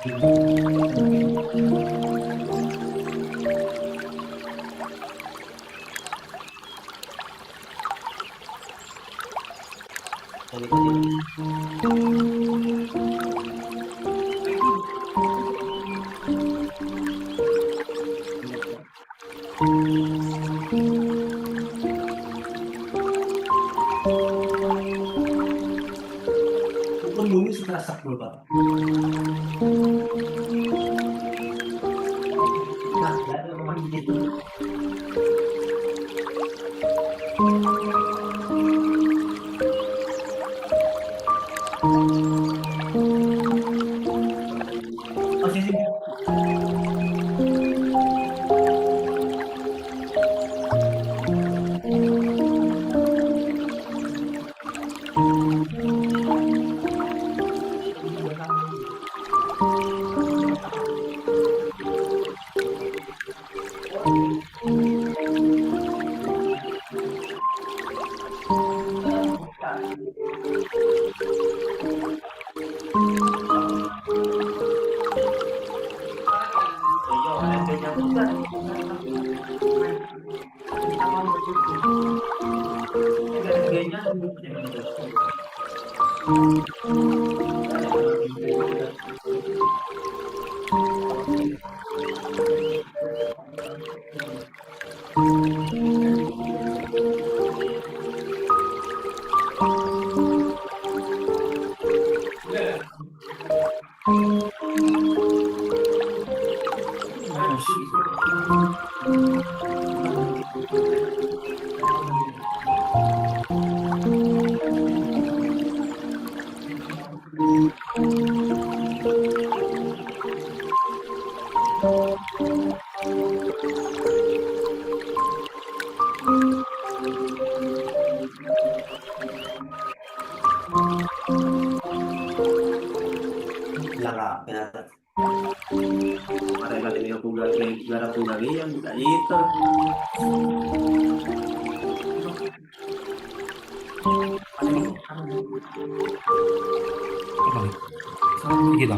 Dulu suka sebel banget. Nah, ya ada orang gitu. Posisi yang itu Gitu.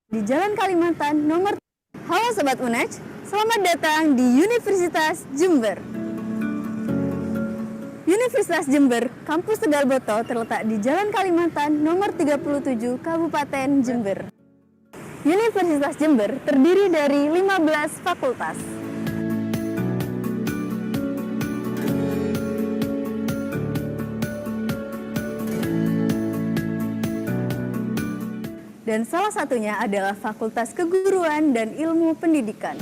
Di Jalan Kalimantan nomor. Halo Sobat UNEJ, selamat datang di Universitas Jember. Universitas Jember, Kampus Tegal Boto terletak di Jalan Kalimantan nomor 37, Kabupaten Jember. Universitas Jember terdiri dari 15 fakultas. Dan salah satunya adalah Fakultas Keguruan dan Ilmu Pendidikan.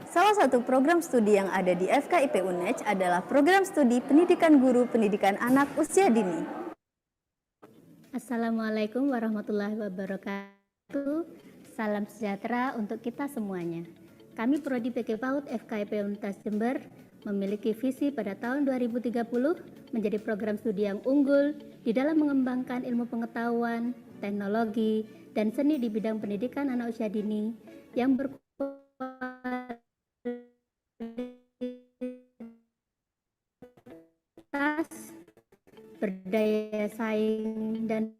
Salah satu program studi yang ada di FKIP UNEJ adalah program studi Pendidikan Guru Pendidikan Anak Usia Dini. Assalamualaikum warahmatullahi wabarakatuh. Salam sejahtera untuk kita semuanya. Kami Prodi PGPAUD FKIP Universitas Jember memiliki visi pada tahun 2030 menjadi program studi yang unggul di dalam mengembangkan ilmu pengetahuan, teknologi, dan seni di bidang pendidikan anak usia dini yang berkualitas, berdaya saing, dan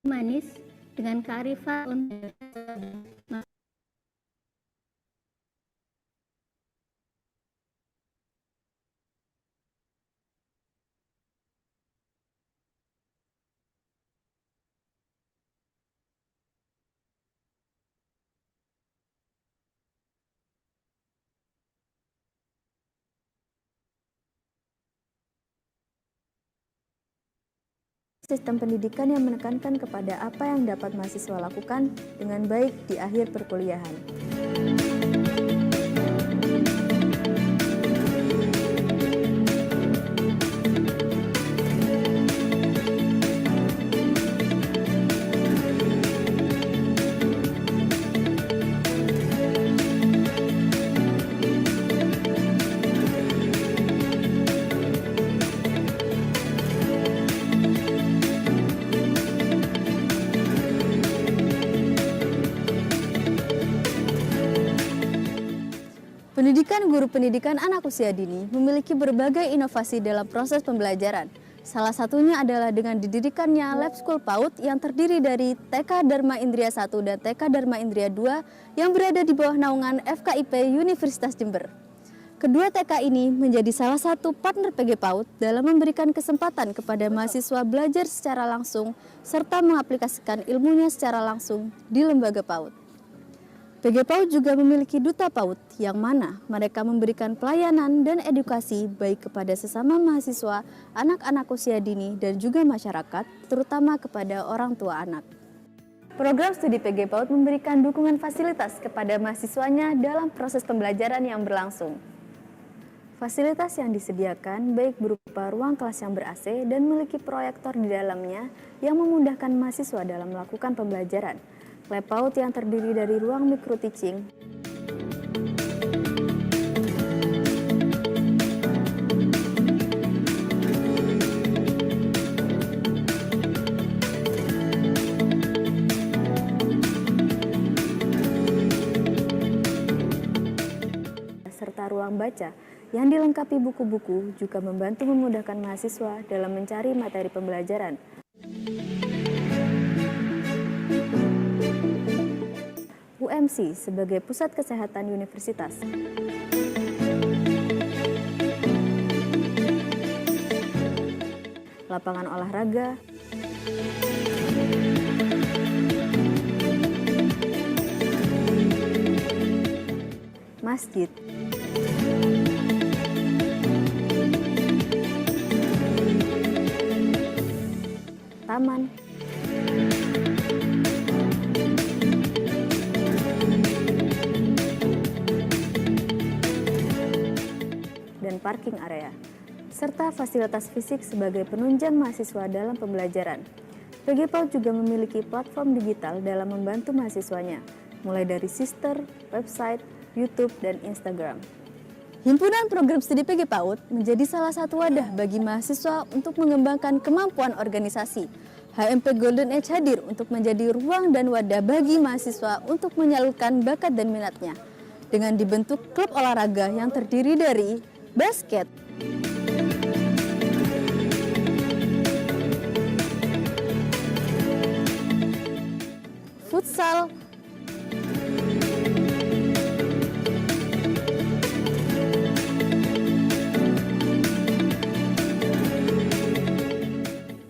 humanis dengan kearifan Sistem pendidikan yang menekankan kepada apa yang dapat mahasiswa lakukan dengan baik di akhir perkuliahan. Pendidikan guru pendidikan anak usia dini memiliki berbagai inovasi dalam proses pembelajaran. Salah satunya adalah dengan didirikannya Lab School PAUD yang terdiri dari TK Dharma Indriya 1 dan TK Dharma Indriya 2 yang berada di bawah naungan FKIP Universitas Jember. Kedua TK ini menjadi salah satu partner PGPAUD dalam memberikan kesempatan kepada mahasiswa belajar secara langsung serta mengaplikasikan ilmunya secara langsung di lembaga PAUD. PGPAUD juga memiliki duta PAUD yang mana mereka memberikan pelayanan dan edukasi baik kepada sesama mahasiswa, anak-anak usia dini dan juga masyarakat, terutama kepada orang tua anak. Program studi PGPAUD memberikan dukungan fasilitas kepada mahasiswanya dalam proses pembelajaran yang berlangsung. Fasilitas yang disediakan baik berupa ruang kelas yang ber-AC dan memiliki proyektor di dalamnya yang memudahkan mahasiswa dalam melakukan pembelajaran. Lab PAUD yang terdiri dari ruang micro teaching, serta ruang baca yang dilengkapi buku-buku juga membantu memudahkan mahasiswa dalam mencari materi pembelajaran. UMC sebagai pusat kesehatan universitas. Lapangan olahraga, masjid, taman, dan parking area, serta fasilitas fisik sebagai penunjang mahasiswa dalam pembelajaran. PGPAUD juga memiliki platform digital dalam membantu mahasiswanya, mulai dari sister, website, YouTube, dan Instagram. Himpunan Program Studi PGPAUD menjadi salah satu wadah bagi mahasiswa untuk mengembangkan kemampuan organisasi. HMP Golden Age hadir untuk menjadi ruang dan wadah bagi mahasiswa untuk menyalurkan bakat dan minatnya. Dengan dibentuk klub olahraga yang terdiri dari basket, futsal,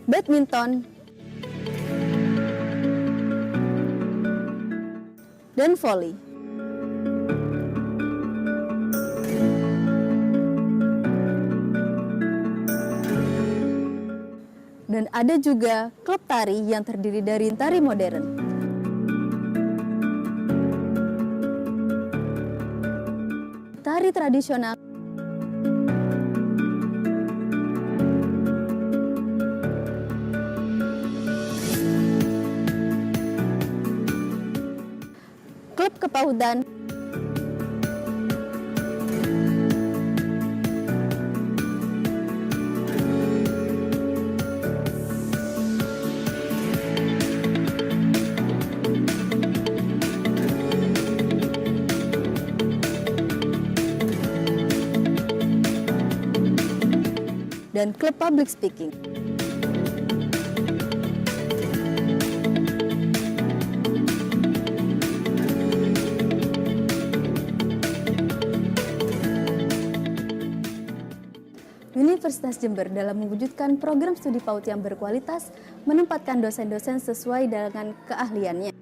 badminton, dan voli. Dan ada juga klub tari yang terdiri dari tari modern. Tari tradisional, klub kepaudan, dan klub public speaking. Universitas Jember dalam mewujudkan program studi PAUD yang berkualitas menempatkan dosen-dosen sesuai dengan keahliannya.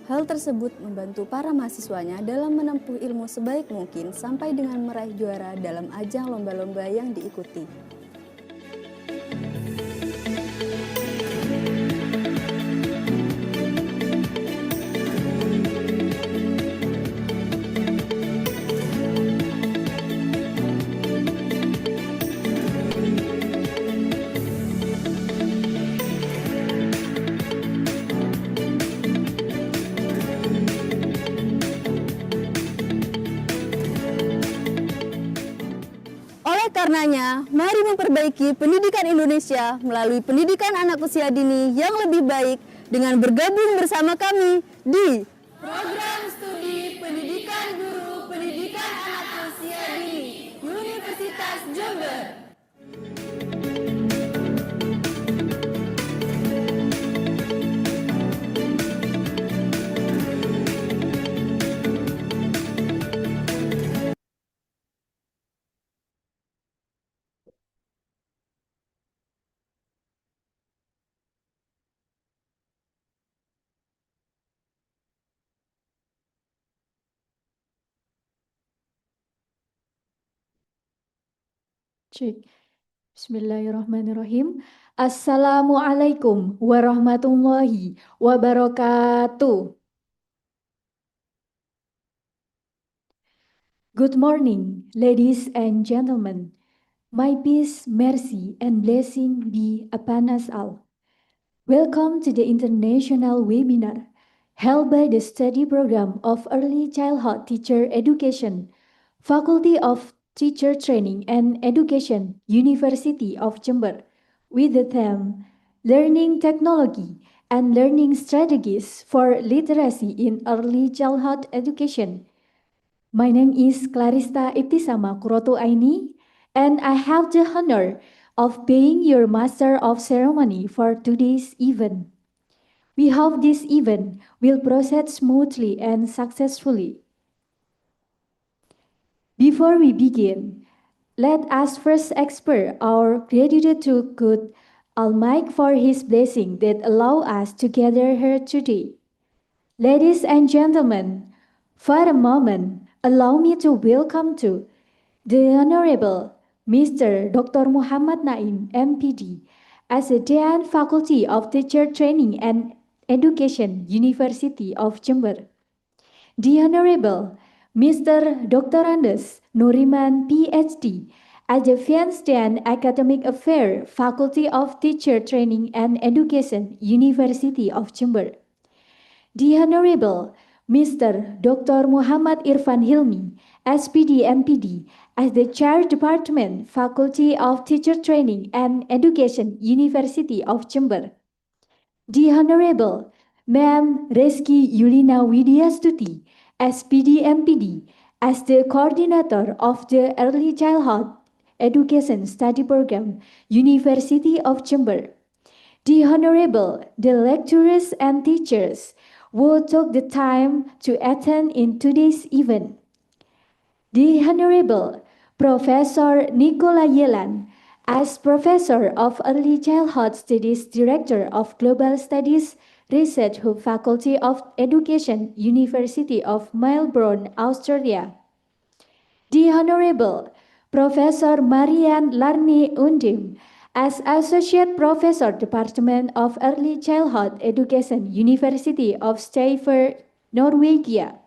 Hal tersebut membantu para mahasiswanya dalam menempuh ilmu sebaik mungkin sampai dengan meraih juara dalam ajang lomba-lomba yang diikuti. Karenanya, mari memperbaiki pendidikan Indonesia melalui pendidikan anak usia dini yang lebih baik dengan bergabung bersama kami di Program Studi Pendidikan Guru Pendidikan Anak Usia Dini Universitas Jember. Cek. Bismillahirrahmanirrahim. Assalamualaikum warahmatullahi wabarakatuh. Good morning, ladies and gentlemen. My peace, mercy, and blessing be upon us all. Welcome to the International webinar held by the Study Program of Early Childhood Teacher Education, Faculty of Teacher Training and Education, University of Jember, with the theme Learning Technology and Learning Strategies for Literacy in Early Childhood Education. My name is Clarista Ibtisama Kuroto Aini, and I have the honor of being your Master of Ceremony for today's event. We hope this event will proceed smoothly and successfully. Before we begin, let us first express our gratitude to God Almighty for His blessing that allow us to gather here today. Ladies and gentlemen, for a moment, allow me to welcome to the Honorable Mr. Dr. Muhammad Naim, MPD, as a Dean Faculty of Teacher Training and Education, University of Jember. The Honorable Mr. Dr. Andes Nuriman, PhD, as the Vice Dean Academic Affairs, Faculty of Teacher Training and Education, University of Jember. The Honorable Mr. Dr. Muhammad Irfan Hilmi, SPD MPD, as the Chair Department, Faculty of Teacher Training and Education, University of Jember. The Honorable Ma'am Reski Yulina Widyastuti, SPD MPD, as the Coordinator of the Early Childhood Education Study Program, University of Jember. The Honorable, the lecturers and teachers who took the time to attend in today's event. The Honorable Professor Nicola Yelan, as Professor of Early Childhood Studies, Director of Global Studies, Research Hub Faculty of Education, University of Melbourne, Australia. The Honorable Professor Marian Larni Undim, as Associate Professor, Department of Early Childhood Education, University of Stavanger, Norwegia.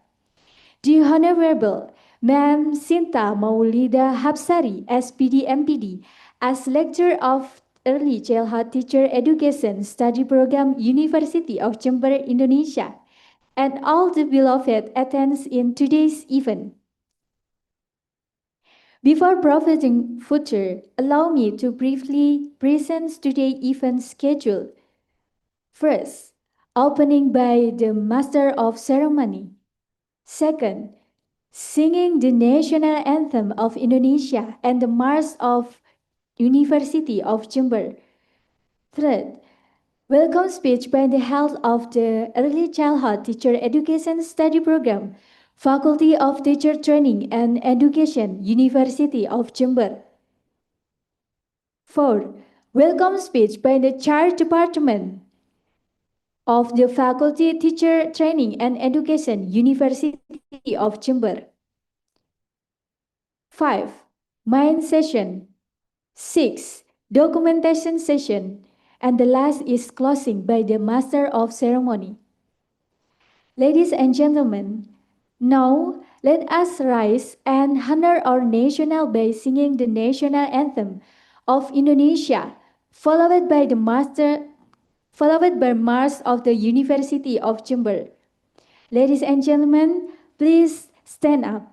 The Honorable Ma'am Sinta Maulida Habsari, SPD MPD, as Lecturer of Early Childhood Teacher Education Study Program, University of Jember, Indonesia, and all the beloved attendants in today's event. Before proceeding further, allow me to briefly present today's event schedule. First, opening by the Master of Ceremony. Second, singing the national anthem of Indonesia and the March of University of Jember. Third, welcome speech by the head of the Early Childhood Teacher Education Study Program, Faculty of Teacher Training and Education, University of Jember. 4. Welcome speech by the Chair Department of the Faculty Teacher Training and Education, University of Jember. 5. Main session. 6. Documentation session. And the last is closing by the Master of Ceremony. Ladies and gentlemen, now let us rise and honor our national by singing the national anthem of Indonesia, followed by March of the University of Jember. Ladies and gentlemen, please stand up.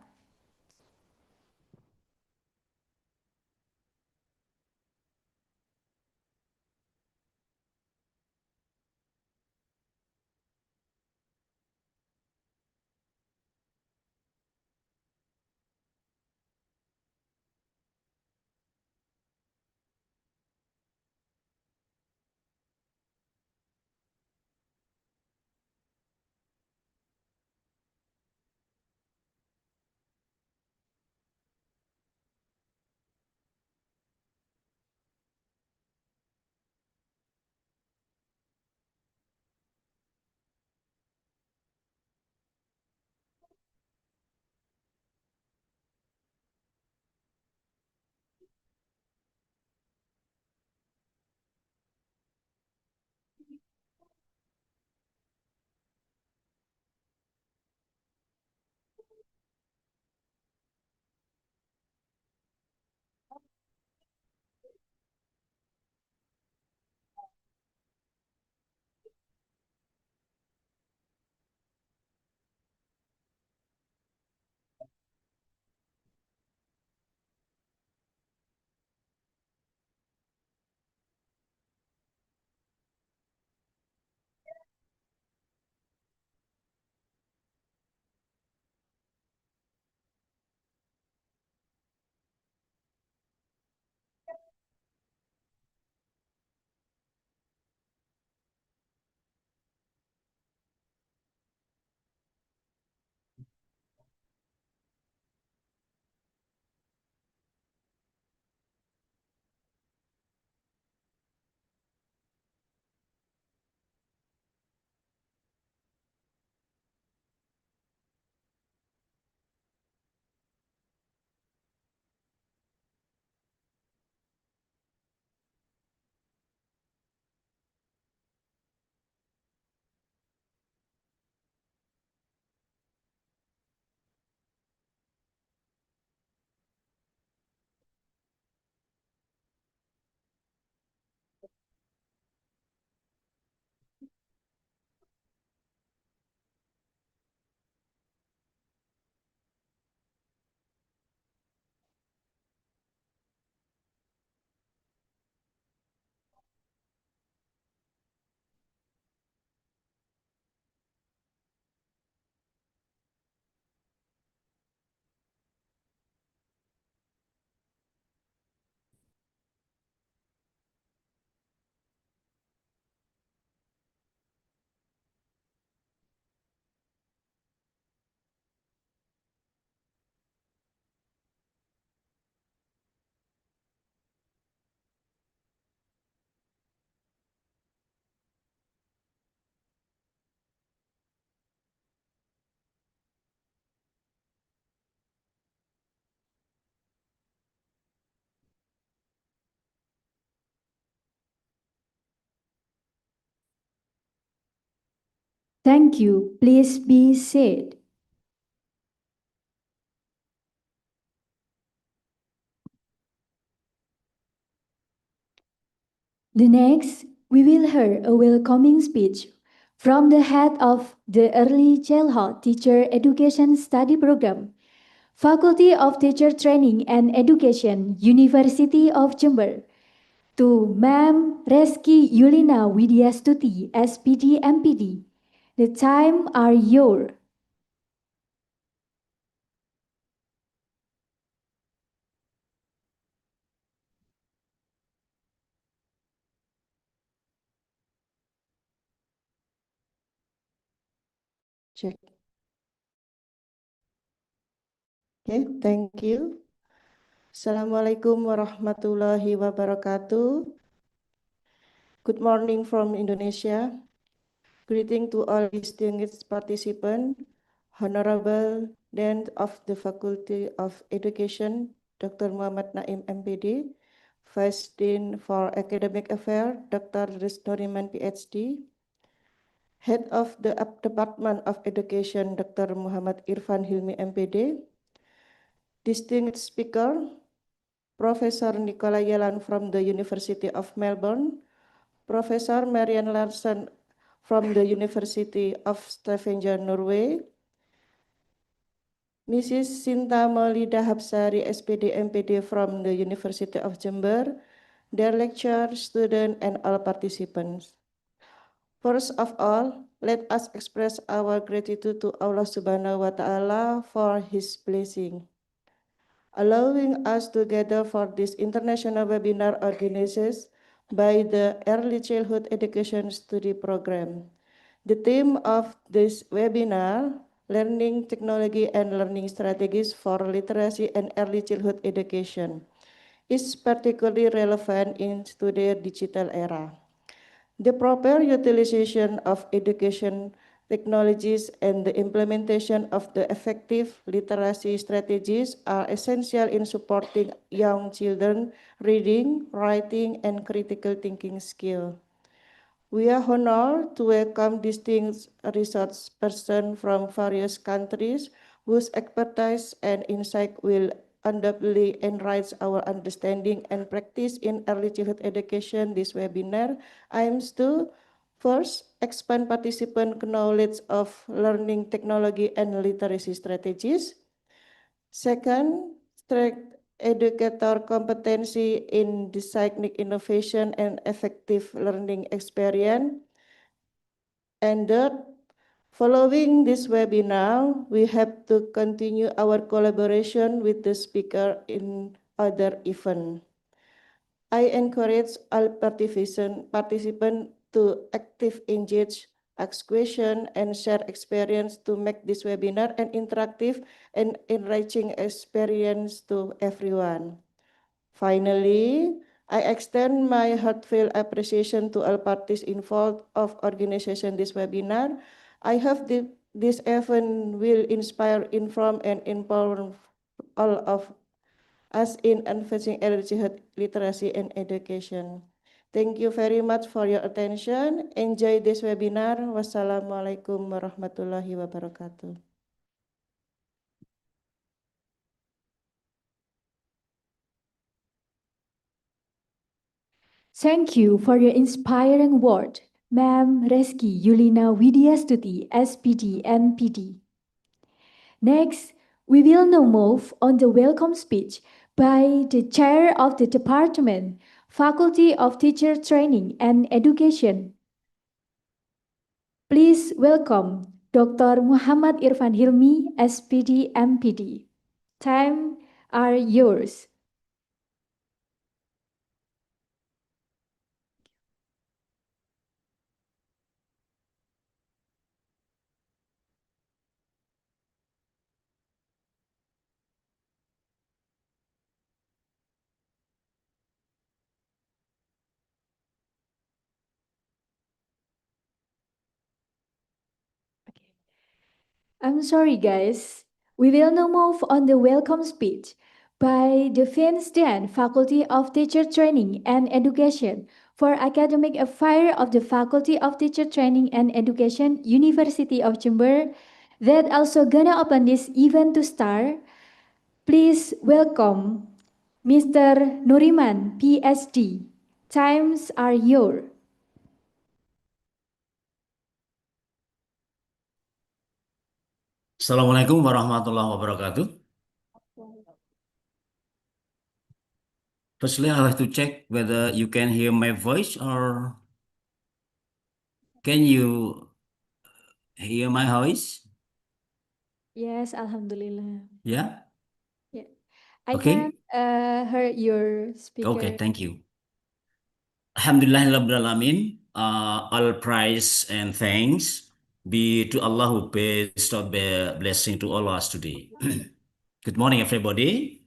Thank you. Please be seated. The next, we will hear a welcoming speech from the head of the Early Childhood Teacher Education Study Program, Faculty of Teacher Training and Education, University of Jember, to Ma'am Reski Yulina Widyastuti, SPD MPD. The time are yours. Check. Okay, thank you. Assalamualaikum warahmatullahi wabarakatuh. Good morning from Indonesia. Greeting to all distinguished participants, Honorable Dean of the Faculty of Education, Dr. Muhammad Naim MPD, Vice Dean for Academic Affairs, Dr. Riznuriman PhD, Head of the Department of Education, Dr. Muhammad Irfan Hilmi MPD, distinguished speaker, Professor Nicola Yelan from the University of Melbourne, Professor Marian Larsen from the University of Stavanger, Norway, Mrs. Sinta Maulida Hapsari, SPD MPD from the University of Jember, their lecturer, student, and all participants. First of all, let us express our gratitude to Allah Subhanahu wa Ta'ala for His blessing, allowing us to gather for this international webinar organized by the Early Childhood Education Study Program. The theme of this webinar, Learning Technology and Learning Strategies for Literacy and Early Childhood Education, is particularly relevant in today's digital era. The proper utilization of education technologies and the implementation of the effective literacy strategies are essential in supporting young children reading, writing, and critical thinking skills. We are honored to welcome distinguished research persons from various countries whose expertise and insight will undoubtedly enrich our understanding and practice in early childhood education. This webinar aims to first expand participant knowledge of learning technology and literacy strategies. Second, strengthen educator competency in designing innovation and effective learning experience. And third, following this webinar, we have to continue our collaboration with the speaker in other events. I encourage all participants to active engage, ask questions, and share experience to make this webinar an interactive and enriching experience to everyone. Finally, I extend my heartfelt appreciation to all parties involved of organization this webinar. I hope this event will inspire, inform, and empower all of us in advancing early childhood literacy and education. Thank you very much for your attention. Enjoy this webinar. Wassalamualaikum warahmatullahi wabarakatuh. Thank you for your inspiring word, Ma'am Reski Yulina Widyastuti, SPD MPD. Next, we will now move on the welcome speech by the Chair of the Department, Faculty of Teacher Training and Education. Please welcome Dr. Muhammad Irfan Hilmi, SPD MPD. Time are yours. I'm sorry, guys. We will now move on the welcome speech by the Vince Dan, Faculty of Teacher Training and Education For Academic Affairs of the Faculty of Teacher Training and Education, University of Jember, that also gonna open this event to start. Please welcome Mr. Nuriman, PhD. Times are yours. Assalamualaikum warahmatullahi wabarakatuh. Firstly, I have to check whether you can hear my voice or can you hear my voice? Yes, Alhamdulillah. Yeah? Yeah. I Okay. can hear your speaker. Okay, thank you. Alhamdulillahirrabbilalamin. All praise and thanks be to Allah who bestowed the blessing to all us today. Good morning, everybody.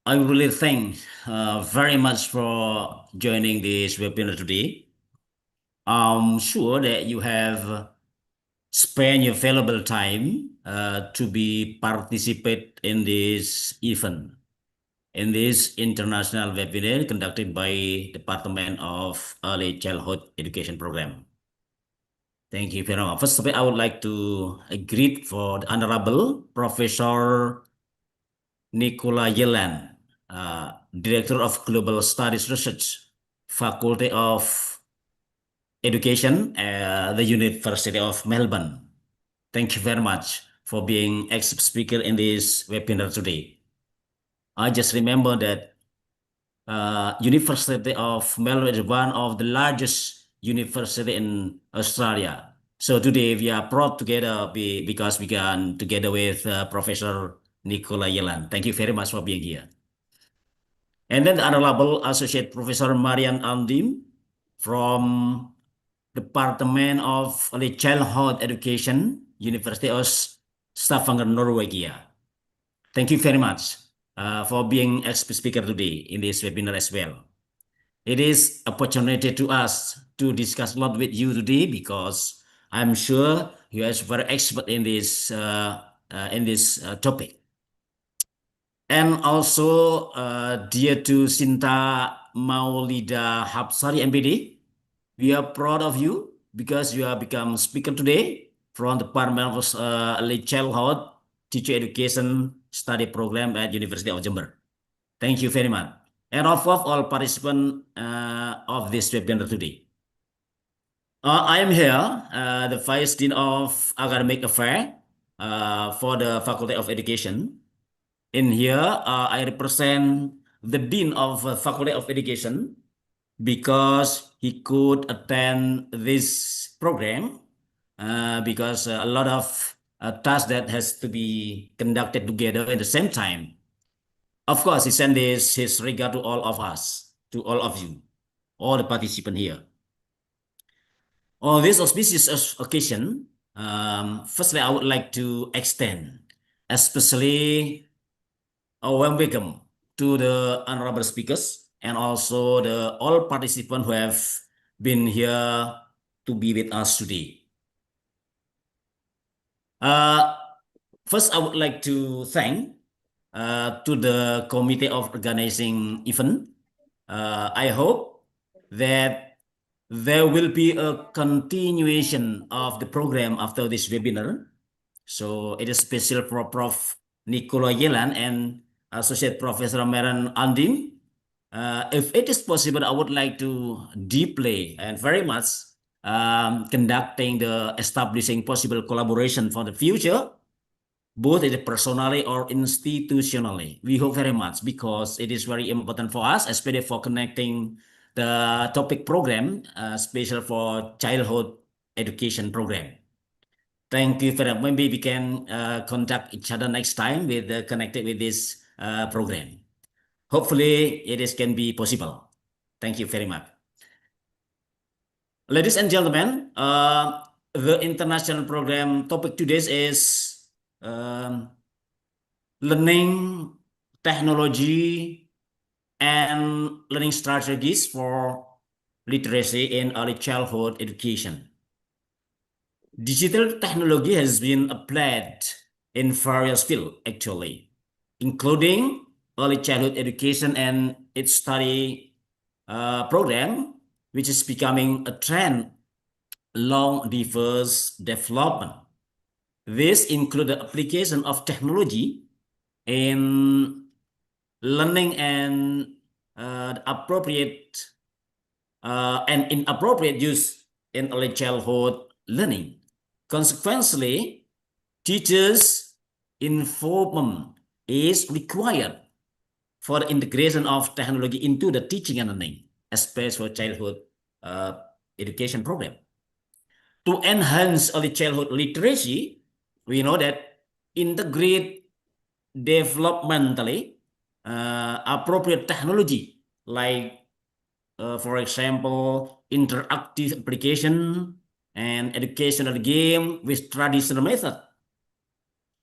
I really thank very much for joining this webinar today. I'm sure that you have spent your valuable time to be participate in this event, in this international webinar conducted by Department of Early Childhood Education Program. Thank you very much. First of all, I would like to greet for the Honorable Professor Nicola Yelan, Director of Global Studies Research, Faculty of Education at the University of Melbourne. Thank you very much for being expert speaker in this webinar today. I just remember that University of Melbourne is one of the largest university in Australia. So today we are proud together because we can together with Professor Nicola Yelan. Thank you very much for being here. And then the Honorable Associate Professor Marian Andim from Department of Early Childhood Education, University of Stavanger, Norwegia. Thank you very much for being expert speaker today in this webinar as well. It is opportunity to us to discuss a lot with you today because I'm sure you are very expert in this topic. And also, dear to Sinta Maulida Hapsari MPD, we are proud of you because you have become speaker today from the Department of Early Childhood Teacher Education Study Program at University of Jember. Thank you very much. And of all participants of this webinar today. I am here, the Vice Dean of Academic Affairs for the Faculty of Education. In here, I represent the Dean of Faculty of Education because he could attend this program because a lot of tasks that has to be conducted together at the same time. Of course, he sent his regard to all of us, to all of you, all the participants here. On this auspicious occasion, firstly, I would like to extend especially a warm welcome to the honorable speakers and also the all participants who have been here to be with us today. First, I would like to thank to the committee of organizing event. I hope that there will be a continuation of the program after this webinar. So it is special for Prof. Nicola Yelan and Associate Professor Meran Andim. If it is possible, I would like to deeply and very much conducting the establishing possible collaboration for the future, both personally or institutionally. We hope very much because it is very important for us, especially for connecting the topic program, special for childhood education program. Thank you very much. Maybe we can contact each other next time with connected with this program. Hopefully, can be possible. Thank you very much. Ladies and gentlemen, the international program topic today is learning technology and learning strategies for literacy in early childhood education. Digital technology has been applied in various fields, actually, including early childhood education and its study program, which is becoming a trend along diverse development. This includes the application of technology in learning and appropriate and inappropriate use in early childhood learning. Consequently, teachers' involvement is required for the integration of technology into the teaching and learning, especially for childhood education program. To enhance early childhood literacy, we know that integrate developmentally appropriate technology like, for example, interactive application and educational game with traditional method,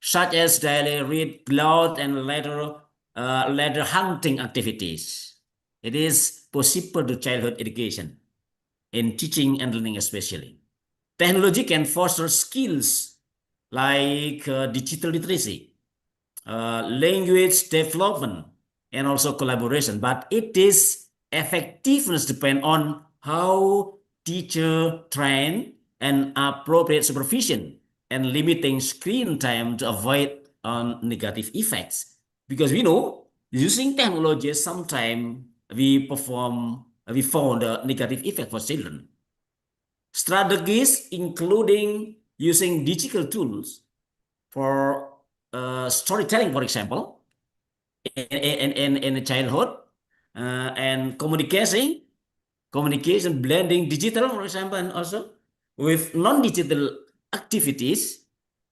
such as daily read aloud and ladder hunting activities. It is possible to childhood education in teaching and learning especially. Technology can foster skills like digital literacy, language development, and also collaboration, but it is effectiveness depend on how teacher train and appropriate supervision and limiting screen time to avoid negative effects. Because we know using technology sometimes we found a negative effect for children. Strategies including using digital tools for storytelling, for example, in childhood, and communication blending digital, for example, and also with non-digital activities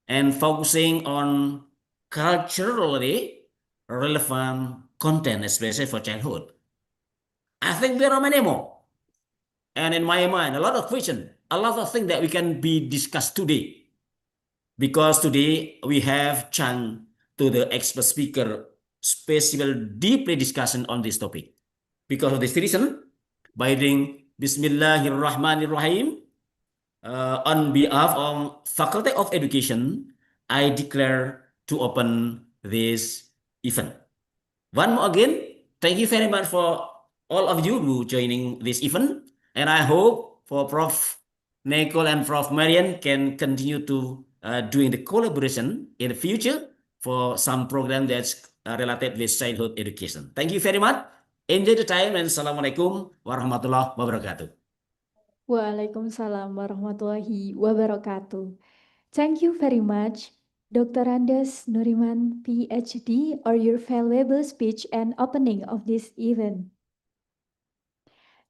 and focusing on culturally relevant content, especially for childhood. I think there are many more. And in my mind, a lot of questions, a lot of things that we can be discussed today. Because today we have chance to the expert speaker special deeply discussion on this topic. Because of this reason, by doing Bismillahirrahmanirrahim, on behalf of Faculty of Education, I declare to open this event. One more again, thank you very much for all of you who joining this event, and I hope for Prof. Nicole and Prof. Marian can continue to doing the collaboration in the future for some program that's related with childhood education. Thank you very much. Enjoy the time and Assalamualaikum warahmatullahi wabarakatuh. Waalaikumsalam warahmatullahi wabarakatuh. Thank you very much, Dr. Andes Nuriman, PhD, for your valuable speech and opening of this event.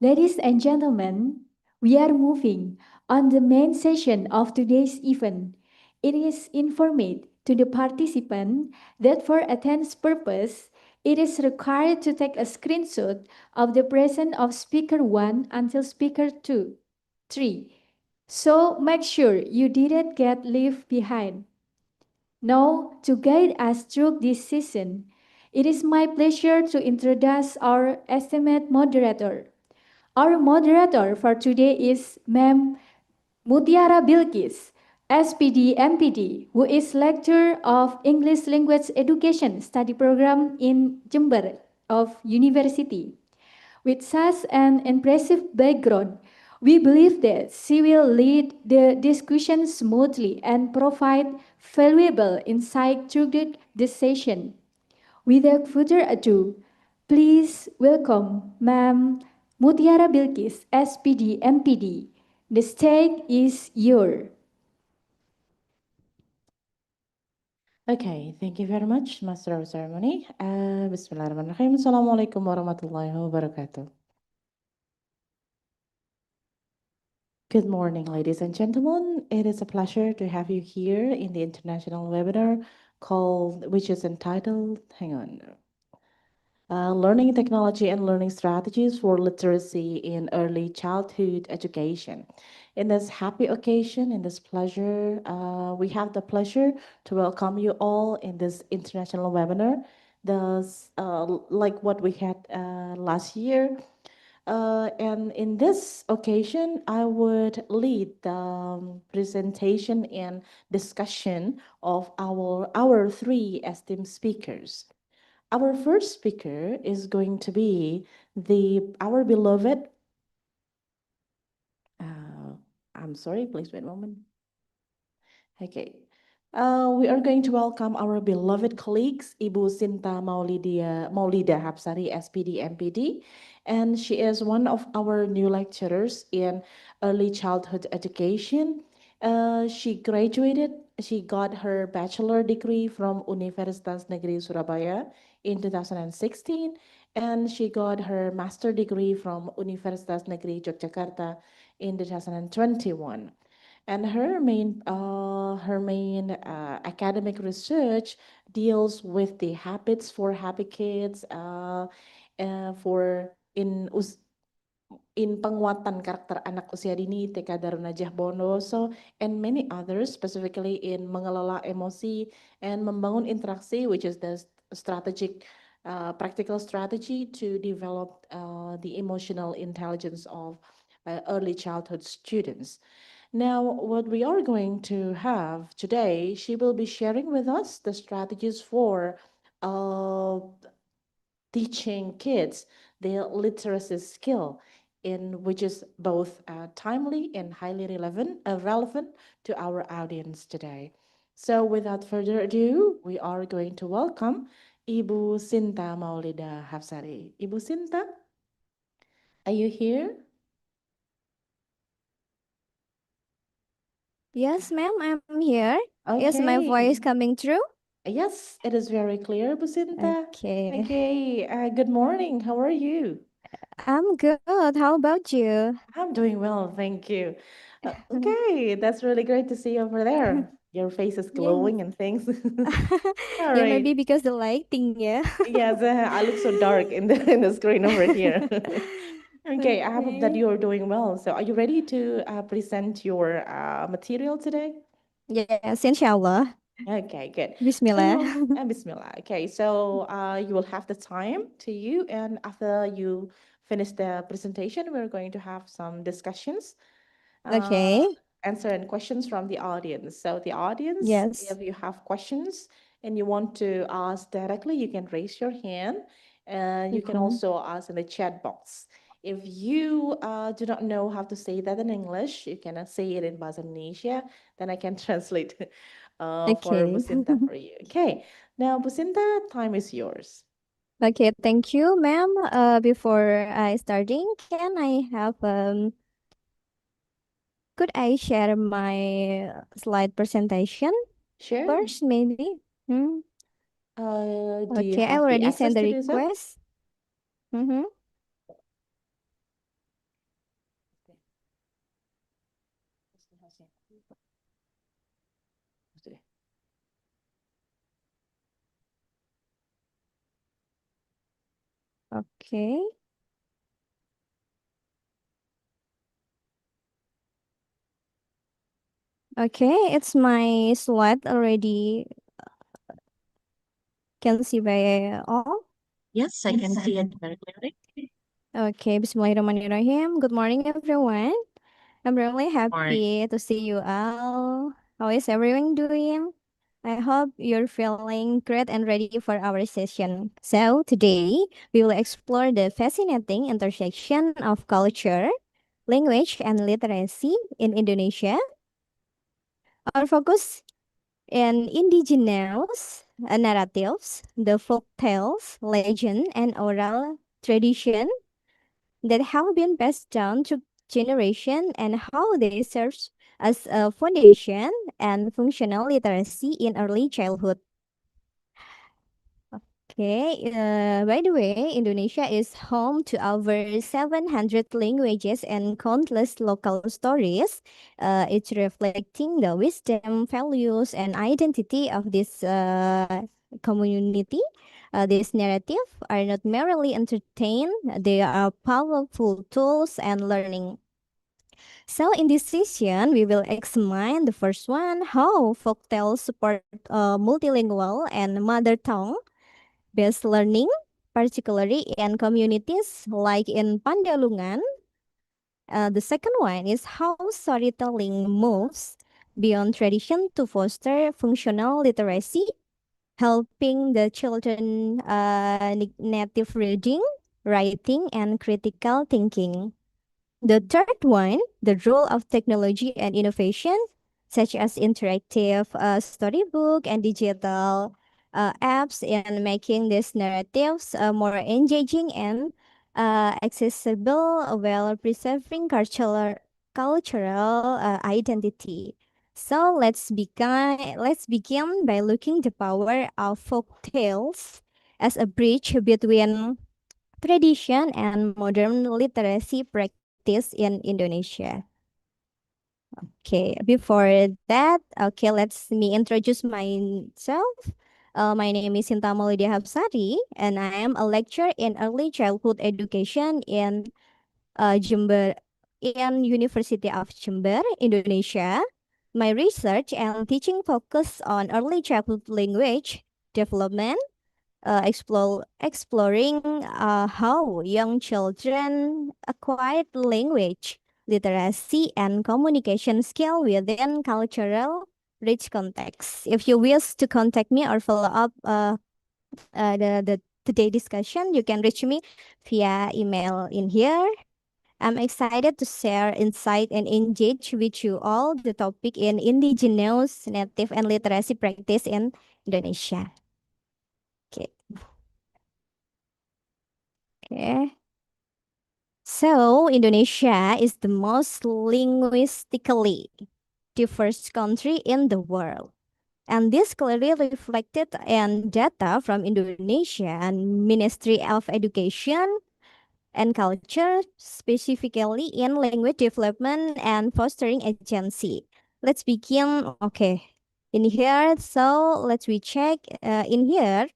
Ladies and gentlemen, we are moving on the main session of today's event. It is informed to the participant that for attendance purpose, it is required to take a screenshot of the presence of speaker 1 until speaker 2, 3. So make sure you didn't get left behind. Now, to guide us through this session, it is my pleasure to introduce our esteemed moderator. Our moderator for today is Ma'am Mutiara Bilkis, SPD MPD, who is lecturer of English Language Education Study Program in Jember of University. With such an impressive background, we believe that she will lead the discussion smoothly and provide valuable insight through the session. Without further ado, please welcome Ma'am Mutiara Bilkis, SPD MPD. The stage is yours. Okay, thank you very much, Master of Ceremony. Bismillahirrahmanirrahim. Assalamualaikum warahmatullahi wabarakatuh. Good morning, ladies and gentlemen. It is a pleasure to have you here in the international webinar which is entitled, Learning Technology and Learning Strategies for Literacy in Early Childhood Education. In this happy occasion, in this pleasure, we have the pleasure to welcome you all in this international webinar. Like what we had last year. And in this occasion, I would lead the presentation and discussion of our three esteemed speakers. Our first speaker is going to be our beloved, I'm sorry, please wait a moment. Okay. We are going to welcome our beloved colleagues, Ibu Sinta Maulida Hapsari, SPD MPD, and she is one of our new lecturers in early childhood education. She got her bachelor degree from Universitas Negeri Surabaya in 2016, and she got her master degree from Universitas Negeri Yogyakarta in 2021. And her main academic research deals with the habits for happy kids, for in penguatan karakter anak usia dini, TK Darunajah Bondowoso, and many others, specifically in mengelola emosi and membangun interaksi, which is the strategic practical strategy to develop the emotional intelligence of early childhood students. Now, what we are going to have today, she will be sharing with us the strategies for uh, teaching kids their literacy skill, in which is both timely and highly relevant to our audience today. So, without further ado, we are going to welcome Ibu Sinta Maulida Hafsari. Ibu Sinta, are you here? Yes, ma'am, I'm here. Is my voice Okay. coming through? Yes, it is very clear, Businta. Okay. Okay, good morning. How are you? I'm good. How about you? I'm doing well, thank you. Okay, that's really great to see you over there. Your face is Yeah. glowing and things. All Yeah, right. maybe because the lighting, yeah. Yes, I look so dark in the screen over here. Okay, I hope that Okay. you're doing well. So, are you ready to present your material today? Yes, inshallah. Okay, good. Bismillah. So, Bismillah. Okay, so you will have the time to you, and after you finish the presentation, we're going to have some discussions, uh, Okay. answering questions from the audience. So, the audience, Yes. if you have questions and you want to ask directly, you can raise your hand, and you can Mm-hmm. also ask in the chat box. If you do not know how to say that in English, you can say it in Bahasa Indonesia, then I can translate for Okay. Businta for you. Okay, now Businta, time is yours. Okay, thank you, ma'am. Before I starting, can I have could I share my slide presentation Sure. first, maybe? Hmm. Do you Okay, I have the already access sent the to do so? request. Mm-hmm. Okay. Okay, it's my slide already. Can see by all. Yes, I can see it very clearly. Okay, Bismillahirrahmanirrahim. Good morning, everyone. I'm really Morning. happy to see you all. How is everyone doing? I hope you're feeling great and ready for our session. So, today we will explore the fascinating intersection of culture, language, and literacy in Indonesia. Our focus in indigenous narratives, the folk tales, legend, and oral tradition that have been passed down to generation and how they serve as a foundation and functional literacy in early childhood. Okay, by the way, Indonesia is home to over 700 languages and countless local stories, each reflecting the wisdom, values, and identity of this community. These narratives are not merely entertain, they are powerful tools and learning. So in this session, we will examine the first one, how folktales support multilingual and mother tongue based learning, particularly in communities like in Pandalungan. The second one is how storytelling moves beyond tradition to foster functional literacy, helping the children native reading, writing, and critical thinking. The third one, the role of technology and innovation, such as interactive storybook and digital apps, in making these narratives more engaging and accessible while preserving cultural identity. So let's begin by looking the power of folk tales as a bridge between tradition and modern literacy practice in Indonesia. Okay, before that, okay, let's me introduce myself. My name is Sinta Maulidia Hapsari, and I am a lecturer in early childhood education in Jember, in University of Jember, Indonesia. My research and teaching focus on early childhood language development, exploring how young children acquire language, literacy, and communication skill within cultural rich context. If you wish to contact me or follow up the today discussion, you can reach me via email in here. I'm excited to share insight and engage with you all the topic in indigenous, native, and literacy practice in Indonesia. Okay. Okay. So, Indonesia is the most linguistically diverse country in the world. And this clearly reflected in data from Indonesia and Ministry of Education and Culture, specifically in language development and fostering agency. Let's begin. Okay. In here, so let's we check in here.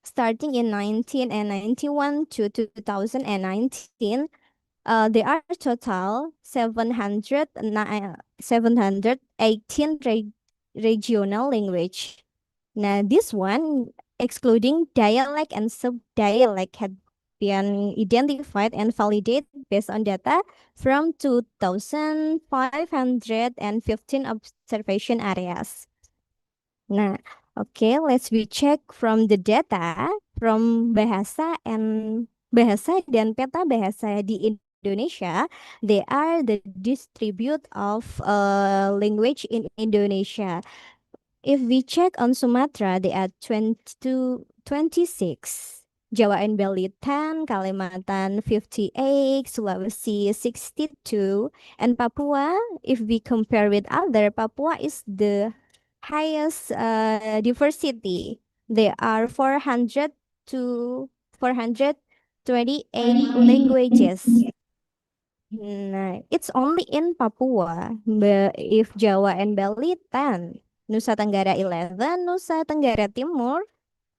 Starting in 1991 to 2019, there are total 718 regional language. Now, this one, excluding dialect and sub-dialect, had been identified and validated based on data from 2,515 observation areas. Nah, okay, let's we check from the data from bahasa dan peta bahasa di Indonesia. They are the distribute of language in Indonesia. If we check on Sumatra, they are 22, 26. Jawa and Bali 10, Kalimantan 58, Sulawesi 62, and Papua, if we compare with other, Papua is the highest diversity. There are 400 to 428 languages. Nah, it's only in Papua, but if Jawa and Bali 10, Nusa Tenggara 11, Nusa Tenggara Timur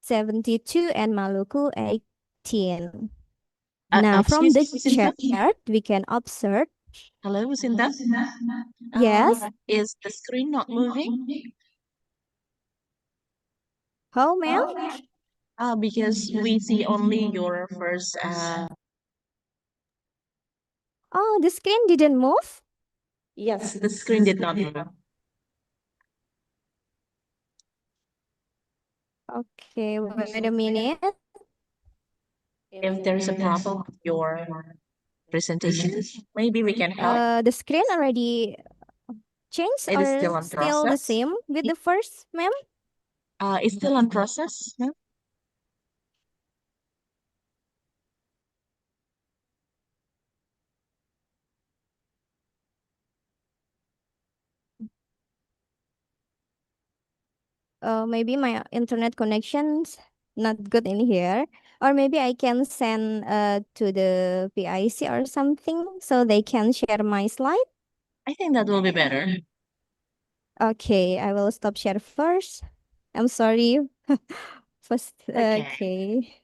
72, and Maluku 18. Now, from Excuse the me, Sinta. chart, we can observe, Hello, Sinta. yes, Is the screen not moving? how, ma'am? Because we see only your first. Oh, the screen didn't move? Yes, the screen did not move. Okay, wait a minute. If there's a problem with your presentation, maybe we can help. The screen already changed It is still or on still the process. same with the first, ma'am? It's still on process. No? Maybe my internet connection's not good in here. Or maybe I can send to the PIC or something so they can share my slide. I think that will be better. Okay, I will stop share first. I'm sorry. First, Okay. okay.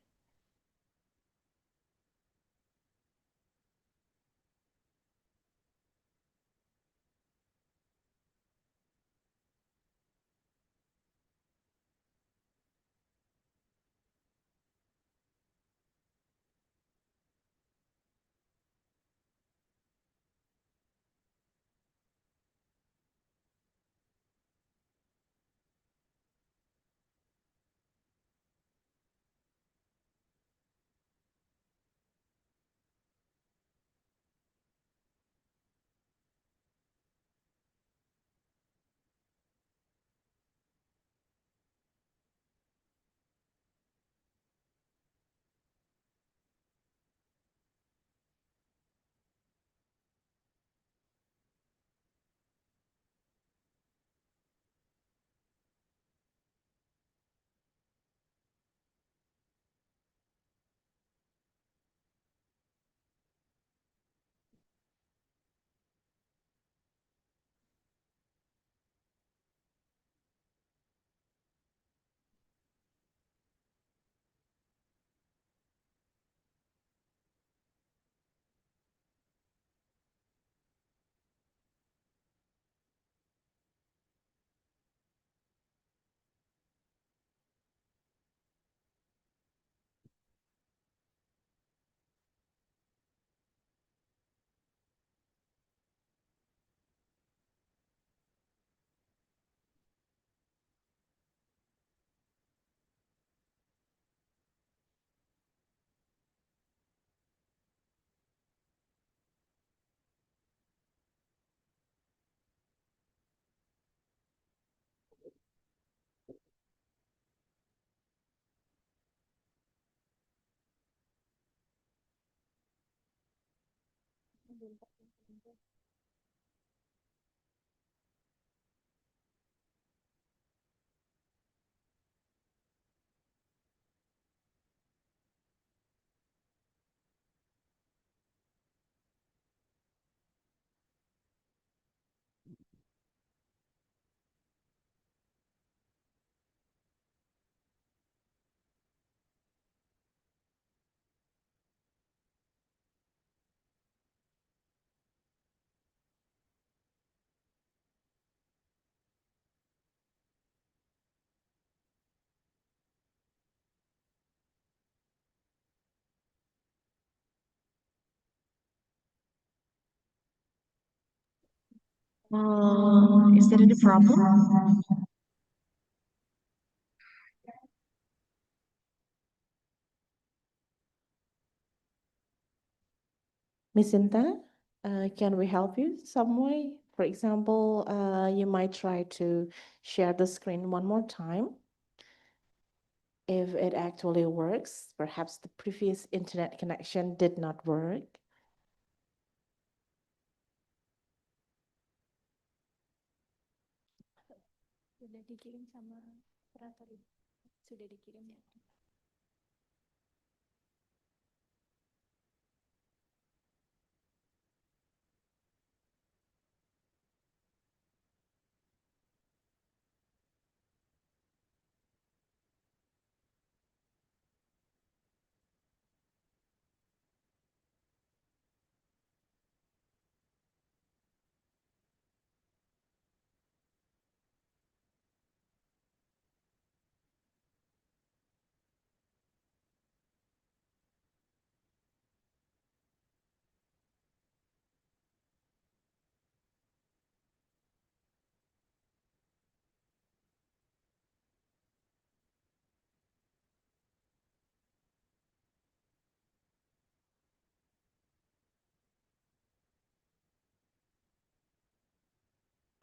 Is there any problem? Miss Sinta, can we help you some way? For example, you might try to share the screen one more time. If it actually works, perhaps the previous internet connection did not work. Sudah dikirim sama operator ibu. Sudah dikirim ya.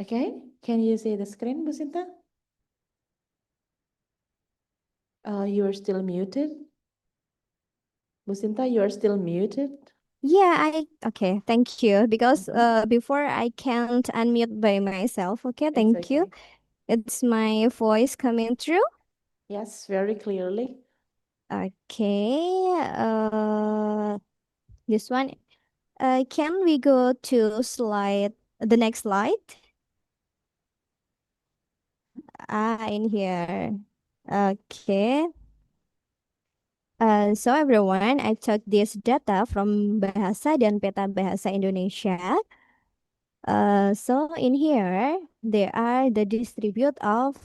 Okay, can you see the screen, Bu Sinta? You are still muted. Bu Sinta, you are still muted. Yeah, okay, thank you. Because before I can't unmute by myself. Okay, It's thank you. okay. It's my voice coming through. Yes, very clearly. Okay, this one. Can we go to the next slide? In here. Okay. So everyone, I took this data from Bahasa dan Peta Bahasa Indonesia. So in here, there are the distribute of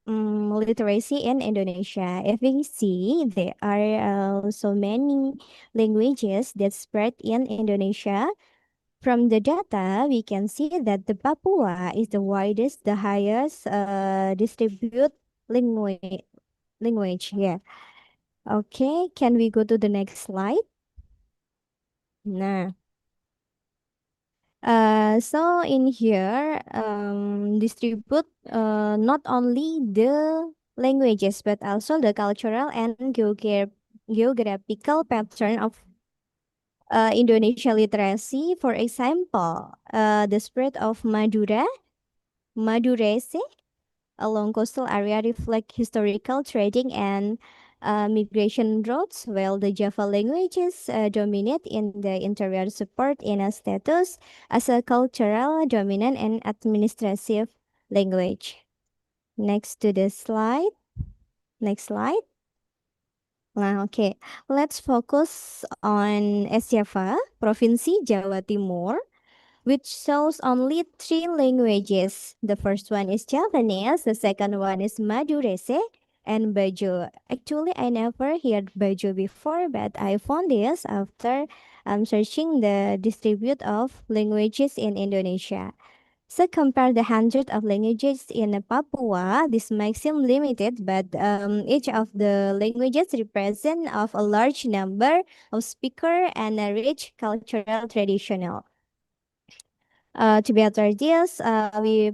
literacy in Indonesia. If we see, there are so many languages that spread in Indonesia. From the data, we can see that the Papua is the widest, the highest distribute language. Yeah. Okay, can we go to the next slide? Nah. So in here, distribute not only the languages but also the cultural and geographical pattern of Indonesia literacy. For example, the spread of Madurese along coastal area reflect historical trading and migration routes, while the Java languages dominate in the interior, support in a status as a cultural dominant and administrative language. Next to the slide. Next slide. Okay. Let's focus on East Java, Provinsi Jawa Timur, which shows only three languages. The first one is Javanese, the second one is Madurese, and Bajo. Actually, I never heard Bajo before, but I found this after searching the distribute of languages in Indonesia. So compare the hundred of languages in Papua, this might seem limited, but each of the languages represent of a large number of speaker and a rich cultural traditional. To better this, we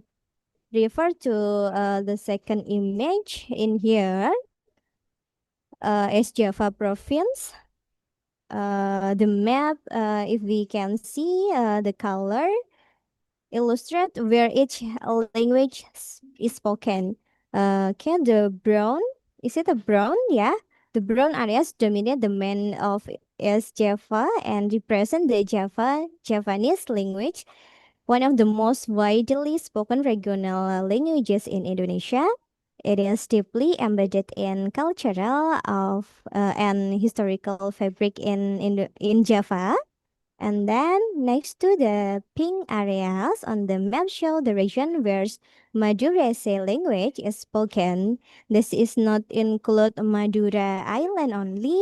refer to the second image in here as Java province. the map, if we can see the color, illustrate where each language is spoken. Okay, the brown, is it a brown? Yeah. The brown areas dominate the main of East Java and represent the Javanese language, one of the most widely spoken regional languages in Indonesia. It is deeply embedded in cultural and historical fabric in Java. And then next to the pink areas on the map show the region where Madurese language is spoken. This is not include Madura Island only,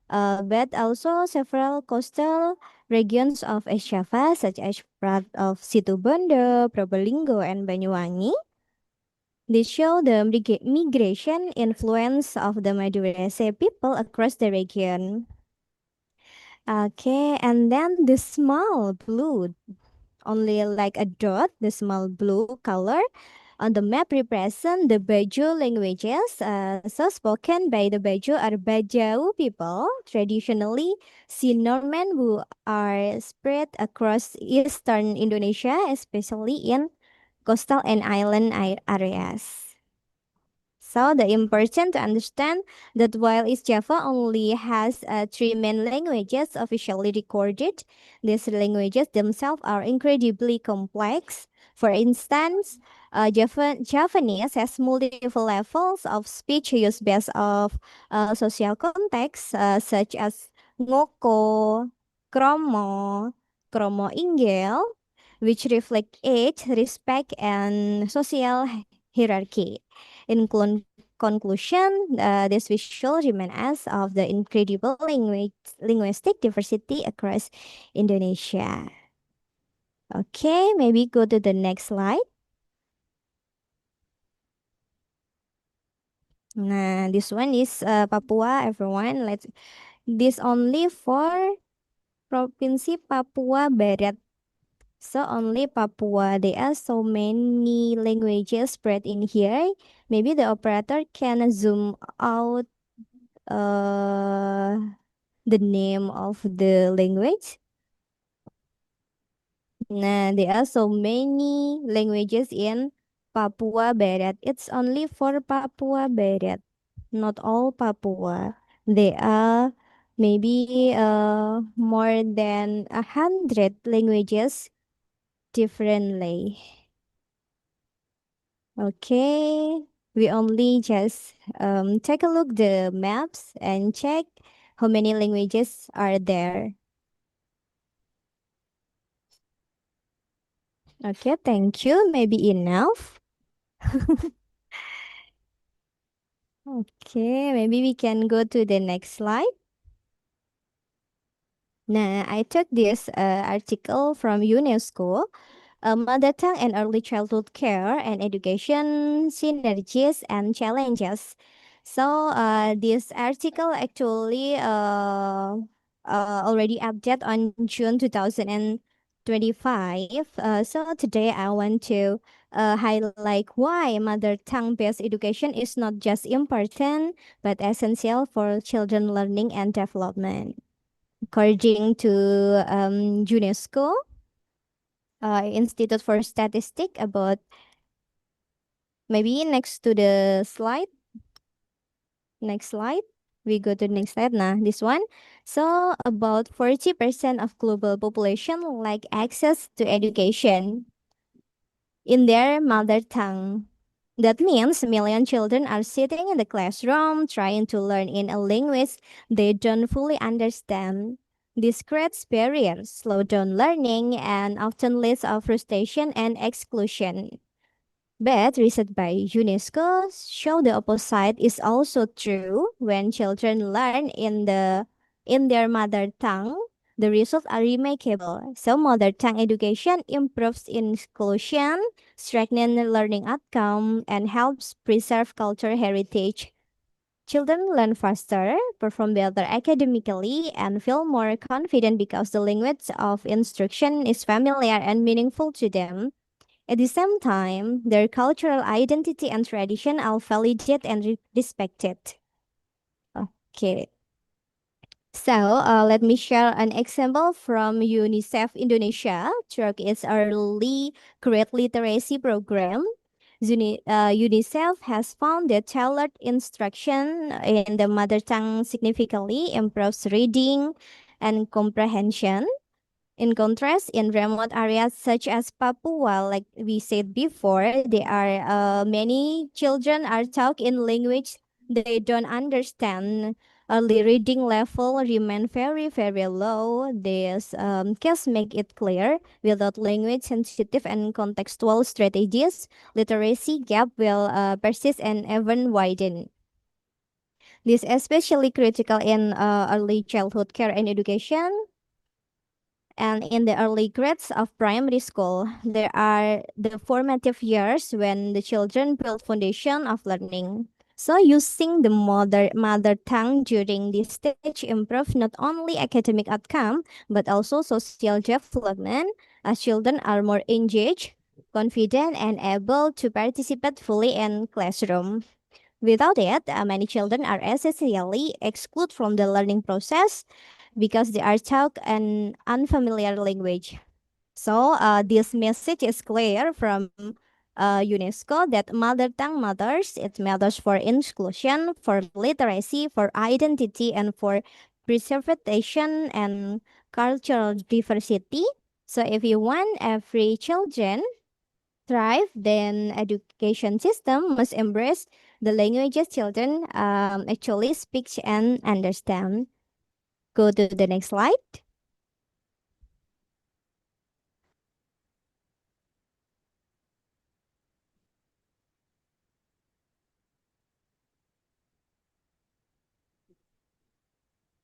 but also several coastal regions of East Java such as part of Situbondo, Probolinggo, and Banyuwangi. They show the migration influence of the Madurese people across the region. Okay, and then the small blue, only like a dot, the small blue color on the map represent the Baju languages, so spoken by the Baju or Bajau people, traditionally Sinorman, who are spread across eastern Indonesia, especially in coastal and island areas. So the important to understand that while East Java only has three main languages officially recorded, these languages themselves are incredibly complex. For instance, Javanese has multiple levels of speech use based of social context, such as ngoko, kromo, kromo inggil, which reflect age, respect, and social hierarchy. In conclusion, this visual reminds us of the incredible linguistic diversity across Indonesia. Okay, maybe go to the next slide. Nah, this one is Papua, everyone. This only for Provinsi Papua Barat. So only Papua. There are so many languages spread in here. Maybe the operator can zoom out uh the name of the language. Nah, there are so many languages in Papua Barat. It's only for Papua Barat, not all Papua. There are maybe more than 100 languages differently. Okay, we only just take a look the maps and check how many languages are there. Okay, thank you. Maybe enough. Okay, maybe we can go to the next slide. Nah, I took this article from UNESCO, Mother Tongue and Early Childhood Care and Education Synergies and Challenges. So this article actually already updated on June 2025. So today I want to highlight why mother tongue based education is not just important but essential for children learning and development. According to UNESCO, Institute for Statistics, about maybe next to the slide. Next slide. We go to the next slide. Nah, this one. So about 40% of global population lack access to education in their mother tongue. That means a million children are sitting in the classroom trying to learn in a language they don't fully understand. This creates barriers, slow down learning, and often leads to frustration and exclusion. But research by UNESCO show the opposite is also true. When children learn in their mother tongue, the results are remarkable. So mother tongue education improves inclusion, strengthens learning outcome, and helps preserve cultural heritage. Children learn faster, perform better academically, and feel more confident because the language of instruction is familiar and meaningful to them. At the same time, their cultural identity and tradition are validated and respected. Okay. So let me share an example from UNICEF Indonesia through its early Great Literacy Program. UNICEF has found that tailored instruction in the mother tongue significantly improves reading and comprehension. In contrast, in remote areas such as Papua, like we said before, there are many children are taught in language they don't understand. Early reading level remain very, very low. This case make it clear without language sensitive and contextual strategies, literacy gap will persist and even widen. This is especially critical in early childhood care and education. And in the early grades of primary school, there are the formative years when the children build foundation of learning. So using the mother tongue during this stage improve not only academic outcome but also social development as children are more engaged, confident, and able to participate fully in classroom. Without it, many children are essentially excluded from the learning process because they are taught an unfamiliar language. So this message is clear from UNESCO that mother tongue matters. It matters for inclusion, for literacy, for identity, and for preservation and cultural diversity. So if you want every children thrive, then education system must embrace the languages children actually speak and understand. Go to the next slide.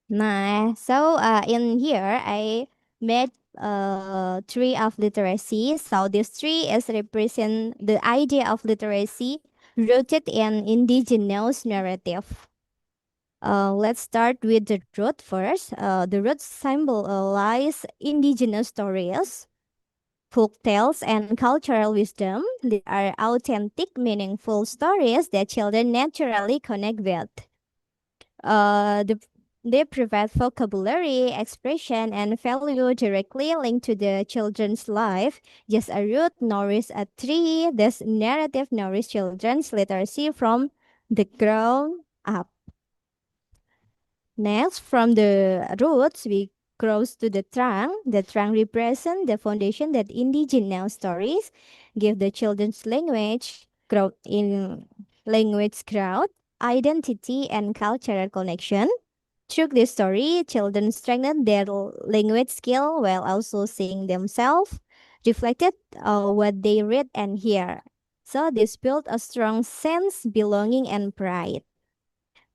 Nah, so in here I made tree of literacy. So this tree is represent the idea of literacy rooted in indigenous narrative. Let's start with the root first. The root symbolize indigenous stories, folk tales, and cultural wisdom. They are authentic, meaningful stories that children naturally connect with. Uh, the, they provide vocabulary, expression, and value directly linked to the children's life. Just a root nourishes a tree. This narrative nourishes children's literacy from the ground up. Next, from the roots, we grows to the trunk. The trunk represents the foundation that indigenous stories give the children's language, growth in language growth, identity, and cultural connection. Through this story, children strengthen their language skill while also seeing themselves reflected what they read and hear. So this built a strong sense belonging and pride.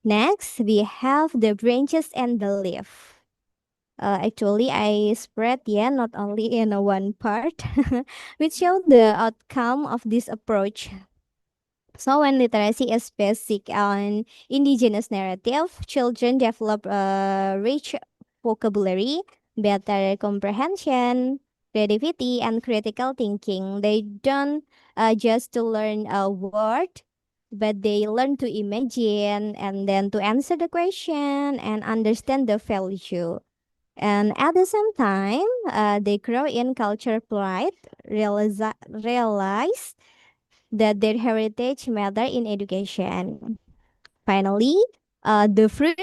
Next, we have the branches and the leaf. Actually, I spread, not only in one part, which show the outcome of this approach. So when literacy is basic on indigenous narrative, children develop rich vocabulary, better comprehension, creativity, and critical thinking. They don't just to learn a word, but they learn to imagine and then to answer the question and understand the value. And at the same time, they grow in culture pride, realize that their heritage matter in education. Finally, the fruit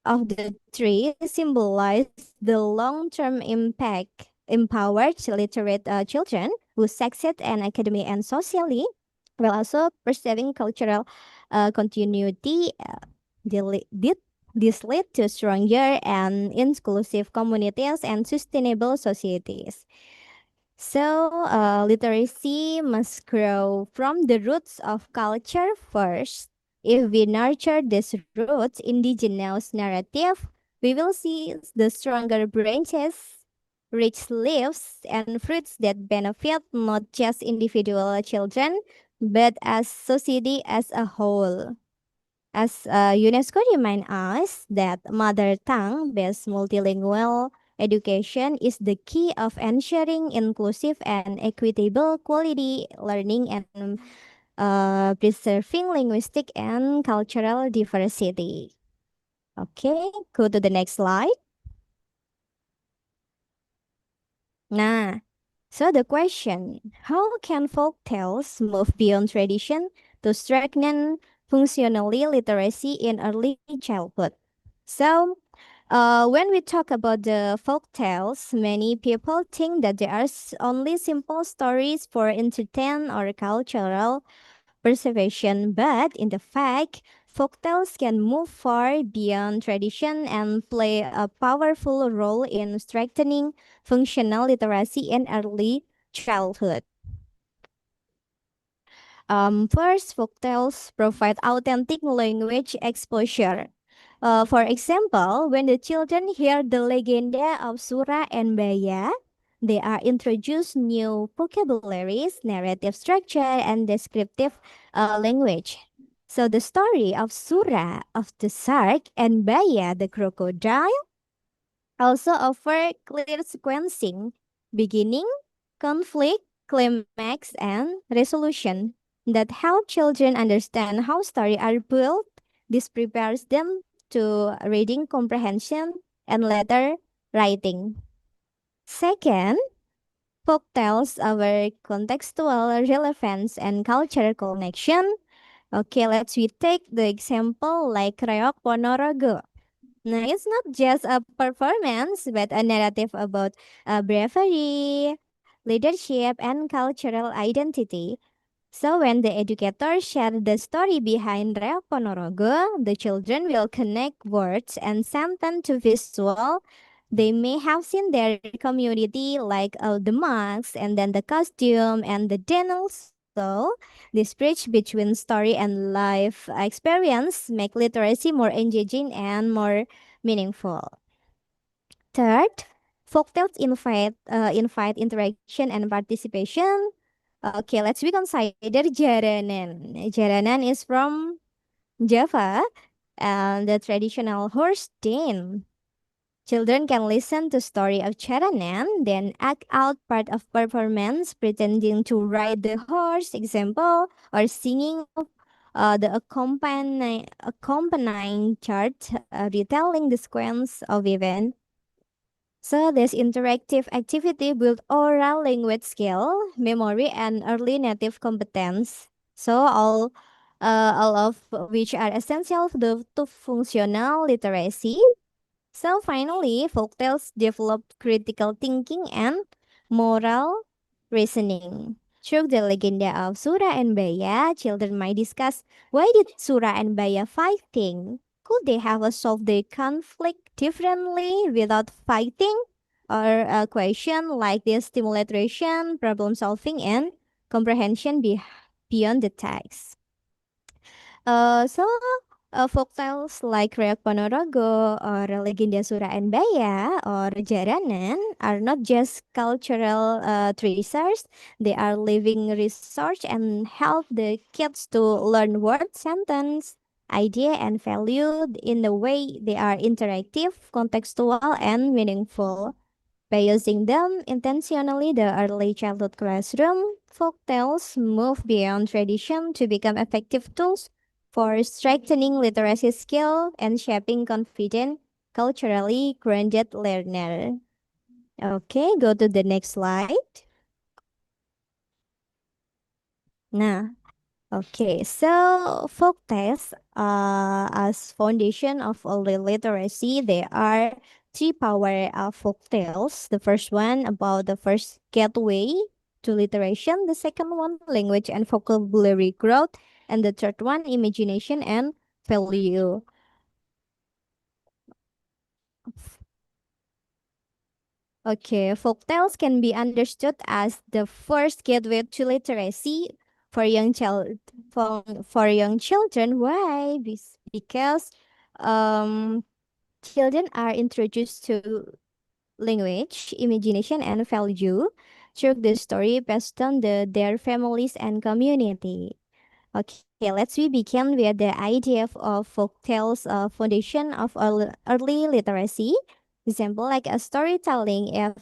of the tree symbolize the long-term impact empowered literate children who succeed in academy and socially, while also preserving cultural continuity. This lead to stronger and inclusive communities and sustainable societies. So, literacy must grow from the roots of culture first. If we nurture these roots, indigenous narrative, we will see the stronger branches, rich leaves, and fruits that benefit not just individual children, but as society as a whole. As UNESCO reminds us that mother tongue-based multilingual education is the key of ensuring inclusive and equitable quality learning and preserving linguistic and cultural diversity. Okay, go to the next slide. Nah, so the question, how can folk tales move beyond tradition to strengthen functionally literacy in early childhood? So, when we talk about the folk tales, many people think that they are only simple stories for entertainment or cultural preservation, but in the fact, folktales can move far beyond tradition and play a powerful role in strengthening functional literacy in early childhood. First, folktales provide authentic language exposure. For example, when the children hear the legenda of Sura and Baya, they are introduced new vocabularies, narrative structure, and descriptive language. So the story of Sura of the shark and Baya the crocodile also offer clear sequencing, beginning, conflict, climax, and resolution that help children understand how stories are built. This prepares them to reading comprehension and later writing. Second, folk tells our contextual relevance and cultural connection. Okay, let's we take the example like Reok Ponorogo. Now, it's not just a performance, but a narrative about bravery, leadership, and cultural identity. So, when the educators share the story behind Reok Ponorogo, the children will connect words and sentence to visual. They may have seen their community, like the masks, and then the costume, and the then also this bridge between story and life experience make literacy more engaging and more meaningful. Third, folktales invite interaction and participation. Okay, let's we consider Jaranan. Jaranan is from Java and the traditional horse dance. Children can listen to story of Jaranan, then act out part of performance, pretending to ride the horse, example, or singing the accompanying chart, retelling the sequence of event. So this interactive activity build oral language skill, memory, and early native competence. So all of which are essential to functional literacy. So finally, folktales develop critical thinking and moral reasoning. Through the legenda of Sura and Baya, children might discuss why did Sura and Baya fighting? Could they have solved the conflict differently without fighting? Or a question like this stimulate ration, problem solving, and comprehension beyond the text. So folktales like Reok Ponorogo or Legenda Sura and Baya or Jaranan are not just cultural treasures. They are living research and help the kids to learn word, sentence, idea, and value in the way they are interactive, contextual, and meaningful. By using them intentionally, the early childhood classroom folktales move beyond tradition to become effective tools for strengthening literacy skill and shaping confident, culturally grounded learner. Okay, go to the next slide. Nah, okay, so folk tales as foundation of early literacy, there are three power of folk tales. The first one about the first gateway to literation, the second one language and vocabulary growth, and the third one imagination and value. Okay, folktales can be understood as the first gateway to literacy for for young children. Why? Because um, children are introduced to language, imagination, and value through the story passed on their families and community. Okay, let's we begin with the idea of folktales foundation of early literacy. Example like a storytelling. If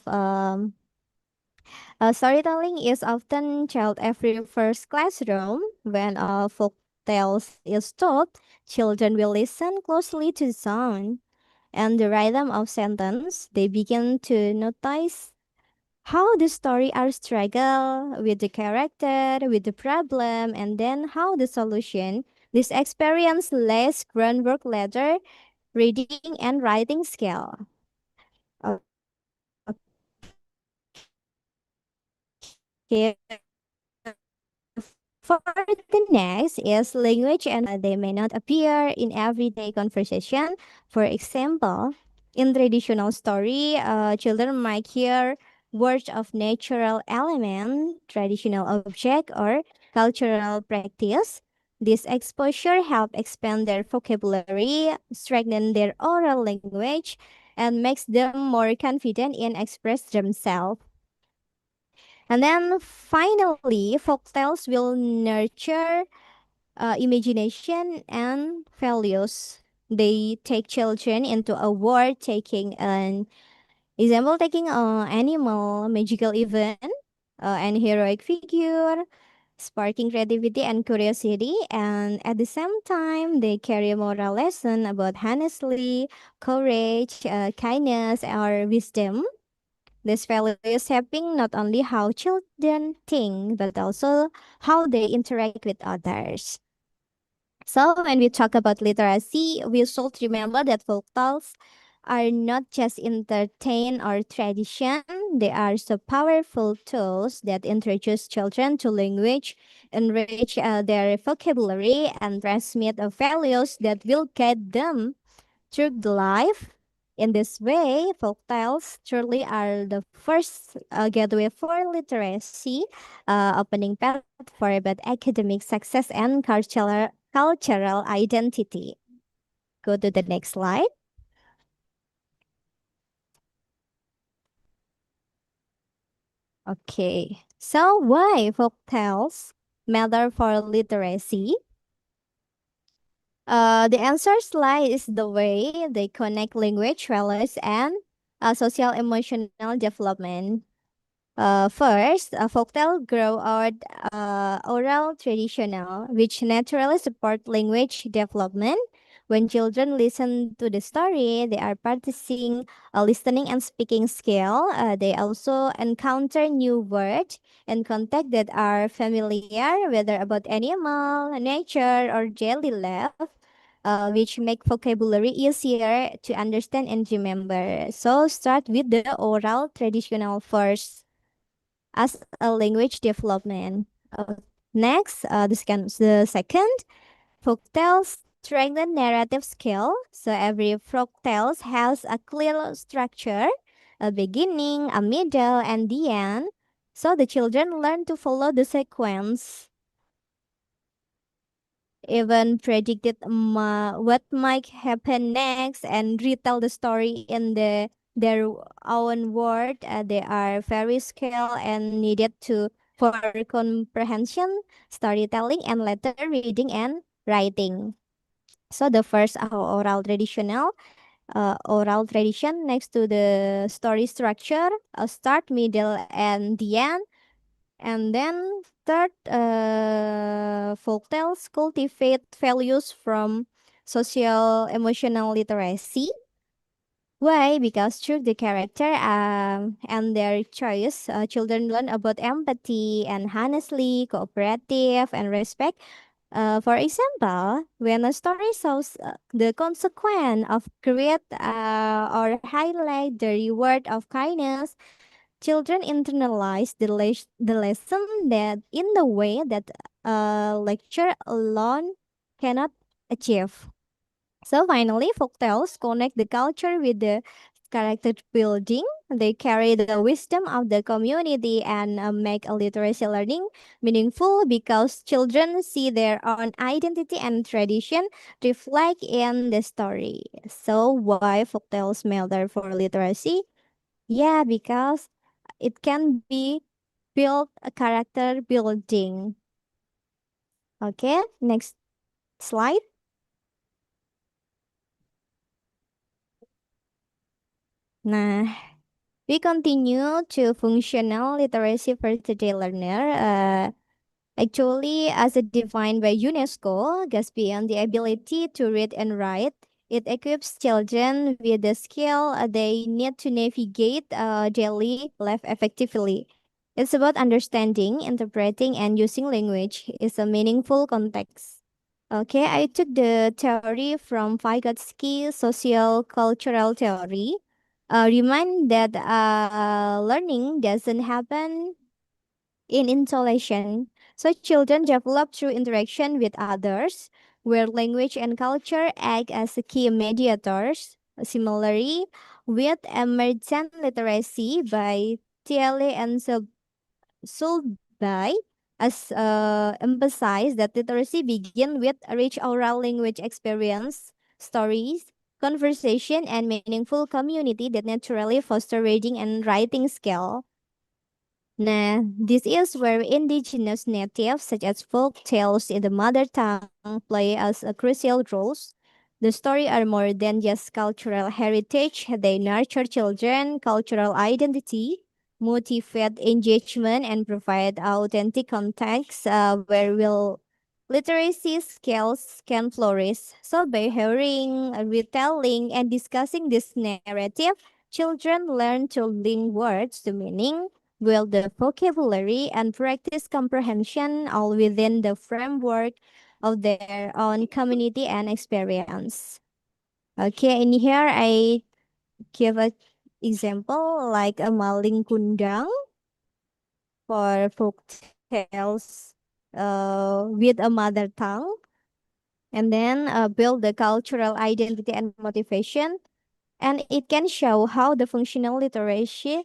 storytelling is often taught every first classroom when folk tales is told, children will listen closely to the sound and the rhythm of sentence. They begin to notice how the story are struggle with the character, with the problem, and then how the solution. This experience lays groundwork later reading and writing skill. Okay. For the next is language, and they may not appear in everyday conversation. For example, in traditional story, children might hear words of natural element, traditional object, or cultural practice. This exposure help expand their vocabulary, strengthen their oral language, and makes them more confident in express themselves. And then finally, folktales will nurture imagination and values. They take children into a world, taking an example, taking an animal, magical event, and heroic figure, sparking creativity and curiosity. And at the same time, they carry a moral lesson about honesty, courage, kindness, or wisdom. This value is shaping not only how children think, but also how they interact with others. So, when we talk about literacy, we should remember that folk tales are not just entertain or tradition, they are so powerful tools that introduce children to language, enrich their vocabulary, and transmit values that will guide them through the life. In this way, folktales truly are the first gateway for literacy, opening path for both academic success and cultural identity. Go to the next slide. Okay, so why folktales matter for literacy? The answer lies the way they connect language, values, and social emotional development. First, a folktale grow out oral traditional, which naturally support language development. When children listen to the story, they are practicing listening and speaking skill. They also encounter new words and context that are familiar, whether about animal, nature, or daily life. Which make vocabulary easier to understand and remember. So start with the oral traditional first as a language development. Next, the second, folktales strengthen narrative skill. So every folktale has a clear structure, a beginning, a middle, and the end. So the children learn to follow the sequence, even predicted what might happen next, and retell the story in their own word. They are very skilled and needed to for comprehension, storytelling, and later reading and writing. So the first oral tradition next to the story structure, a start, middle, and the end. And then third, folktales cultivate values from social emotional literacy. Why? Because through the character and their choice, children learn about empathy and honestly, cooperative, and respect. For example, when a story shows the consequence of greed or highlight the reward of kindness, children internalize the lesson that in the way that a lecture alone cannot achieve. So finally, folktales connect the culture with the character building. They carry the wisdom of the community and make a literacy learning meaningful because children see their own identity and tradition reflect in the story. So why folktales matter for literacy? Yeah, because it can be build a character building. Okay, next slide. Nah, we continue to functional literacy for today learner. Actually, as defined by UNESCO, goes beyond the ability to read and write. It equips children with the skill they need to navigate daily life effectively. It's about understanding, interpreting, and using language in a meaningful context. Okay, I took the theory from Vygotsky social cultural theory. Remind that learning doesn't happen in intonation. So children develop through interaction with others, where language and culture act as a key mediators. Similarly, with emergent literacy by Thiele and Sulby, as emphasize that literacy begin with a rich oral language experience, stories, conversation, and meaningful community that naturally foster reading and writing skill. Nah, this is where indigenous natives such as folk tales in the mother tongue play as a crucial roles. The story are more than just cultural heritage. They nurture children, cultural identity, motivate engagement, and provide authentic context where will literacy skills can flourish. So by hearing, retelling, and discussing this narrative, children learn to link words to meaning, build the vocabulary, and practice comprehension all within the framework of their own community and experience. Okay, in here I give a example like a maling kundang for folk tales with a mother tongue, and then build the cultural identity and motivation, and it can show how the functional literacy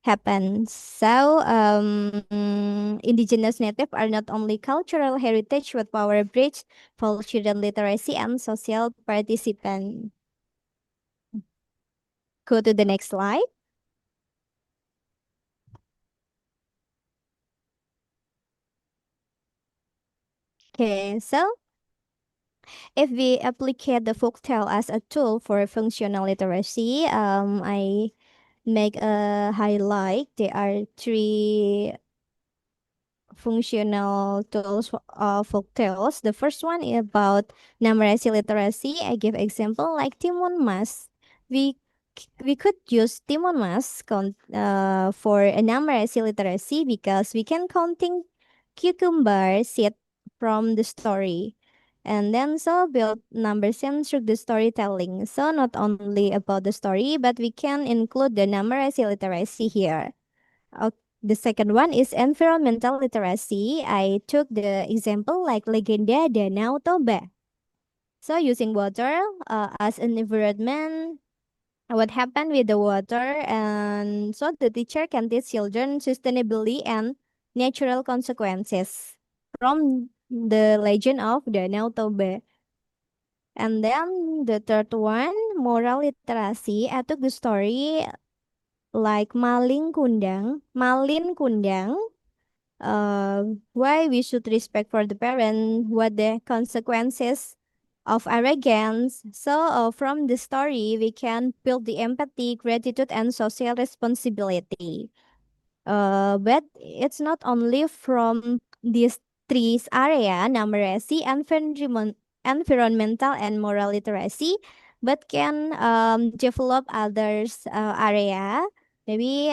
happens. So indigenous native are not only cultural heritage but power bridge for children literacy and social participant. Go to the next slide. Okay, so if we apply the folktale as a tool for functional literacy, I make a highlight. There are three functional tools of folk tales. The first one is about numeracy literacy. I give example like Timun Mas. We we could use Timun Mas for a numeracy literacy because we can counting cucumber seed from the story. And then so build number sense through the storytelling. So not only about the story, but we can include the numeracy literacy here. The second one is environmental literacy. I took the example like Legenda Danau Toba. So using water as an environment, what happened with the water, and so the teacher can teach children sustainability and natural consequences from the legend of Danau Toba. And then the third one, moral literacy. I took the story like Malin Kundang, why we should respect for the parent, what the consequences of arrogance. So from the story, we can build the empathy, gratitude, and social responsibility. But it's not only from these three area, numeracy, environmental, and moral literacy, but can develop others area. Maybe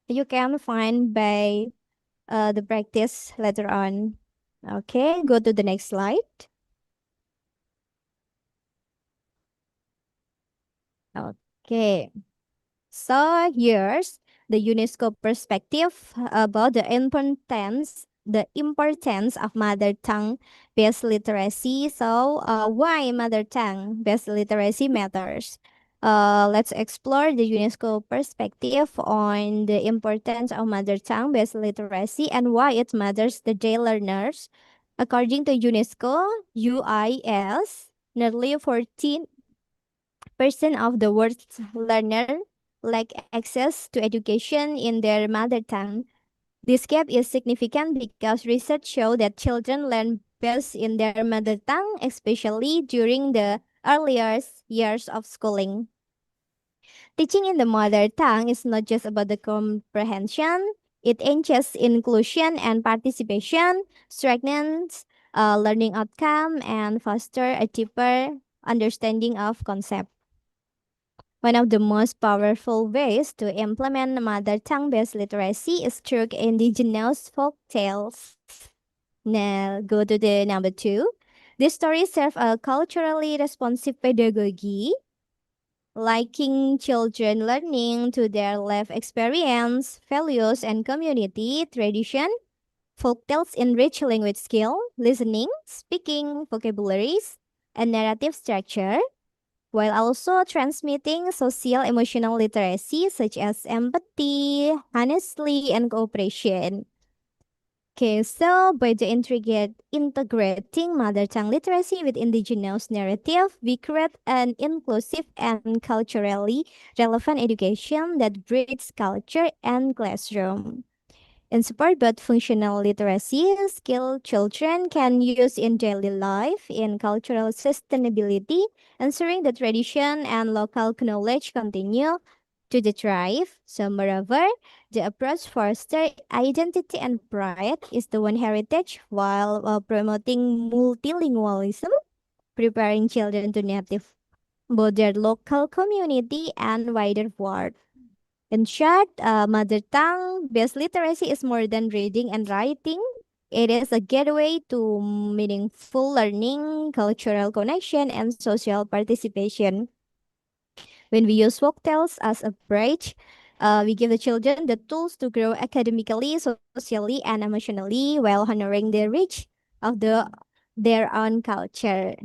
you can find by the practice later on. Okay, go to the next slide. Okay, so here's the UNESCO perspective about the importance of mother tongue based literacy. So why mother tongue based literacy matters? Let's explore the UNESCO perspective on the importance of mother tongue based literacy and why it matters to day learners. According to UNESCO, UIS, nearly 14% of the world's learner lack access to education in their mother tongue. This gap is significant because research shows that children learn best in their mother tongue, especially during the earliest years of schooling. Teaching in the mother tongue is not just about the comprehension, It enhances inclusion and participation, strengthens learning outcome, and foster a deeper understanding of concept. One of the most powerful ways to implement mother tongue-based literacy is through indigenous folk tales. Now, go to the number 2. These stories serve a culturally responsive pedagogy, liking children learning to their life experience, values, and community tradition. Folktales enrich language skill, listening, speaking, vocabularies, and narrative structure, while also transmitting social emotional literacy such as empathy, honesty, and cooperation. Okay, so by integrating mother tongue literacy with indigenous narrative, we create an inclusive and culturally relevant education that bridges culture and classroom. In support both functional literacy skill children can use in daily life in cultural sustainability, ensuring that tradition and local knowledge continue to thrive. So moreover, the approach fosters identity and pride is the one heritage while promoting multilingualism, preparing children to native both their local community and wider world. In short, mother tongue based literacy is more than reading and writing. It is a gateway to meaningful learning, cultural connection, and social participation. When we use folktales as a bridge, we give the children the tools to grow academically, socially, and emotionally while honoring the rich of their own culture.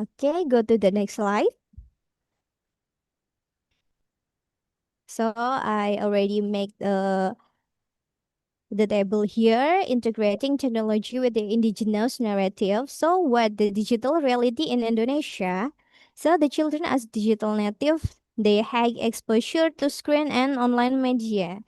Okay, go to the next slide. So I already make the table here, integrating technology with the indigenous narrative. So what the digital reality in Indonesia? So the children as digital native, they have exposure to screen and online media.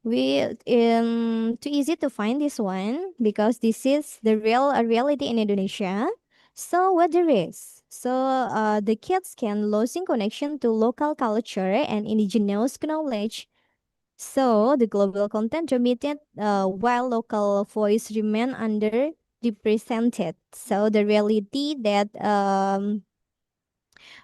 We too easy to find this one because this is the real reality in Indonesia. So what there is? So the kids can losing connection to local culture and indigenous knowledge, so the global content dominated while local voice remain underrepresented. So the reality that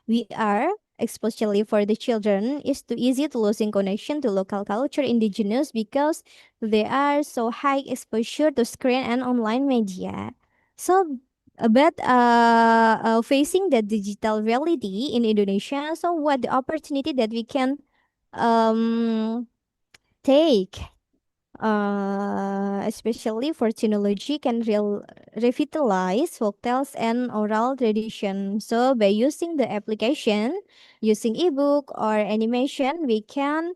we are, especially for the children, is too easy to losing connection to local culture indigenous because they are so high exposure to screen and online media. So but facing the digital reality in Indonesia, so what the opportunity that we can um take, especially for technology, can revitalize folktales and oral tradition. So by using the application, using ebook or animation, we can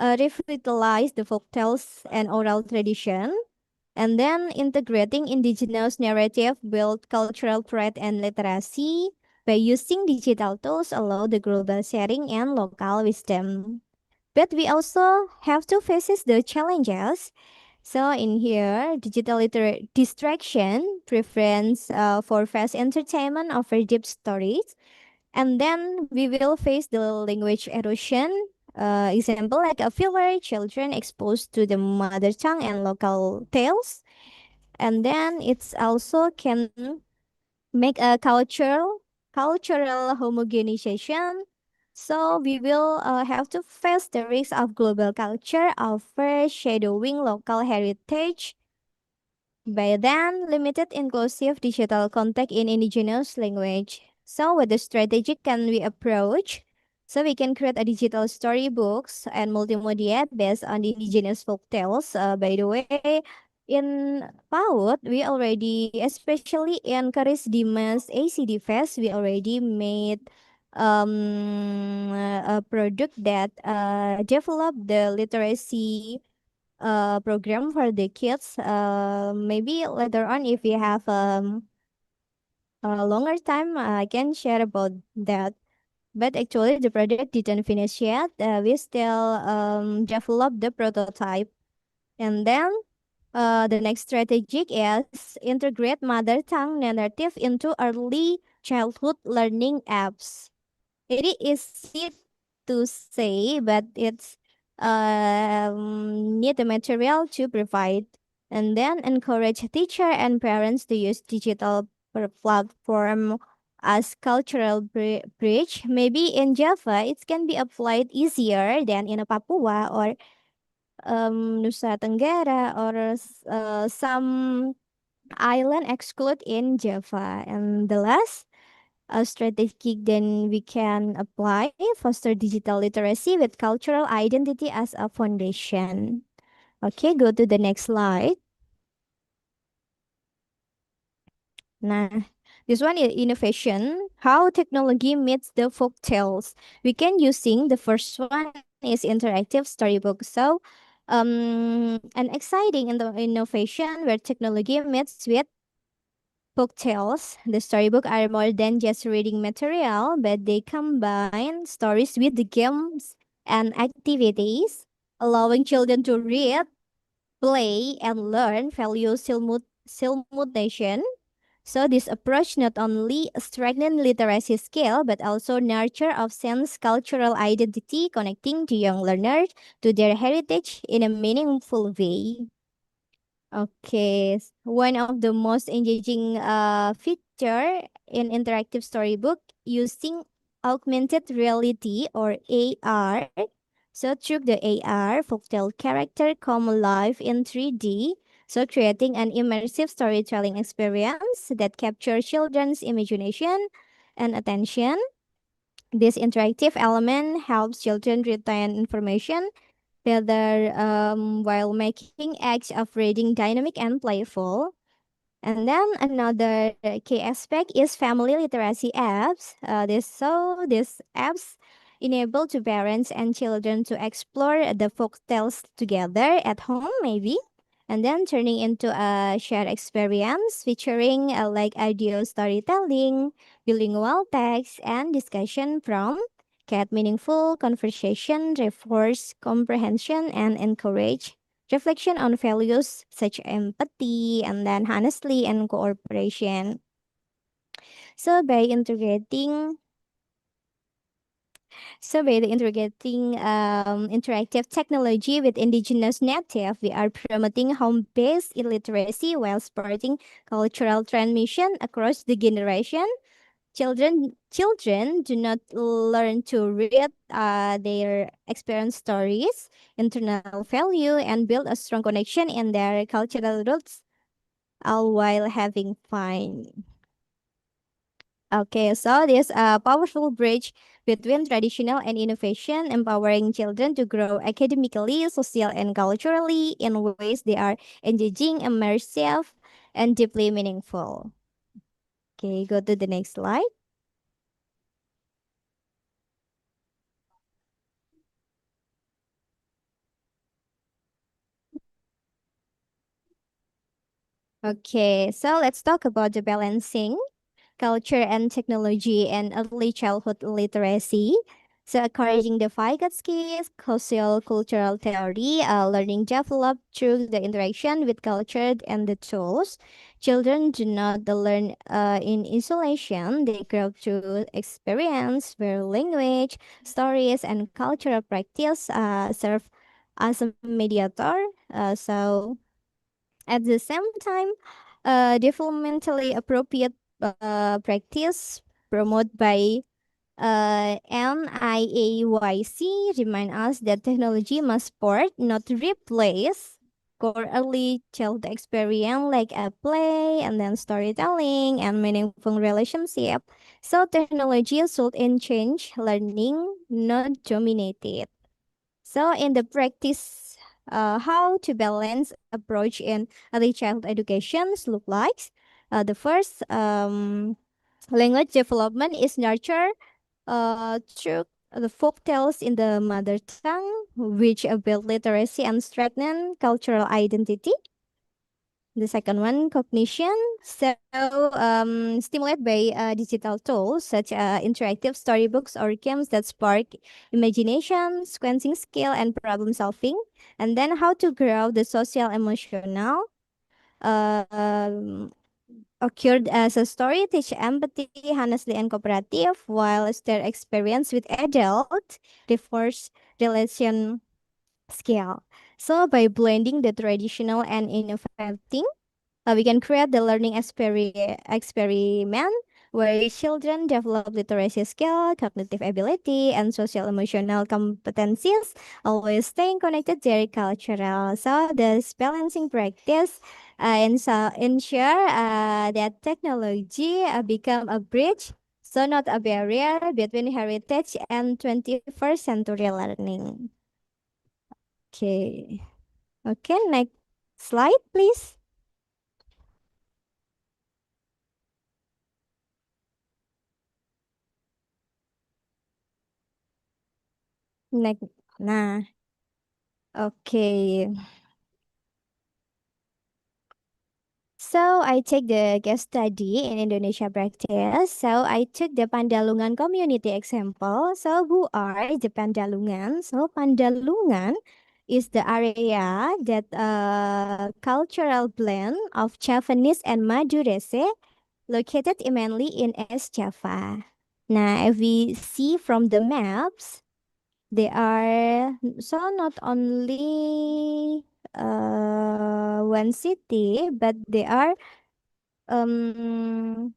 revitalize the folktales and oral tradition. And then integrating indigenous narrative build cultural pride and literacy. By using digital tools allow the global sharing and local wisdom. But we also have to face the challenges. So in here, distraction, preference for fast entertainment over deep stories. And then we will face the language erosion. Example like a fewer children exposed to the mother tongue and local tales. And then it's also can make a cultural homogenization. So we will have to face the risk of global culture overshadowing local heritage. By then, limited inclusive digital content in indigenous language. So what the strategy can we approach? So we can create a digital storybooks and multimedia based on the indigenous folk tales. By the way, in PAUD, we already, especially in Karis Dimas ACD Fest, we already made a product that develop the literacy program for the kids. Maybe later on, if we have a longer time, I can share about that. But actually, the project didn't finish yet. We still develop the prototype, and then the next strategic is integrate mother tongue narrative into early childhood learning apps. It is easy to say, but it's need the material to provide. And then encourage teacher and parents to use digital platform as cultural bridge. Maybe in Java, it can be applied easier than in a Papua or Nusa Tenggara or some island exclude in Java. And the last strategy then we can apply foster digital literacy with cultural identity as a foundation. Okay, go to the next slide. Nah, this one is innovation. How technology meets the folk tales. We can using the first one is interactive storybook. So, an exciting in the innovation where technology meets with folk tales. The storybook are more than just reading material, but they combine stories with the games and activities, allowing children to read, play, and learn value simulation. So this approach not only strengthens literacy skill but also nurture of sense cultural identity, connecting to young learners to their heritage in a meaningful way. Okay, one of the most engaging feature in interactive storybook using augmented reality or AR. So through the AR, folktale character come alive in 3D, so creating an immersive storytelling experience that captures children's imagination and attention. This interactive element helps children retain information better while making acts of reading dynamic and playful. And then another key aspect is family literacy apps. These apps enable to parents and children to explore the folk tales together at home, maybe, and then turning into a shared experience featuring like audio storytelling, bilingual text, and discussion from get meaningful conversation, reinforce comprehension, and encourage reflection on values such empathy and then honestly and cooperation. So by integrating interactive technology with indigenous native, we are promoting home-based illiteracy while supporting cultural transmission across the generation. Children do not learn to read their experience stories, internal value, and build a strong connection in their cultural roots, all while having fun. Okay, so this a powerful bridge between traditional and innovation, empowering children to grow academically, social, and culturally in ways they are engaging, immersive, and deeply meaningful. Okay, go to the next slide. Okay, so let's talk about the balancing culture and technology and early childhood literacy. So encouraging the FIGAT skills, social cultural theory, learning developed through the interaction with culture and the tools. Children do not learn in isolation. They grow through experience where language, stories, and cultural practice serve as a mediator. So at the same time, developmentally appropriate practice promoted by NIAYC remind us that technology must support, not replace, core early child experience like a play and then storytelling and meaningful relationship. So technology should change learning, not dominate it. So in the practice, how to balance approach in early childhood educations look like. The first language development is nurtured through the folk tales in the mother tongue, which build literacy and strengthen cultural identity. The second one, cognition. So, stimulated by digital tools such as interactive storybooks or games that spark imagination, sequencing skill, and problem solving. And then, how to grow the social emotional. Um, Occurred as a story, teach empathy, honestly, and cooperative, while their experience with adult, reinforce relation skill. So by blending the traditional and innovating, we can create the learning experiment where children develop literacy skill, cognitive ability, and social emotional competencies, always staying connected to their cultural. So this balancing practice and so ensure that technology become a bridge, so not a barrier between heritage and 21st century learning. Okay. Okay, next slide, please. Next. Nah, okay. So I take the case study in Indonesia practice. So I took the Pandalungan community example. So who are the Pandalungan? So Pandalungan is the area that cultural blend of Javanese and Madurese located mainly in East Java. Now, if we see from the maps, they are so not only one city, but they are um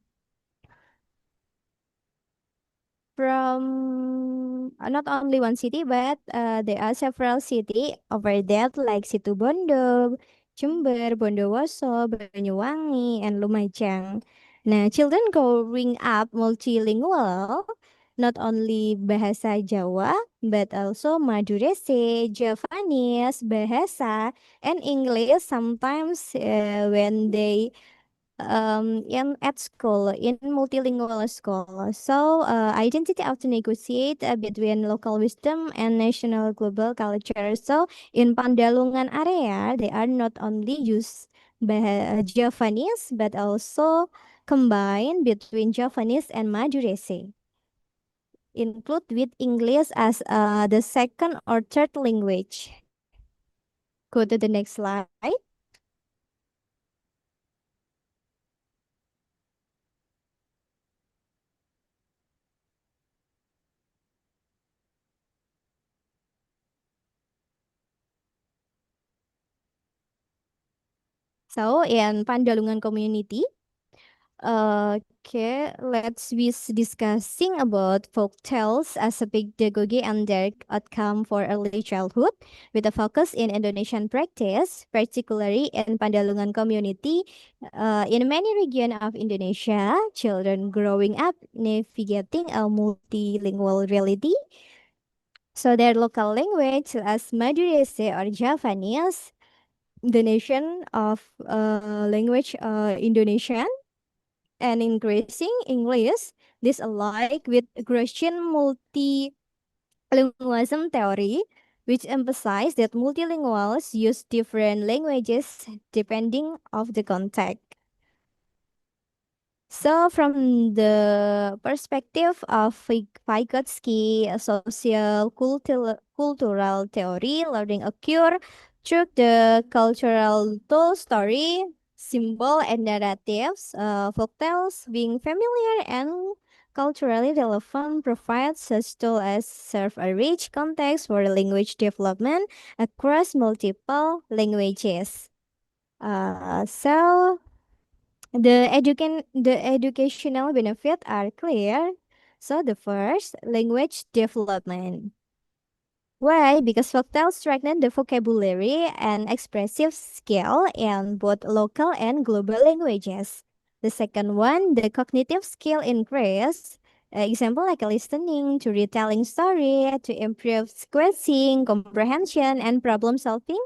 from not only one city, but there are several city over there like Situbondo, Jember, Bondowoso, Banyuwangi, and Lumajang. Now, children growing up multilingual, not only bahasa Jawa, but also Madurese, Javanese, bahasa, and English sometimes when they in at school in multilingual school. So identity often negotiate between local wisdom and national global culture. So in Pandalungan area, they are not only use Javanese but also combine between Javanese and Madurese. Include with English as the second or third language. Go to the next slide. So in Pandalungan community, okay, let's be discussing about folk tales as a pedagogy and their outcome for early childhood with a focus in Indonesian practice, particularly in Pandalungan community. In many regions of Indonesia, children growing up navigating a multilingual reality. So their local language as Madurese or Javanese, the nation of language Indonesian and increasing English. This alike with Grecian multilingualism theory, which emphasizes that multilinguals use different languages depending of the context. So, from the perspective of Vygotsky, a social cultural theory, learning occur through the cultural tool story, symbol, and narratives. Folktales being familiar and culturally relevant provides such tool as serve a rich context for language development across multiple languages. So the educational benefits are clear. So the first, language development. Why? Because folktales strengthen the vocabulary and expressive skill in both local and global languages. The second one, the cognitive skill increase. Example like listening to retelling story to improve sequencing, comprehension, and problem solving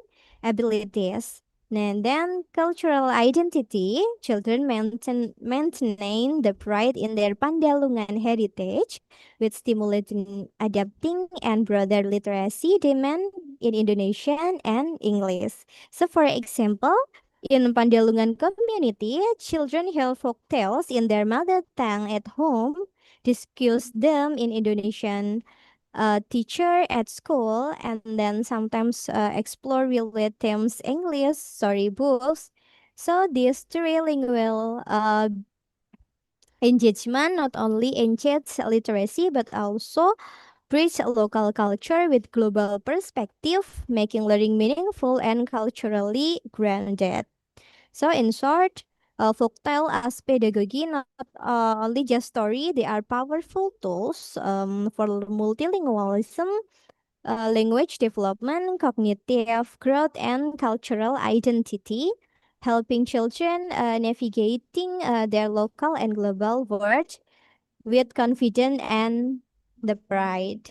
abilities. And then cultural identity. Children maintain the pride in their Pandalungan heritage with stimulating adapting and broader literacy demand in Indonesian and English. So for example, in Pandalungan community, children hear folk tales in their mother tongue at home, discuss them in Indonesian teacher at school, and then sometimes explore related themes English storybooks. So this trilingual engagement not only enhances literacy but also bridge local culture with global perspective, making learning meaningful and culturally grounded. So in short, folktale as pedagogy, not only just story, they are powerful tools for multilingualism, language development, cognitive growth, and cultural identity, helping children navigating their local and global world with confidence and the pride.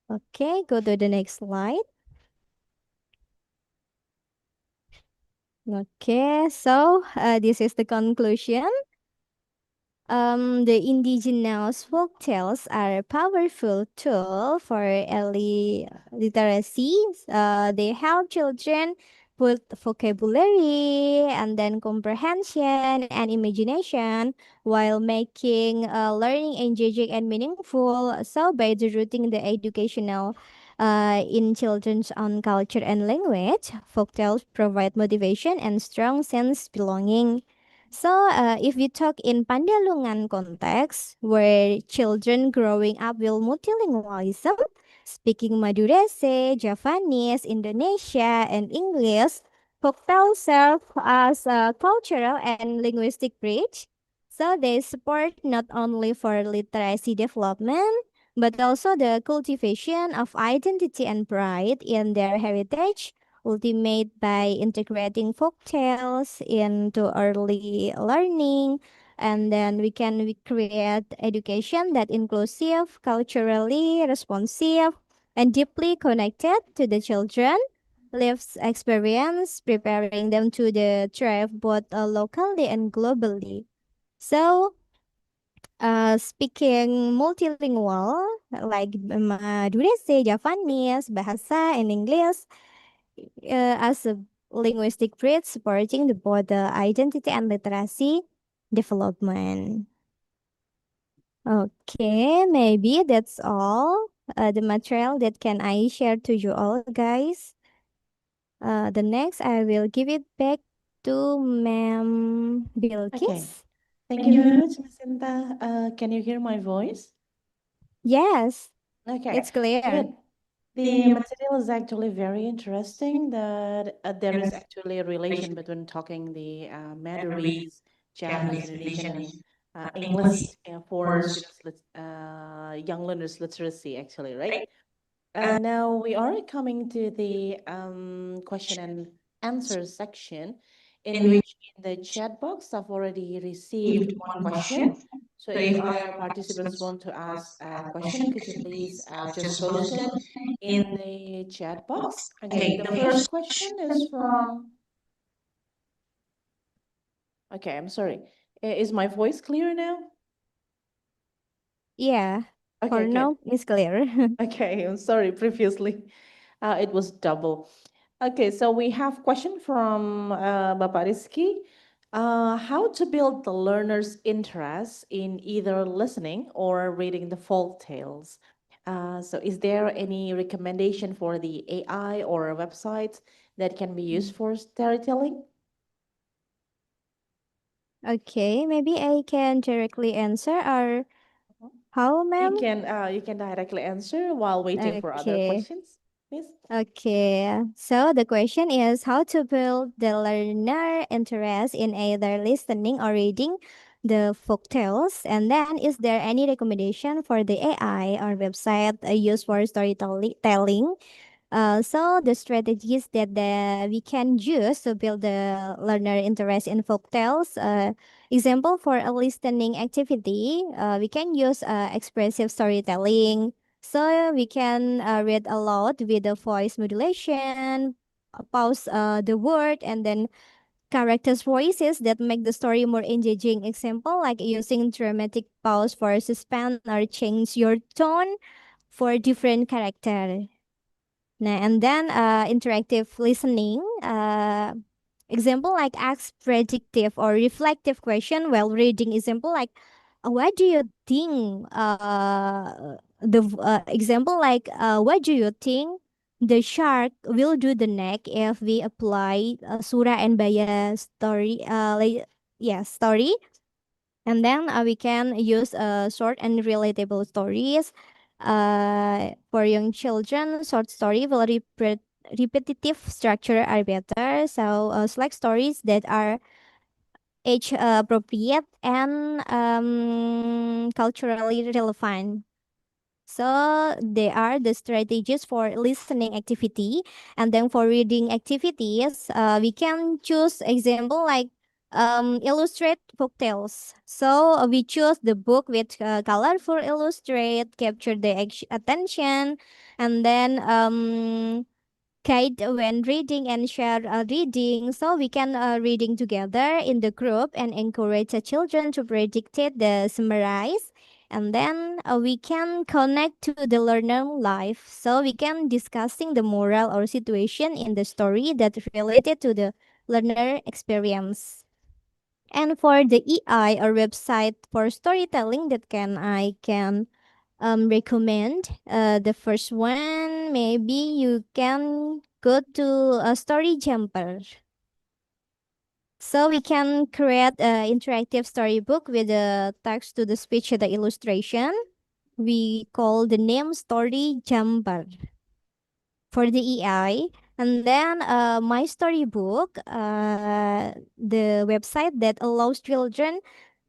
Okay, go to the next slide. Okay, so this is the conclusion. The indigenous folk tales are a powerful tool for early literacy. They help children put vocabulary and then comprehension and imagination while making learning engaging and meaningful. So by rooting the educational in children's own culture and language, folk tales provide motivation and strong sense belonging. So, if we talk in Pandalungan context, where children growing up will multilingualism, speaking Madurese, Javanese, Indonesia, and English, folktales serve as a cultural and linguistic bridge. So they support not only for literacy development, but also the cultivation of identity and pride in their heritage ultimate by integrating folk tales into early learning, and then we create education that inclusive, culturally responsive, and deeply connected to the children lives experience, preparing them to the thrive both locally and globally. So speaking multilingual like Madurese, Javanese, Bahasa, and English as a linguistic bridge supporting both the identity and literacy development. Okay, maybe that's all the material that can I share to you all, guys. The next I will give it back to Ma'am Okay. Bilkis. Thank you very much, Ms. Sinta. Can you hear my voice? Yes, Okay, it's clear. good. The material is actually very interesting that there is actually a relation between talking the Mandarese, Japanese, Indonesian, and English for students, young learners literacy, actually, right? Now we are coming to the question and answer section, in which in the chat box I've already received one question. So if our participants want to ask a question, could you please just post it in the chat box? Okay, the first question is from. Okay, I'm sorry. Is my voice clear now? Yeah, Okay, for good. now it's clear. Okay, I'm sorry. Previously, it was double. Okay, so we have question from Bapak Rizky. How to build the learner's interest in either listening or reading the folk tales? So is there any recommendation for the AI or websites that can be used for storytelling? Okay, maybe I can directly answer or how, ma'am? You can directly answer while waiting for other Okay. questions, please. Okay, so the question is how to build the learner interest in either listening or reading the folk tales, and then is there any recommendation for the AI or website used for storytelling? So the strategies that we can use to build the learner interest in folktales. Example for a listening activity, we can use expressive storytelling. So we can read aloud with the voice modulation, pause the word, and then characters' voices that make the story more engaging. Example like using dramatic pause for suspense or change your tone for different character. Nah, and then interactive listening. Example like ask predictive or reflective question while reading. Example like, what do you think? Example like, what do you think the shark will do the next if we apply Surah and Baya story? Story. And then we can use short and relatable stories For young children, short story will repetitive structure are better. So select stories that are age appropriate and culturally relevant. So they are the strategies for listening activity, and then for reading activities, we can choose example like illustrate book tales. So we choose the book with colorful illustrate, capture the attention, and then guide when reading and share reading, so we can reading together in the group and encourage the children to predict it, the summarize, and then we can connect to the learner life, so we can discussing the moral or situation in the story that related to the learner experience. And for the EI or website for storytelling that I can recommend. The first one, maybe you can go to a story jumper. So we can create an interactive storybook with the text to the speech and the illustration. We call the name story jumper for the EI. And then my storybook, the website that allows children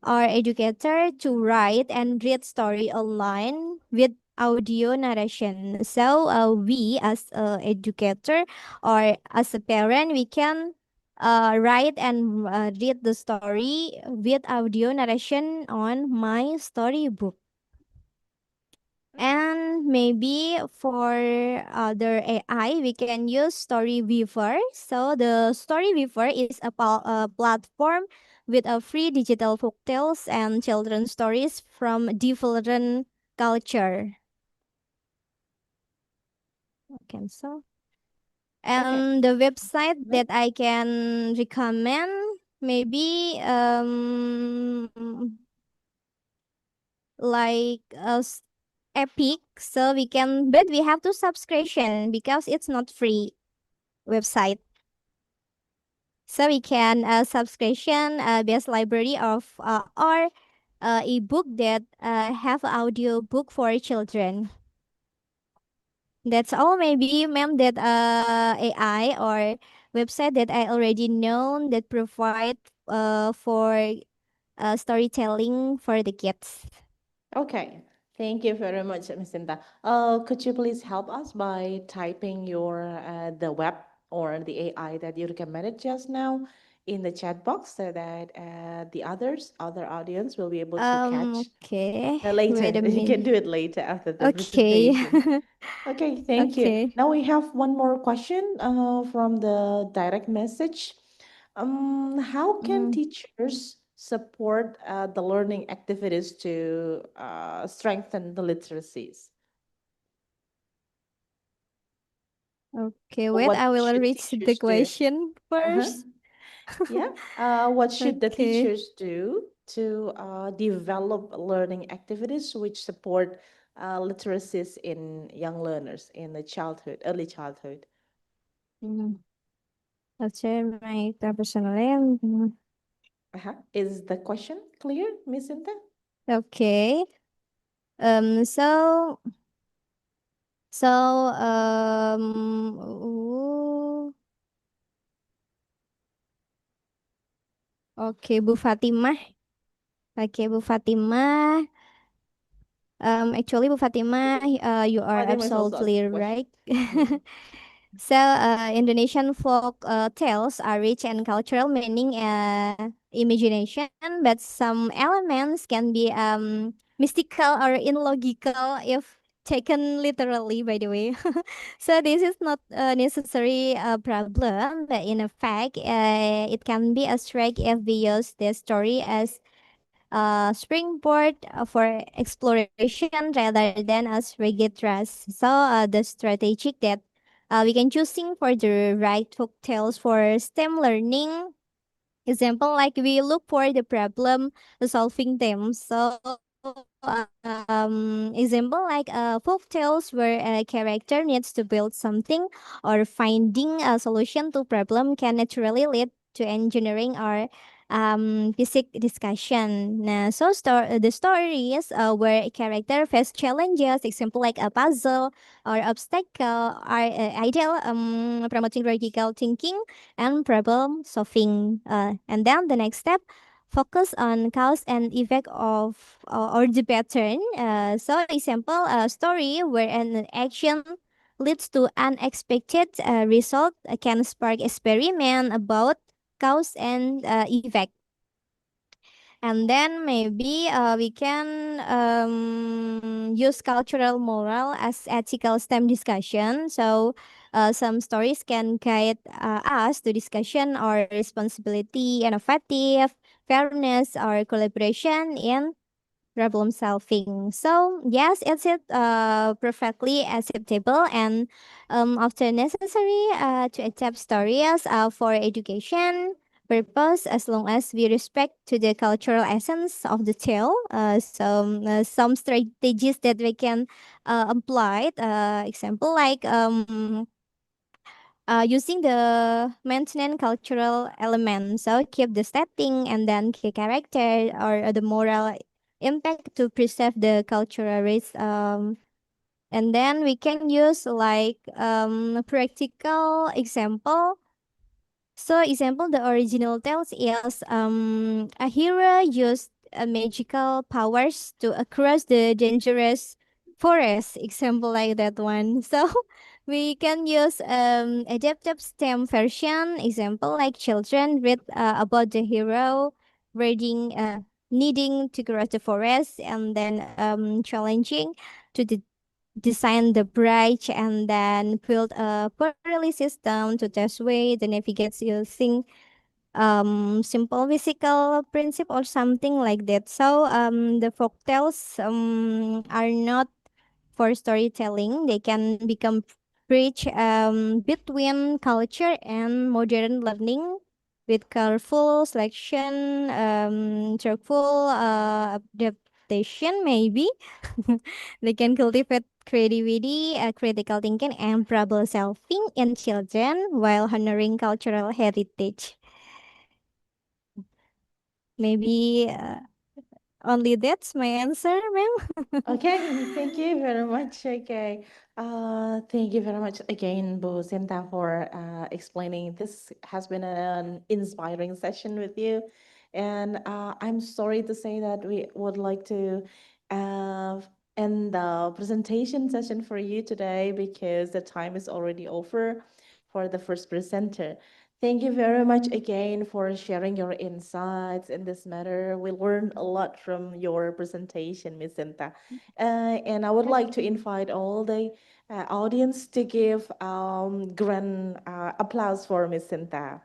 or educator to write and read story online with audio narration. So we as a educator or as a parent, we can write and read the story with audio narration on my storybook. And maybe for other AI, we can use Story Weaver. So the Story Weaver is a platform with a free digital folktales and children's stories from different culture. Okay, so and the website that I can recommend, maybe like Epic, so we can, but we have to subscription because it's not free website. So we can subscription best library of or ebook that have audio book for children. That's all, maybe, ma'am, that AI or website that I already know that provide for storytelling for the kids. Okay, thank you very much, Ms. Sinta. Could you please help us by typing your the web or the AI that you recommended just now in the chat box so that the other audience will be able to catch Okay. later. Wait a You can minute. do it later after the Okay. presentation. Okay, thank you. Okay. Now we have one more question from the direct message. How can Mm, teachers support the learning activities to strengthen the literacies? okay, wait, What I will should read the teachers do? question Uh-huh. first. Yeah. What should the Okay. teachers do to develop learning activities which support literacies in young learners in the childhood, early childhood? Mm, I'll share my personal. Uh-huh. Is the question clear, Miss Inta? Okay. Um. So. So. Okay, Bu Fatimah. Okay, Bu Fatimah. Actually, Bu Fatimah, you are Fatima is also asking absolutely question. right. So, Indonesian folk tales are rich in cultural meaning and imagination, but some elements can be mystical or illogical if taken literally, by the way. So, this is not necessary a problem, but in fact, it can be a strike if we use the story as springboard for exploration rather than as rigid trust. So the strategic that we can choosing for the right folktales for STEM learning. Example, like we look for the problem solving them. So example like folk tales where a character needs to build something or finding a solution to problem can naturally lead to engineering or physics discussion. Nah, so the stories where a character face challenges, example like a puzzle or obstacle, are ideal, promoting logical thinking and problem solving. And then the next step, focus on cause and effect of or the pattern. So example, a story where an action leads to unexpected result can spark experiment about cause and effect. And then maybe we can use cultural moral as ethical STEM discussion. So some stories can guide us to discussion or responsibility, innovative, fairness, or collaboration in problem solving. So yes, it's perfectly acceptable and often necessary to adapt stories for education purpose as long as we respect to the cultural essence of the tale. Some strategies that we can apply. Example like using the maintenance cultural element. So keep the setting and then key character or the moral impact to preserve the cultural race. And then we can use like practical example. So example, the original tales is a hero used magical powers to cross the dangerous forest. Example like that one. So we can use adaptive STEM version. Example like children read about the hero reading needing to cross the forest and then challenging to design the bridge and then build a poorly system to test way the navigates using simple physical principle or something like that. So the folktales are not for storytelling. They can become bridge between culture and modern learning with careful selection, careful adaptation maybe. They can cultivate creativity, critical thinking, and problem solving in children while honoring cultural heritage. Maybe only that's my answer, ma'am. Okay, thank you very much. Okay, thank you very much again, Bu Sinta, for explaining. This has been an inspiring session with you, and I'm sorry to say that we would like to uh, end the presentation session for you today because the time is already over for the first presenter. Thank you very much again for sharing your insights in this matter. We learned a lot from your presentation, Ms. Sinta. And I would like to invite all the audience to give grand applause for Ms. Sinta.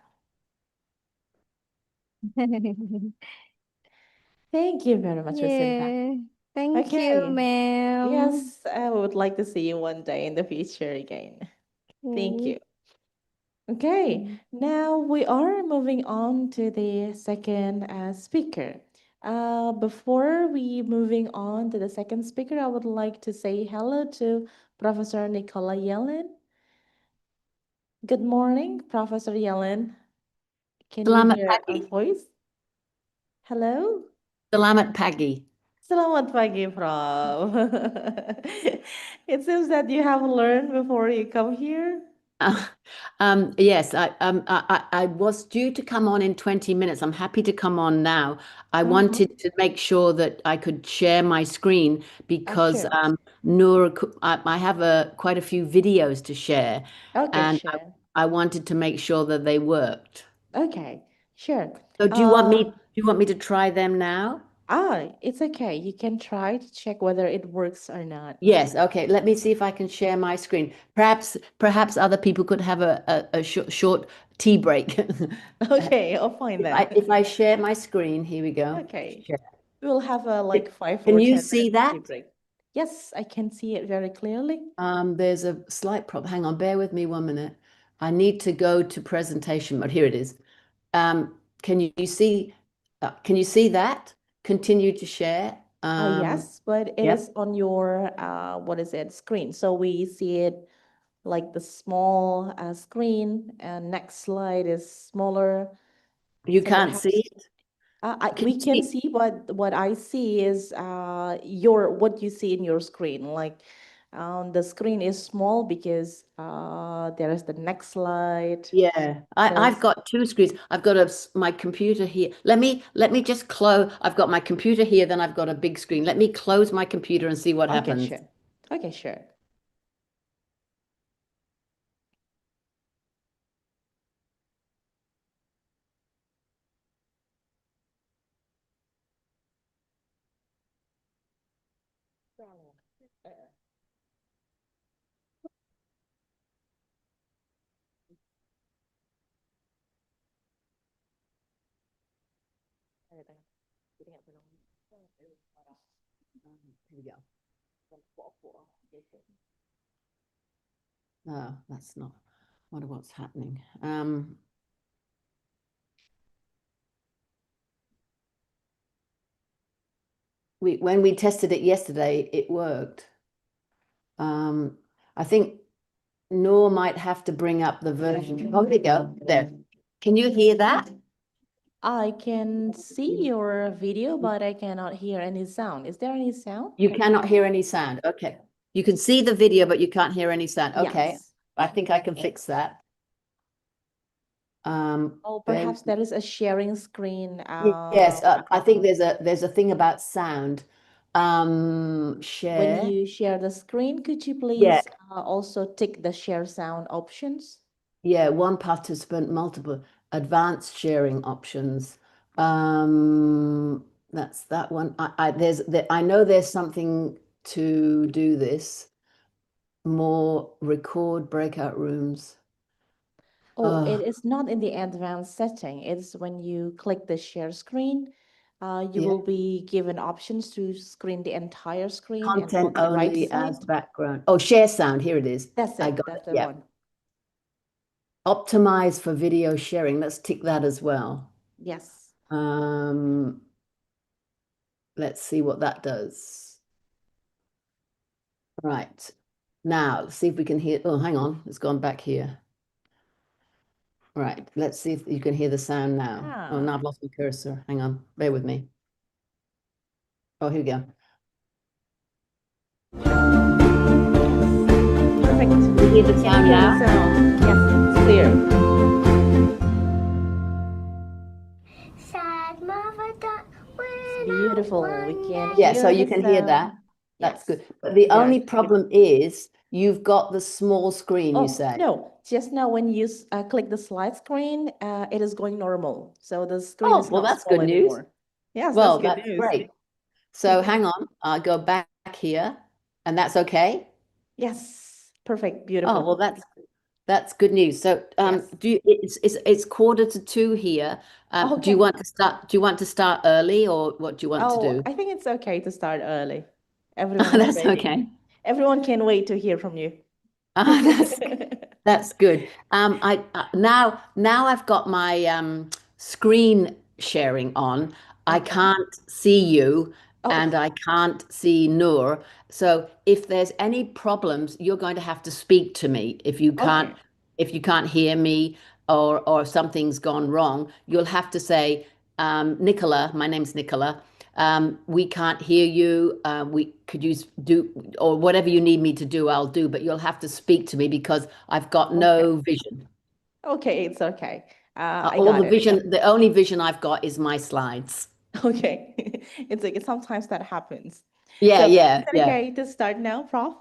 Thank you very much, Ms. Sinta. Yeah. Thank you, Okay. ma'am. Yes, I would like to see you one day in the future again. Thank Okay. you. Okay, now we are moving on to the second speaker. Before we moving on to the second speaker, I would like to say hello to Professor Nicola Yellen. Good morning, Professor Yellen. Can you Selamat hear our pagi. voice? Hello? Selamat pagi. Selamat pagi, Prof. It seems that you have learned before you come here. Yes, I was due to come on in 20 minutes. I'm happy to come on now. I wanted to make sure that I could share my screen because Sure. Noor, I have quite a few videos to share, Okay, and sure. I wanted to make sure that they worked. Okay, sure. So do you want me to try them now? It's okay. You can try to check whether it works or not. Yes, okay. Let me see if I can share my screen. Perhaps other people could have a short tea break. Okay, I'll find that. If I share my screen, here we go. Okay. Share. We'll have a like 5 Can or you 10 see minutes tea that? break. Yes, I can see it very clearly. There's a slight problem. Hang on, bear with me 1 minute. I need to go to presentation mode. Here it is. Can you see? Can you see that? Continue to share. Yes, but it Yep. is on your what is it, screen. So we see it like the small screen, and next slide is smaller. You So can't see perhaps it? we you can see? see, but what I see is what you see in your screen. Like the screen is small because there is the next slide. Yeah, I've There's got two screens. I've got my computer here. Let me just close. I've got my computer here, then I've got a big screen. Let me close my computer and see what okay, happens. sure. Okay, sure. Here we go. No, that's not. Wonder what's happening. When we tested it yesterday, it worked. I think Noor might have to bring up the version. Oh, there you go. There. Can you hear that? I can see your video, but I cannot hear any sound. Is there any sound? You cannot hear any sound. Okay. You can see the video, but you can't hear any sound. Okay. Yes. I think I can fix that. Oh, perhaps there is a sharing screen. Yes, I think there's a thing about sound. When Share. you share the screen, could you Yeah, please also tick the share sound options? yeah, one participant, multiple advanced sharing options. That's that one. I know there's something to do this. More record breakout rooms. Oh, it is not in the advanced setting. It's when you click the share screen, you Yeah. will be given options to screen the entire screen and Content on the right only side. as background. Oh, share sound. Here it is. That's I it. got That's it. the Yeah. one. Optimize for video sharing. Let's tick that as well. Yes. Let's see what that does. Right. Now, see if we can hear. Oh, hang on. It's gone back here. Right. Let's see if you can hear the sound now. Oh, now I've lost my cursor. Hang on. Bear with me. Oh, here we go. Perfect. You hear the sound now? Yes, it's clear. It's beautiful. We can Yeah, hear so you the can hear sound. that. That's Yes. good. But the Very only good. problem is you've got the small screen, you Oh, say. no, just now when you click the slide screen, it is going normal. So the screen Oh, is well, not that's small good news. anymore. Yes, Well, that's good that's news. great. So hang on. I'll go back here, and that's okay. Yes, perfect, Oh, beautiful. well, that's good news. So, Yes. it's 1:45 here. Do you Okay. want to start early, or what do you want to Oh, do? I think it's okay to start early. Everyone is That's waiting. okay. Everyone can wait to hear from you. That's That's good. Now I've got my screen sharing on. I Okay. can't see you and Oh, I can't see Noor. So if there's any problems, you're going to have to speak to me. okay. If you can't hear me or something's gone wrong, you'll have to say, Nicola, my name's Nicola. We can't hear you. Could you do or whatever you need me to do, I'll do, but you'll have to speak to me because I've got no vision. Okay, it's okay. I All got the it. vision, the only vision I've got is my slides. Okay. It's like sometimes that happens. Yeah, So is yeah, that yeah. okay to start now, Prof?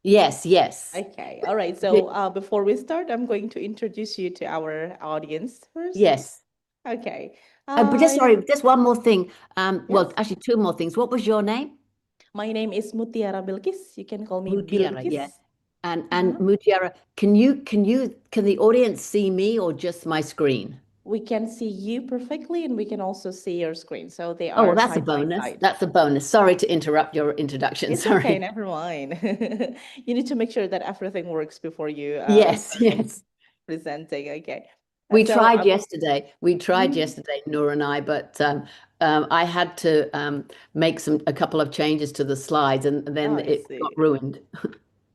Yes, yes. Okay. All right. So before we start, I'm going to introduce you to our audience first. Yes. Okay. But just one more thing. Well, Yes. actually two more things. What was your name? My name is Mutiara Bilkis. You can call me Mutiara, Bilkis. yeah. And Mutiara, can the audience see me or just my screen? We can see you perfectly, and we can also see your screen. So they Oh, well, are that's a side by bonus. side. That's a bonus. Sorry to interrupt your introduction. It's okay, Sorry. never mind. You need to make sure that everything works before you Yes, start yes. presenting. Okay. We So tried yesterday. We tried mhm. yesterday, Noor and I, but I had to make a couple of changes to the slides, and Oh, then I it see. got ruined.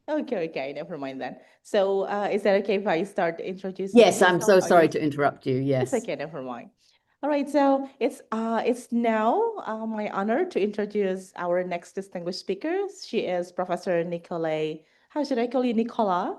Okay, never mind then. So is that okay if I start introducing Yes, you? I'm so sorry to interrupt you. It's Yes. okay, never mind. All right, so it's now my honor to introduce our next distinguished speaker. She is Professor Nicolai. How should I call you, Nicola?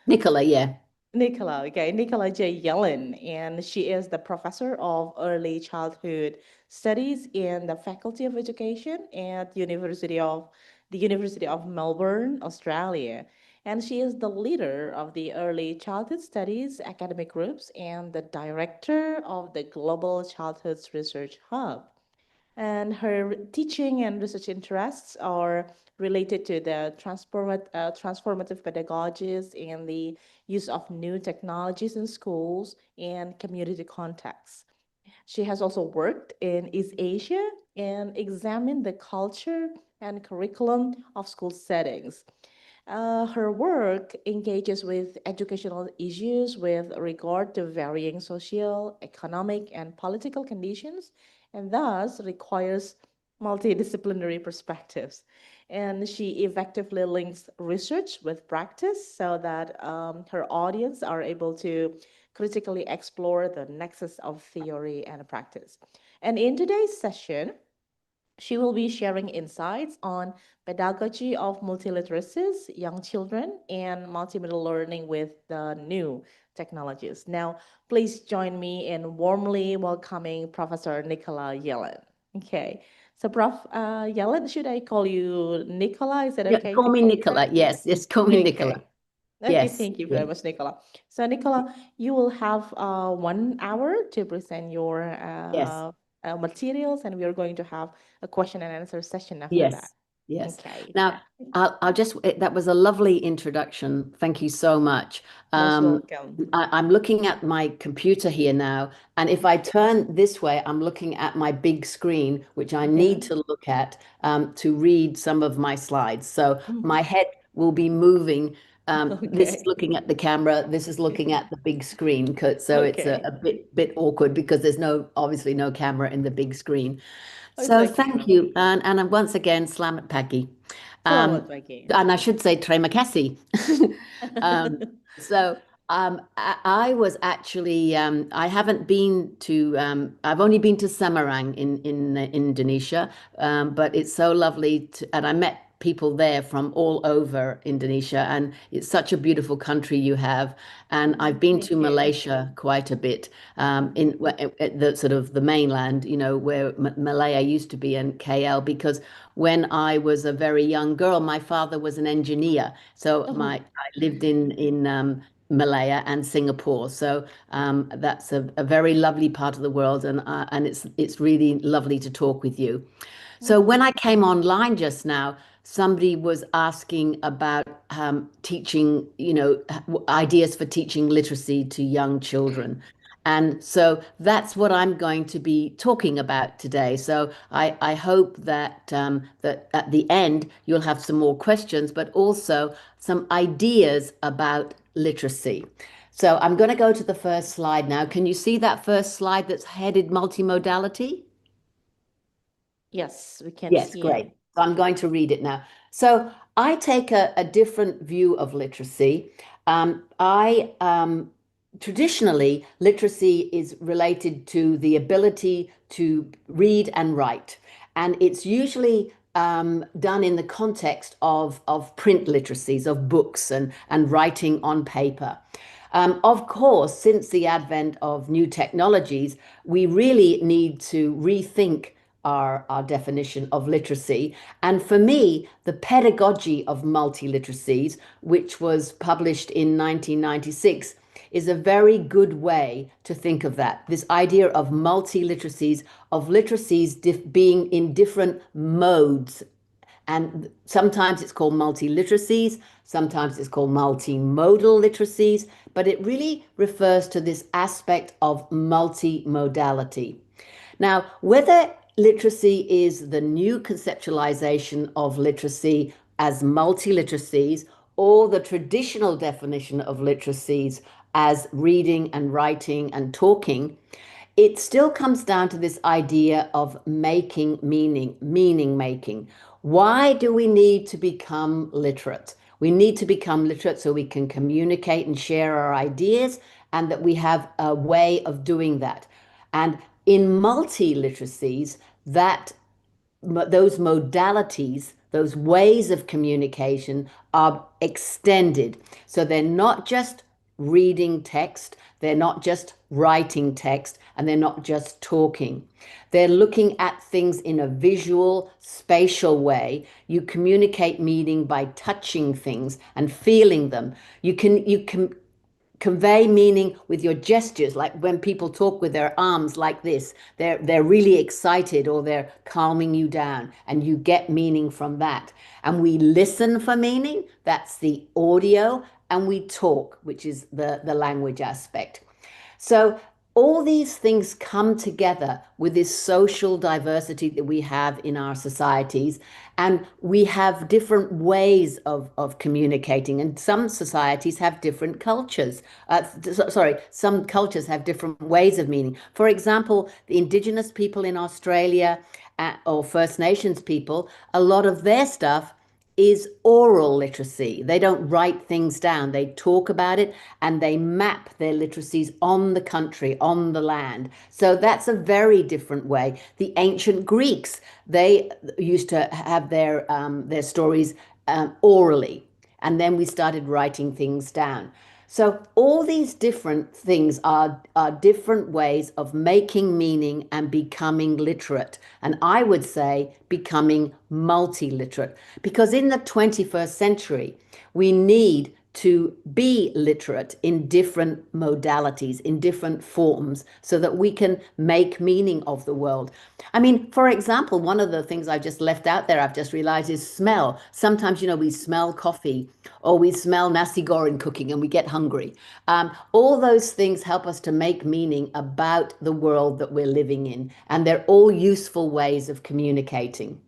Nicola, yeah. Nicola, okay, Nicola J. Yellen, and she is the professor of early childhood studies in the Faculty of Education at the University of Melbourne, Australia. And she is the leader of the Early Childhood Studies academic groups and the director of the Global Childhoods Research Hub. And her teaching and research interests are related to the transformative pedagogies and the use of new technologies in schools and community contexts. She has also worked in East Asia and examined the culture and curriculum of school settings. Her work engages with educational issues with regard to varying social, economic, and political conditions, and thus requires multidisciplinary perspectives. And she effectively links research with practice so that her audience are able to critically explore the nexus of theory and practice. And in today's session, she will be sharing insights on pedagogy of multiliteracies, young children, and multimodal learning with the new technologies. Now, please join me in warmly welcoming Professor Nicola Yellen. Okay, so Prof. Yellen, should I call you Nicola? Is it Yeah, okay call to me call you Nicola. that? Yes, yes, call me Nicola. Okay. Okay, Yes, thank you yeah. very much, Nicola. So, Nicola, you will have 1 hour to present your Yes, materials, and we are going to have a question and answer session after that. yes, yes. Okay. Now, I'll just, that was a lovely introduction. Thank you so much. Most welcome. I'm looking at my computer here now, and if I turn this way, I'm looking at my big screen, which I need to look at to read some of my slides. So my head will be moving. This is Okay. looking at the camera. This is looking at the big screen. So it's Okay. a bit awkward because there's obviously no camera in the big screen. Oh, it's So okay. thank you, and once again, Selamat pagi. Selamat pagi. And I should say terima kasih. So I was actually I haven't been to I've only been to Semarang in Indonesia, but it's so lovely and I met people there from all over Indonesia, and it's such a beautiful country you have. And I've been Thank to you. Malaysia quite a bit, at the sort of the mainland, where Malaya used to be, and KL, because when I was a very young girl, my father was an engineer. So I lived in Malaya and Singapore. So that's a very lovely part of the world, and it's really lovely to talk with you. So when I came online just now, somebody was asking about teaching, ideas for teaching literacy to young children. And so that's what I'm going to be talking about today. So I hope that at the end you'll have some more questions, but also some ideas about literacy. So I'm going to go to the first slide now. Can you see that first slide that's headed multimodality? Yes, we can Yes, see great. it. So I'm going to read it now. So I take a different view of literacy. Traditionally, literacy is related to the ability to read and write, and it's usually done in the context of print literacies, of books and writing on paper. Of course, since the advent of new technologies, we really need to rethink our definition of literacy. And for me, the pedagogy of multiliteracies, which was published in 1996, is a very good way to think of that. This idea of multiliteracies, of literacies being in different modes. And sometimes it's called multiliteracies, sometimes it's called multimodal literacies, but it really refers to this aspect of multimodality. Now, whether literacy is the new conceptualization of literacy as multiliteracies or the traditional definition of literacies as reading and writing and talking, it still comes down to this idea of making meaning making. Why do we need to become literate? We need to become literate so we can communicate and share our ideas, and that we have a way of doing that. And in multiliteracies, those modalities, those ways of communication are extended. So they're not just reading text, they're not just writing text, and they're not just talking. They're looking at things in a visual, spatial way. You communicate meaning by touching things and feeling them. You can convey meaning with your gestures, like when people talk with their arms like this, they're really excited or they're calming you down, and you get meaning from that. And we listen for meaning, that's the audio, and we talk, which is the language aspect. So all these things come together with this social diversity that we have in our societies, and we have different ways of communicating, and some societies have different cultures. Some cultures have different ways of meaning. For example, the Indigenous people in Australia or First Nations people, a lot of their stuff is oral literacy. They don't write things down. They talk about it and they map their literacies on the country, on the land. So that's a very different way. The ancient Greeks, they used to have their stories orally, and then we started writing things down. So all these different things are different ways of making meaning and becoming literate. And I would say becoming multi-literate, because in the 21st century, we need to be literate in different modalities, in different forms, so that we can make meaning of the world. I mean, for example, one of the things I've just left out there, I've just realized, is smell. Sometimes, we smell coffee or we smell nasi goreng cooking and we get hungry. All those things help us to make meaning about the world that we're living in, and they're all useful ways of communicating.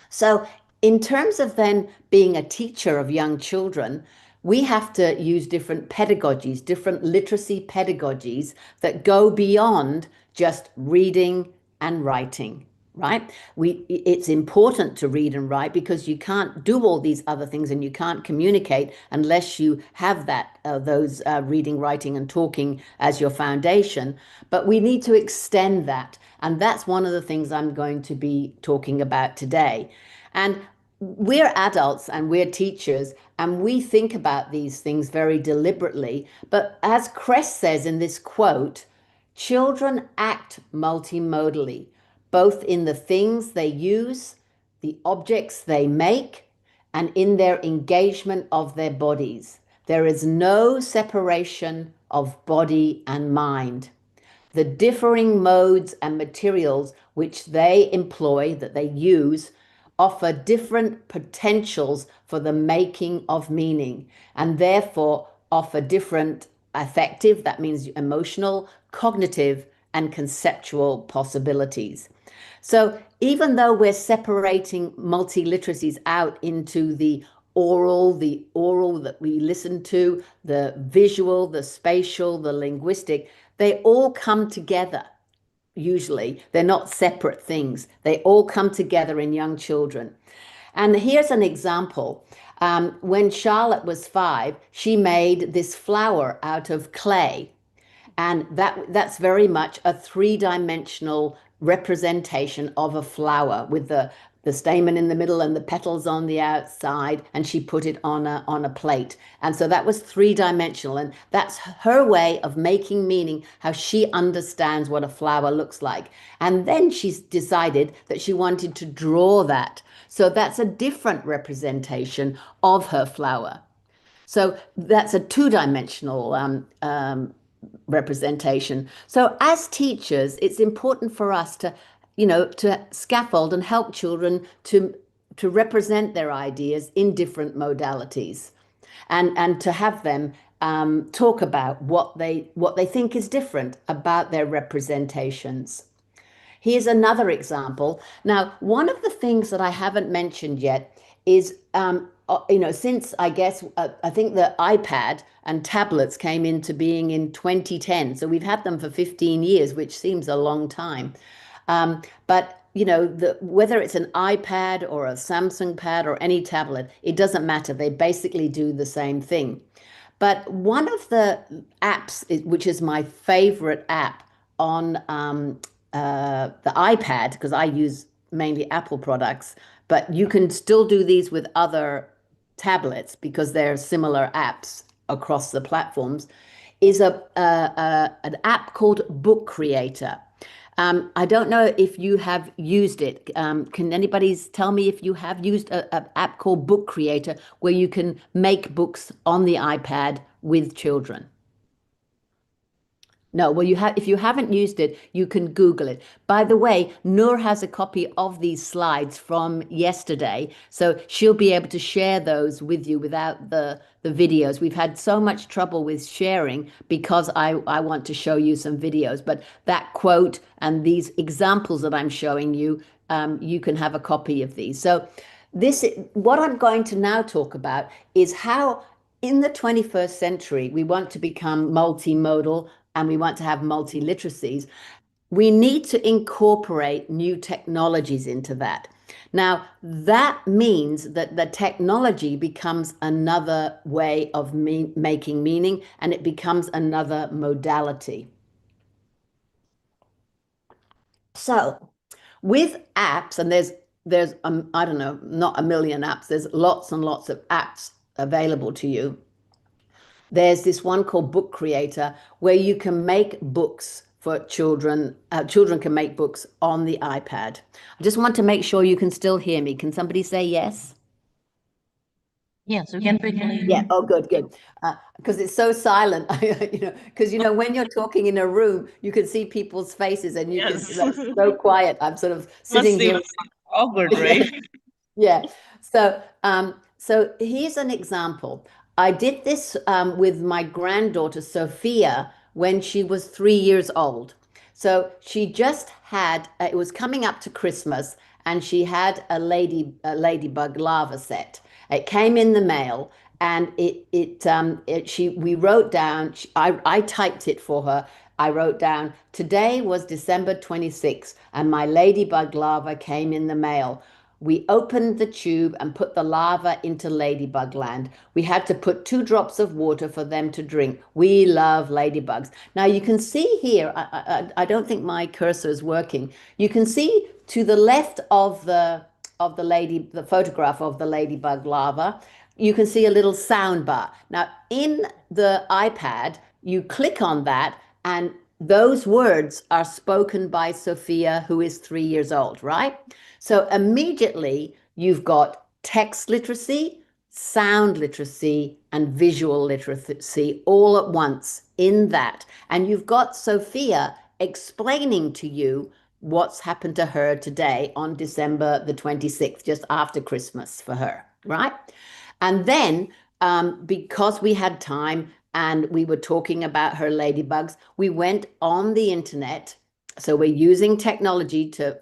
So in terms of then being a teacher of young children, we have to use different pedagogies, different literacy pedagogies that go beyond just reading and writing, right? It's important to read and write because you can't do all these other things and you can't communicate unless you have those reading, writing, and talking as your foundation. But we need to extend that. And that's one of the things I'm going to be talking about today. And we're adults and we're teachers, and we think about these things very deliberately. But as Kress says in this quote, children act multimodally, both in the things they use, the objects they make, and in their engagement of their bodies. There is no separation of body and mind. The differing modes and materials which they employ, that they use, offer different potentials for the making of meaning, and therefore offer different affective, that means emotional, cognitive, and conceptual possibilities. So even though we're separating multiliteracies out into the oral that we listen to, the visual, the spatial, the linguistic, they all come together. Usually they're not separate things. They all come together in young children. And here's an example. When Charlotte was 5, she made this flower out of clay. And that's very much a three-dimensional representation of a flower with the stamen in the middle and the petals on the outside, and she put it on a plate. And so that was three-dimensional, and that's her way of making meaning, how she understands what a flower looks like. And then she's decided that she wanted to draw that. So that's a different representation of her flower. So that's a two-dimensional representation. So as teachers, it's important for us to scaffold and help children to represent their ideas in different modalities, and to have them talk about what they think is different about their representations. Here's another example. Now, one of the things that I haven't mentioned yet is, since I think the iPad and tablets came into being in 2010. So we've had them for 15 years, which seems a long time. But whether it's an iPad or a Samsung Pad or any tablet, it doesn't matter. They basically do the same thing. But one of the apps, which is my favorite app on the iPad, because I use mainly Apple products, but you can still do these with other tablets because they're similar apps across the platforms, is an app called Book Creator. I don't know if you have used it. Can anybody tell me if you have used an app called Book Creator where you can make books on the iPad with children? No, well, if you haven't used it, you can Google it. By the way, Noor has a copy of these slides from yesterday, so she'll be able to share those with you without the videos. We've had so much trouble with sharing because I want to show you some videos, but that quote and these examples that I'm showing you, you can have a copy of these. So what I'm going to now talk about is how in the 21st century, we want to become multimodal and we want to have multi-literacies. We need to incorporate new technologies into that. Now, that means that the technology becomes another way of making meaning, and it becomes another modality. So with apps, and there's I don't know, not a million apps, there's lots and lots of apps available to you. There's this one called Book Creator where you can make books for children. Children can make books on the iPad. I just want to make sure you can still hear me. Can somebody say yes? Yes, we can quickly. Yeah. Oh, good, good. Because it's so silent, because when you're talking in a room, you can see people's faces and you can Yes. like, so quiet. I'm sort of Must sitting seem here. awkward, right? Yeah. So here's an example. I did this with my granddaughter Sophia when she was 3 years old. So she just had it was coming up to Christmas, and she had a ladybug larva set. It came in the mail, and we wrote down. I typed it for her. I wrote down, today was December 26th, and my ladybug larva came in the mail. We opened the tube and put the larva into ladybug land. We had to put 2 drops of water for them to drink. We love ladybugs. Now you can see here, I don't think my cursor is working. You can see to the left of the photograph of the ladybug larva, you can see a little sound bar. Now in the iPad, you click on that, and those words are spoken by Sophia, who is 3 years old, right? So immediately you've got text literacy, sound literacy, and visual literacy all at once in that. And you've got Sophia explaining to you what's happened to her today on December the 26th, just after Christmas for her, right? And then because we had time and we were talking about her ladybugs, we went on the internet. So we're using technology to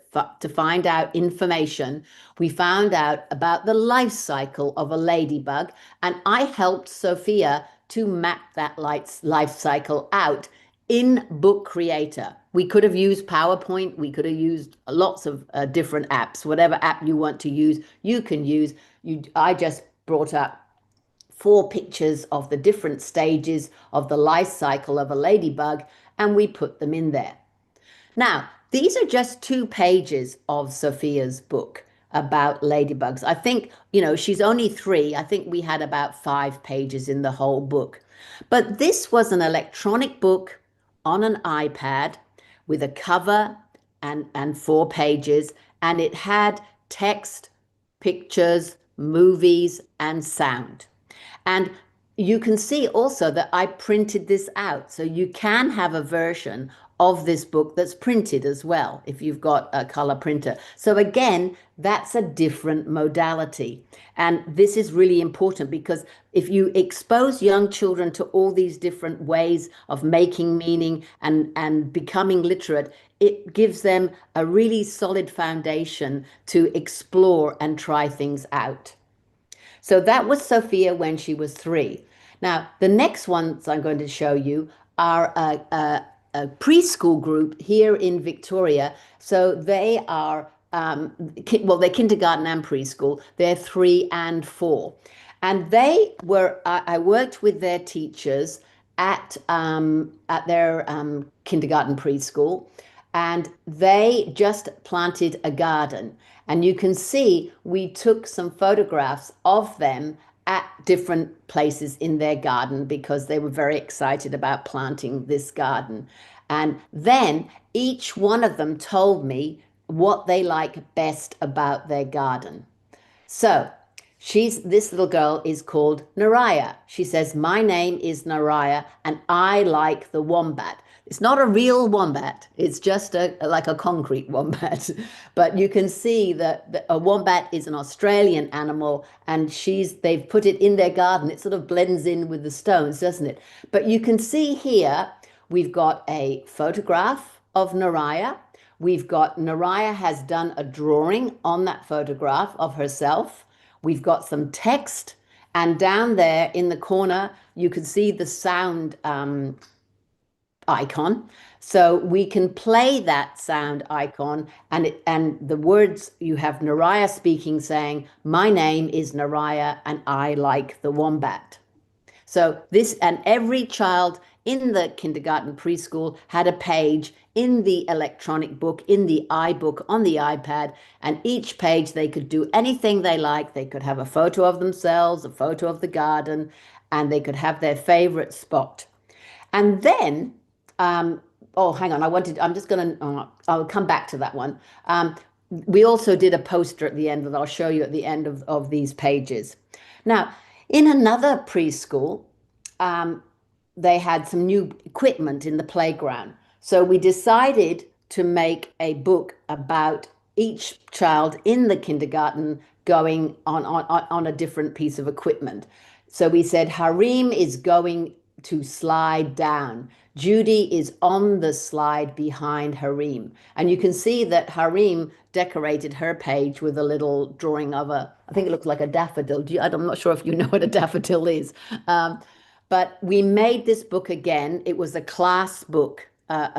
find out information. We found out about the life cycle of a ladybug, and I helped Sophia to map that life cycle out in Book Creator. We could have used PowerPoint. We could have used lots of different apps. Whatever app you want to use, you can use. I just brought up 4 pictures of the different stages of the life cycle of a ladybug, and we put them in there. Now, these are just 2 pages of Sophia's book about ladybugs. I think, she's only 3. I think we had about 5 pages in the whole book. But this was an electronic book on an iPad with a cover and 4 pages, and it had text, pictures, movies, and sound. And you can see also that I printed this out. So you can have a version of this book that's printed as well if you've got a color printer. So again, that's a different modality. And this is really important because if you expose young children to all these different ways of making meaning and becoming literate, it gives them a really solid foundation to explore and try things out. So that was Sophia when she was 3. Now, the next ones I'm going to show you are a preschool group here in Victoria. So they are, they're kindergarten and preschool. They're 3 and 4. And I worked with their teachers, at their kindergarten preschool, and they just planted a garden. And you can see we took some photographs of them at different places in their garden because they were very excited about planting this garden. And then each one of them told me what they like best about their garden. So this little girl is called Naraya. She says, my name is Naraya and I like the wombat. It's not a real wombat. It's just like a concrete wombat. But you can see that a wombat is an Australian animal, and they've put it in their garden. It sort of blends in with the stones, doesn't it? But you can see here, we've got a photograph of Naraya. We've got Naraya has done a drawing on that photograph of herself. We've got some text, and down there in the corner, you can see the sound icon. So we can play that sound icon, and the words, you have Naraya speaking, saying, my name is Naraya and I like the wombat. So this, and every child in the kindergarten preschool had a page in the electronic book, in the iBook, on the iPad, and each page they could do anything they like. They could have a photo of themselves, a photo of the garden, and they could have their favorite spot. And then, oh, hang on, I'll come back to that one. We also did a poster at the end that I'll show you at the end of these pages. Now, in another preschool, they had some new equipment in the playground. So we decided to make a book about each child in the kindergarten going on a different piece of equipment. So we said, Harim is going to slide down. Judy is on the slide behind Harim. And you can see that Harim decorated her page with a little drawing of I think it looks like a daffodil. I'm not sure if you know what a daffodil is. But we made this book again. It was a class book, and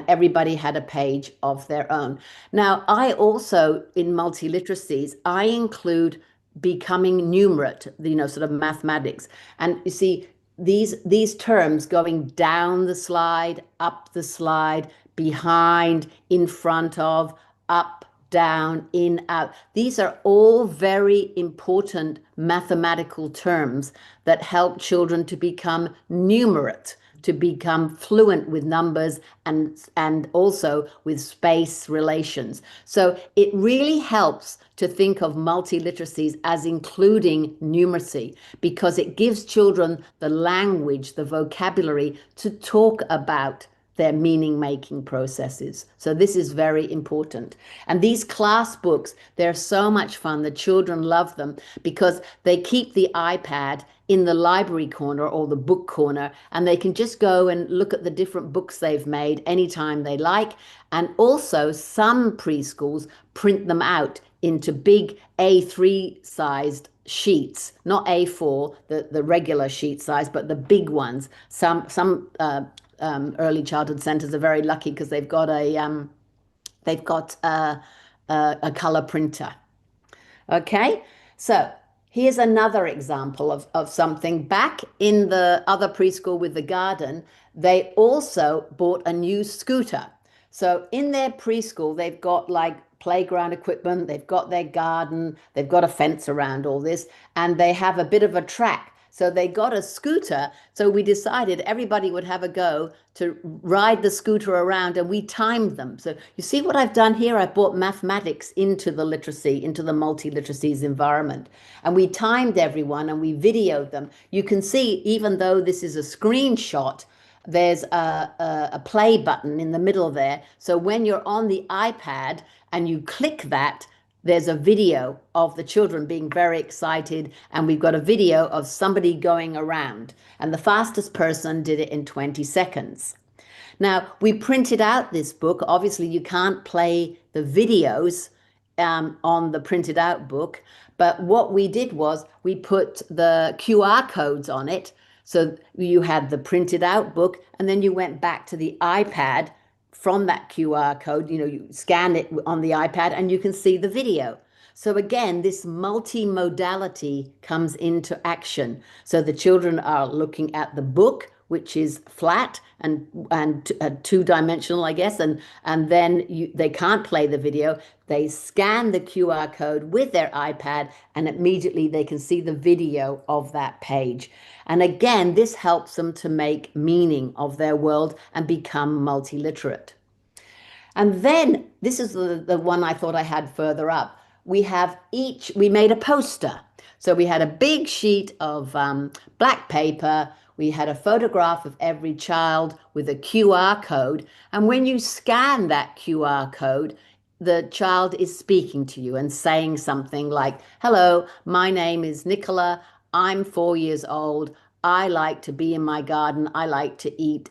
everybody had a page of their own. Now, I also, in multiliteracies, I include becoming numerate, sort of mathematics. And you see, these terms going down the slide, up the slide, behind, in front of, up, down, in, out. These are all very important mathematical terms that help children to become numerate, to become fluent with numbers and also with space relations. So it really helps to think of multiliteracies as including numeracy, because it gives children the language, the vocabulary to talk about their meaning-making processes. So this is very important. And these class books, they're so much fun. The children love them because they keep the iPad in the library corner or the book corner, and they can just go and look at the different books they've made anytime they like. And also some preschools print them out into big A3 sized sheets, not A4, the regular sheet size, but the big ones. Some early childhood centers are very lucky because they've got a color printer. Okay, so here's another example of something. Back in the other preschool with the garden, they also bought a new scooter. So in their preschool, they've got like playground equipment, they've got their garden, they've got a fence around all this, and they have a bit of a track. So they got a scooter. So we decided everybody would have a go to ride the scooter around, and we timed them. So you see what I've done here? I've brought mathematics into the literacy, into the multiliteracies environment. And we timed everyone and we videoed them. You can see, even though this is a screenshot, there's a play button in the middle there. So when you're on the iPad and you click that, there's a video of the children being very excited, and we've got a video of somebody going around, and the fastest person did it in 20 seconds. Now, we printed out this book. Obviously, you can't play the videos on the printed out book, but what we did was we put the QR codes on it. So you had the printed out book, and then you went back to the iPad from that QR code, you scan it on the iPad and you can see the video. So again, this multimodality comes into action. So the children are looking at the book, which is flat and two-dimensional, I guess, and then they can't play the video. They scan the QR code with their iPad, and immediately they can see the video of that page. And again, this helps them to make meaning of their world and become multiliterate. And then this is the one I thought I had further up. We made a poster. So we had a big sheet of black paper. We had a photograph of every child with a QR code. And when you scan that QR code, the child is speaking to you and saying something like, hello, my name is Nicola. I'm 4 years old. I like to be in my garden. I like to eat,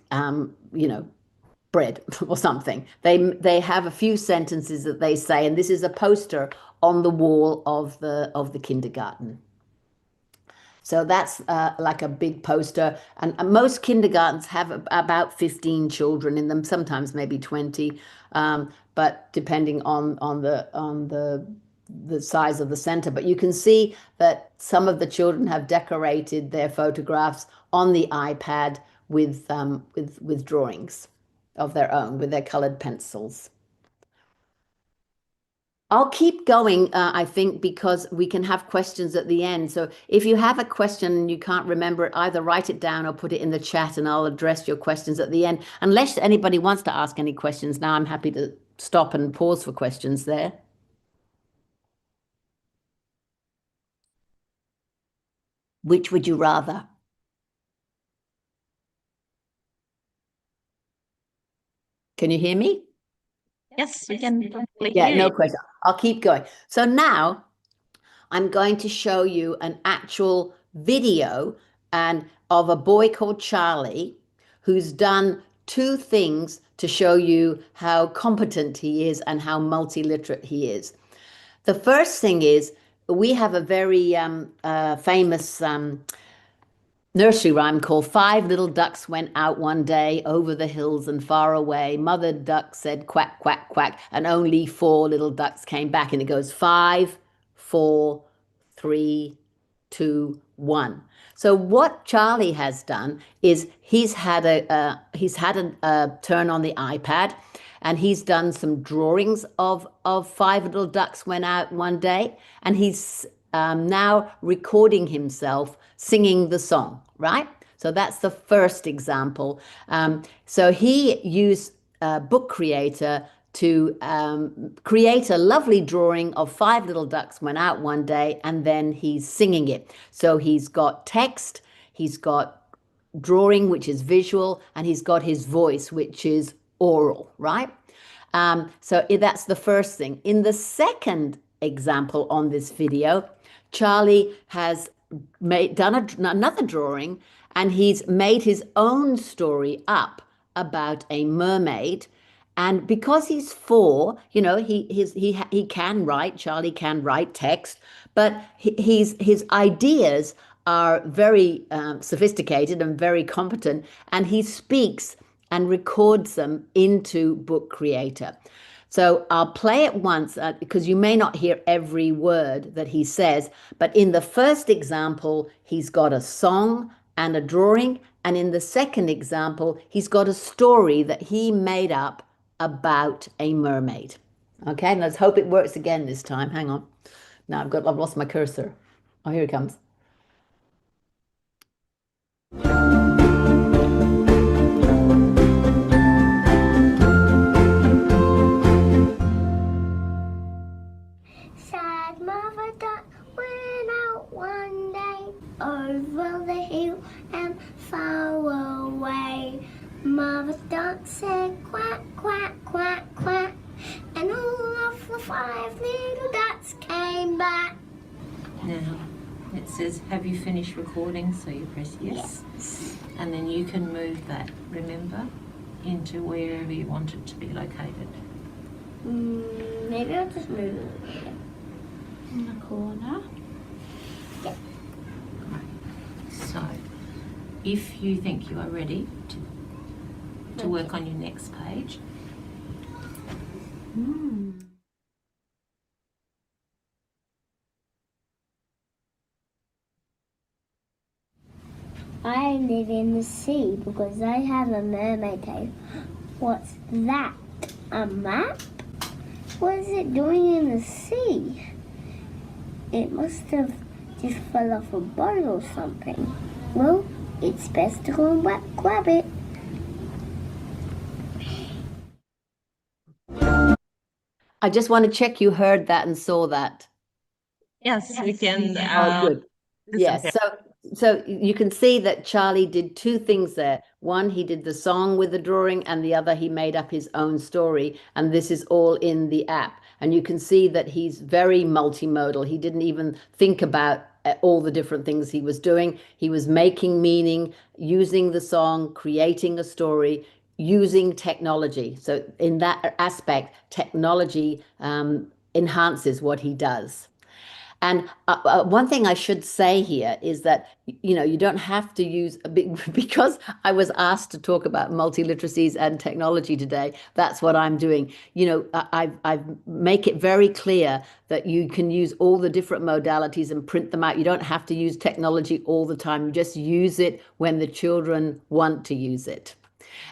bread or something. They have a few sentences that they say, and this is a poster on the wall of the kindergarten. So that's like a big poster, and most kindergartens have about 15 children in them, sometimes maybe 20, but depending on the size of the center. But you can see that some of the children have decorated their photographs on the iPad with drawings of their own, with their colored pencils. I'll keep going, I think, because we can have questions at the end. So if you have a question and you can't remember it, either write it down or put it in the chat, and I'll address your questions at the end. Unless anybody wants to ask any questions now, I'm happy to stop and pause for questions there. Which would you rather? Can you hear me? Yes, we can probably Yeah, hear no you. question. I'll keep going. So now I'm going to show you an actual video of a boy called Charlie who's done two things to show you how competent he is and how multiliterate he is. The first thing is, we have a very famous nursery rhyme called "Five little ducks went out one day over the hills and far away. Mother duck said quack, quack, quack, and only four little ducks came back." And it goes 5, 4, 3, 2, 1. So what Charlie has done is he's had a turn on the iPad, and he's done some drawings of five little ducks went out one day, and he's now recording himself singing the song, right? So that's the first example. So he used Book Creator to create a lovely drawing of five little ducks went out one day, and then he's singing it. So he's got text, he's got drawing, which is visual, and he's got his voice, which is oral, right? So that's the first thing. In the second example on this video, Charlie has done another drawing, and he's made his own story up about a mermaid. And because he's 4, he can write. Charlie can write text, but his ideas are very sophisticated and very competent, and he speaks and records them into Book Creator. So I'll play it once because you may not hear every word that he says, but in the first example, he's got a song and a drawing, and in the second example, he's got a story that he made up about a mermaid. Okay, let's hope it works again this time. Hang on. Now I've lost my cursor. Oh, here it comes. Sad mother duck went out one day over the hill and far away. Mother duck said quack, quack, quack, quack, and all of the 5 little ducks came back. Now, it says, have you finished recording? So you press yes. And then you can move that, remember, into wherever you want it to be located. Maybe I'll just move it here. In the corner. Yeah. So, if you think you are ready to work on your next page. I live in the sea because I have a mermaid tail. What's that? A map? What is it doing in the sea? It must have just fell off a boat or something. Well, it's best to go and grab it. I just want to check you heard that and saw that. Yes, we can. Oh, good. Yes. So you can see that Charlie did two things there. One, he did the song with the drawing, and the other, he made up his own story. And this is all in the app. And you can see that he's very multimodal. He didn't even think about all the different things he was doing. He was making meaning, using the song, creating a story, using technology. So in that aspect, technology enhances what he does. And one thing I should say here is that, you know, you don't have to use a big, because I was asked to talk about multiliteracies and technology today. That's what I'm doing. You know, I've make it very clear that you can use all the different modalities and print them out. You don't have to use technology all the time. You just use it when the children want to use it.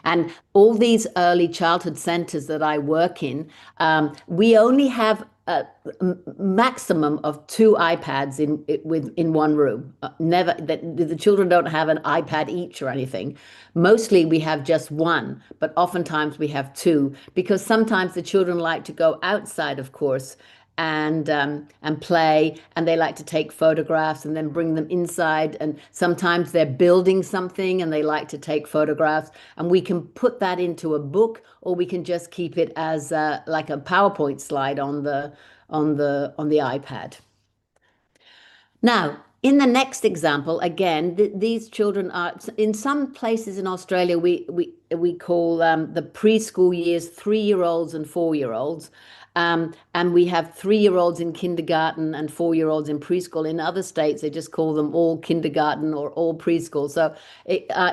And all these early childhood centers that I work in, we only have a maximum of 2 iPads in one room. Never that the children don't have an iPad each or anything. Mostly we have just one, but oftentimes we have 2 because sometimes the children like to go outside, of course, and play, and they like to take photographs and then bring them inside, and sometimes they're building something and they like to take photographs, and we can put that into a book, or we can just keep it as like a PowerPoint slide on the iPad. Now, in the next example, again, these children are, in some places in Australia, we call the preschool years 3-year-olds and 4-year-olds. And we have 3-year-olds in kindergarten and 4-year-olds in preschool. In other states, they just call them all kindergarten or all preschool. So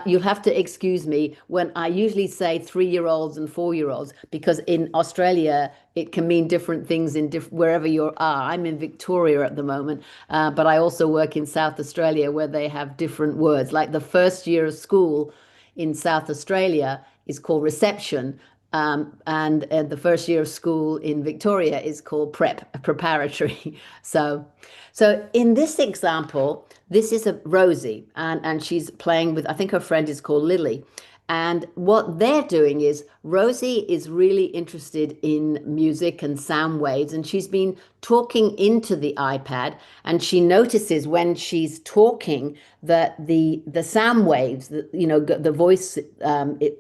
you'll have to excuse me when I usually say 3-year-olds and 4-year-olds, because in Australia, it can mean different things in wherever you are. I'm in Victoria at the moment, but I also work in South Australia where they have different words. Like the first year of school in South Australia is called reception. And the first year of school in Victoria is called preparatory. So in this example, this is a Rosie, and she's playing with, I think her friend is called Lily. And what they're doing is Rosie is really interested in music and sound waves, and she's been talking into the iPad, and she notices when she's talking that the sound waves, the voice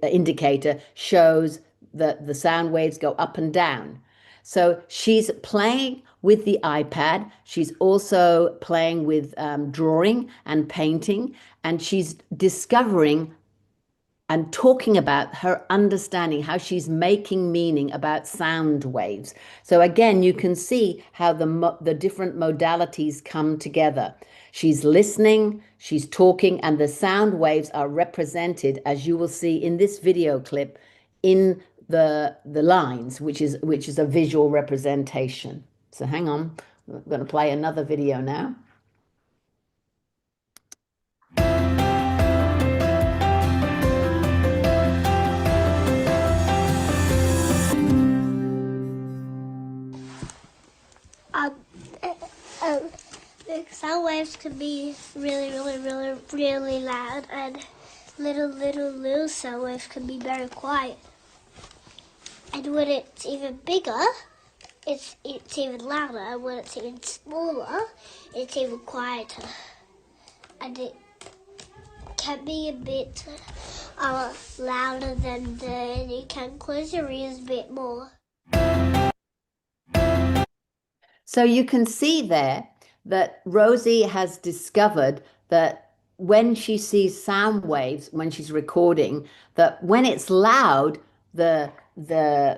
indicator shows that the sound waves go up and down. So she's playing with the iPad. She's also playing with drawing and painting, and she's discovering and talking about her understanding, how she's making meaning about sound waves. So again, you can see how the different modalities come together. She's listening, she's talking, and the sound waves are represented, as you will see in this video clip, in the lines, which is a visual representation. So hang on, I'm going to play another video now. The sound waves can be really, really, really, really loud, and little sound waves can be very quiet. And when it's even bigger, it's even louder, and when it's even smaller, it's even quieter. And it can be a bit louder than you can close your ears a bit more. So you can see there that Rosie has discovered that when she sees sound waves, when she's recording, that when it's loud, the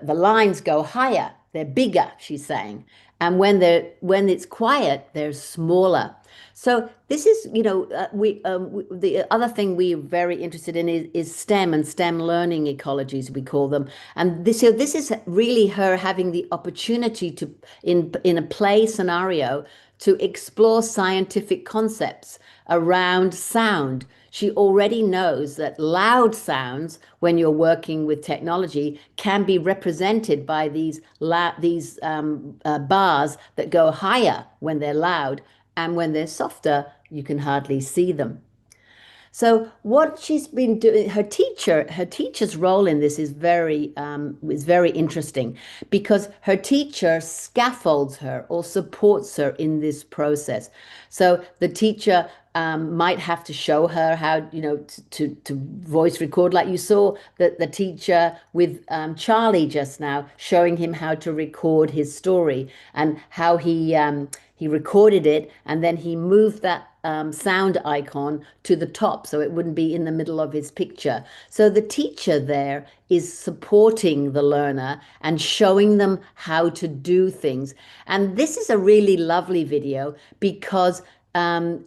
lines go higher, they're bigger, she's saying. And when it's quiet, they're smaller. So this is, the other thing we're very interested in is STEM and STEM learning ecologies, we call them. And this is really her having the opportunity to, in a play scenario, to explore scientific concepts around sound. she already knows that loud sounds, when you're working with technology, can be represented by these bars that go higher when they're loud, and when they're softer, you can hardly see them. So what she's been doing, her teacher's role in this is very interesting, because her teacher scaffolds her or supports her in this process. So the teacher might have to show her how, to voice record, like you saw the teacher with Charlie just now, showing him how to record his story and how he recorded it, and then he moved that sound icon to the top so it wouldn't be in the middle of his picture. So the teacher there is supporting the learner and showing them how to do things. And this is a really lovely video, because the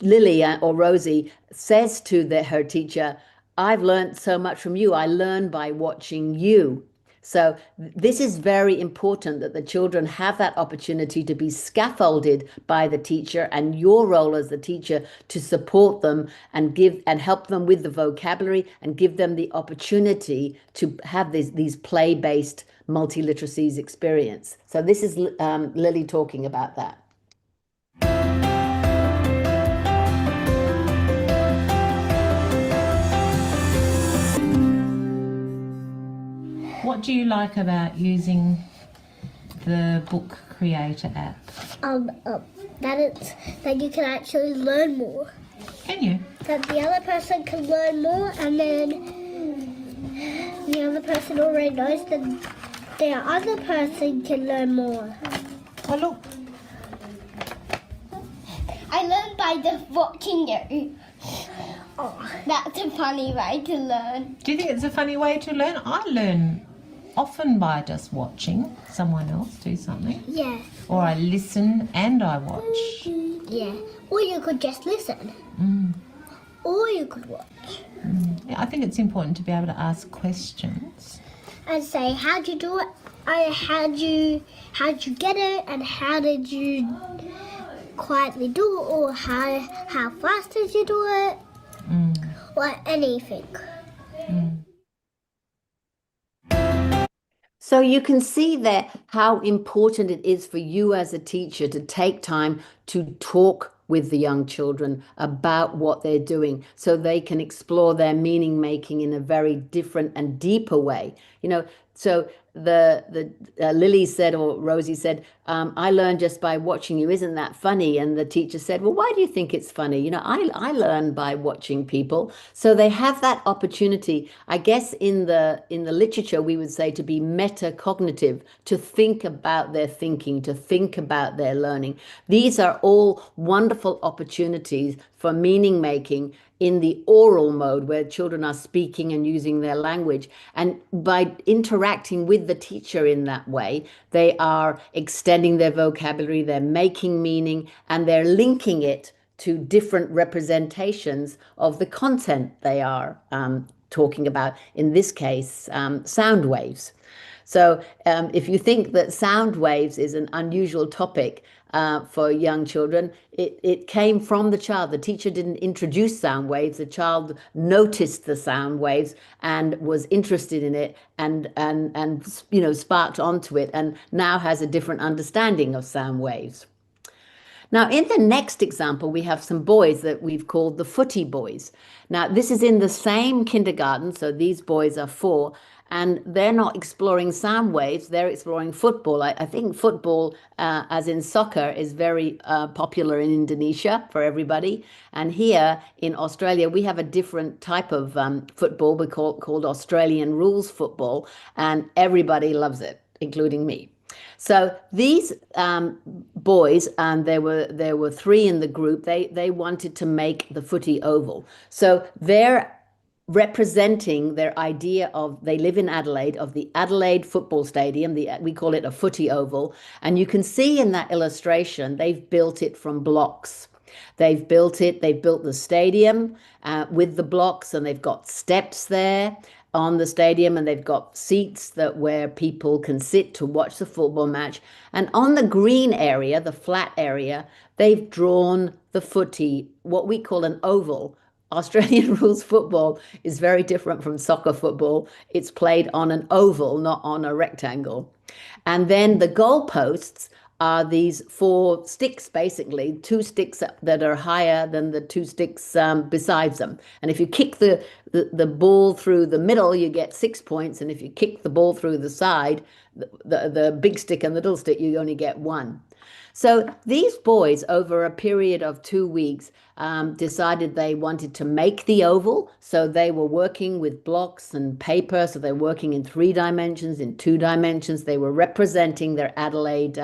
Lily or Rosie says to her teacher, "I've learned so much from you. I learn by watching you." So this is very important, that the children have that opportunity to be scaffolded by the teacher, and your role as the teacher to support them and help them with the vocabulary and give them the opportunity to have these play-based multiliteracies experience. So this is Lily talking about that. What do you like about using the book creator app? That you can actually learn more. Can you? That the other person can learn more, and then the other person already knows that the other person can learn more. Oh, look. I learned by just watching you. Oh, that's a funny way to learn. Do you think it's a funny way to learn? I learn often by just watching someone else do something. Yeah. Or I listen and I watch. Yeah. Or you could just listen. Or you could watch. Yeah, I think it's important to be able to ask questions. And say, how'd you do it? How'd you get it? And how did you quietly do it? Or how fast did you do it? Or anything. So you can see there how important it is for you as a teacher to take time to talk with the young children about what they're doing, so they can explore their meaning making in a very different and deeper way. So Lily said, or Rosie said, I learned just by watching you. Isn't that funny? And the teacher said, well, why do you think it's funny? I learn by watching people. So they have that opportunity. I guess in the literature, we would say to be metacognitive, to think about their thinking, to think about their learning. These are all wonderful opportunities for meaning making in the oral mode, where children are speaking and using their language. And by interacting with the teacher in that way, they are extending their vocabulary, they're making meaning, and they're linking it to different representations of the content they are talking about, in this case, sound waves. So if you think that sound waves is an unusual topic for young children, it came from the child. The teacher didn't introduce sound waves. The child noticed the sound waves and was interested in it, and sparked onto it, and now has a different understanding of sound waves. Now, in the next example, we have some boys that we've called the footy boys. Now, this is in the same kindergarten, so these boys are 4, and they're not exploring sound waves, they're exploring football. I think football, as in soccer, is very popular in Indonesia for everybody. And here in Australia, we have a different type of football called Australian rules football, and everybody loves it, including me. So these boys, and there were 3 in the group, they wanted to make the footy oval. So they're representing their idea of, they live in Adelaide, of the Adelaide football stadium. We call it a footy oval. And you can see in that illustration, they've built it from blocks. They've built the stadium with the blocks, and they've got steps there. on the stadium, and they've got seats where people can sit to watch the football match. And on the green area, the flat area, they've drawn the footy, what we call an oval. Australian rules football is very different from soccer football. It's played on an oval, not on a rectangle. And then the goalposts are these 4 sticks, basically, 2 sticks that are higher than the 2 sticks besides them. And if you kick the ball through the middle, you get 6 points. And if you kick the ball through the side, the big stick and the little stick, you only get 1. So these boys, over a period of 2 weeks, decided they wanted to make the oval. So they were working with blocks and paper. So they're working in 3 dimensions, in 2 dimensions. They were representing their Adelaide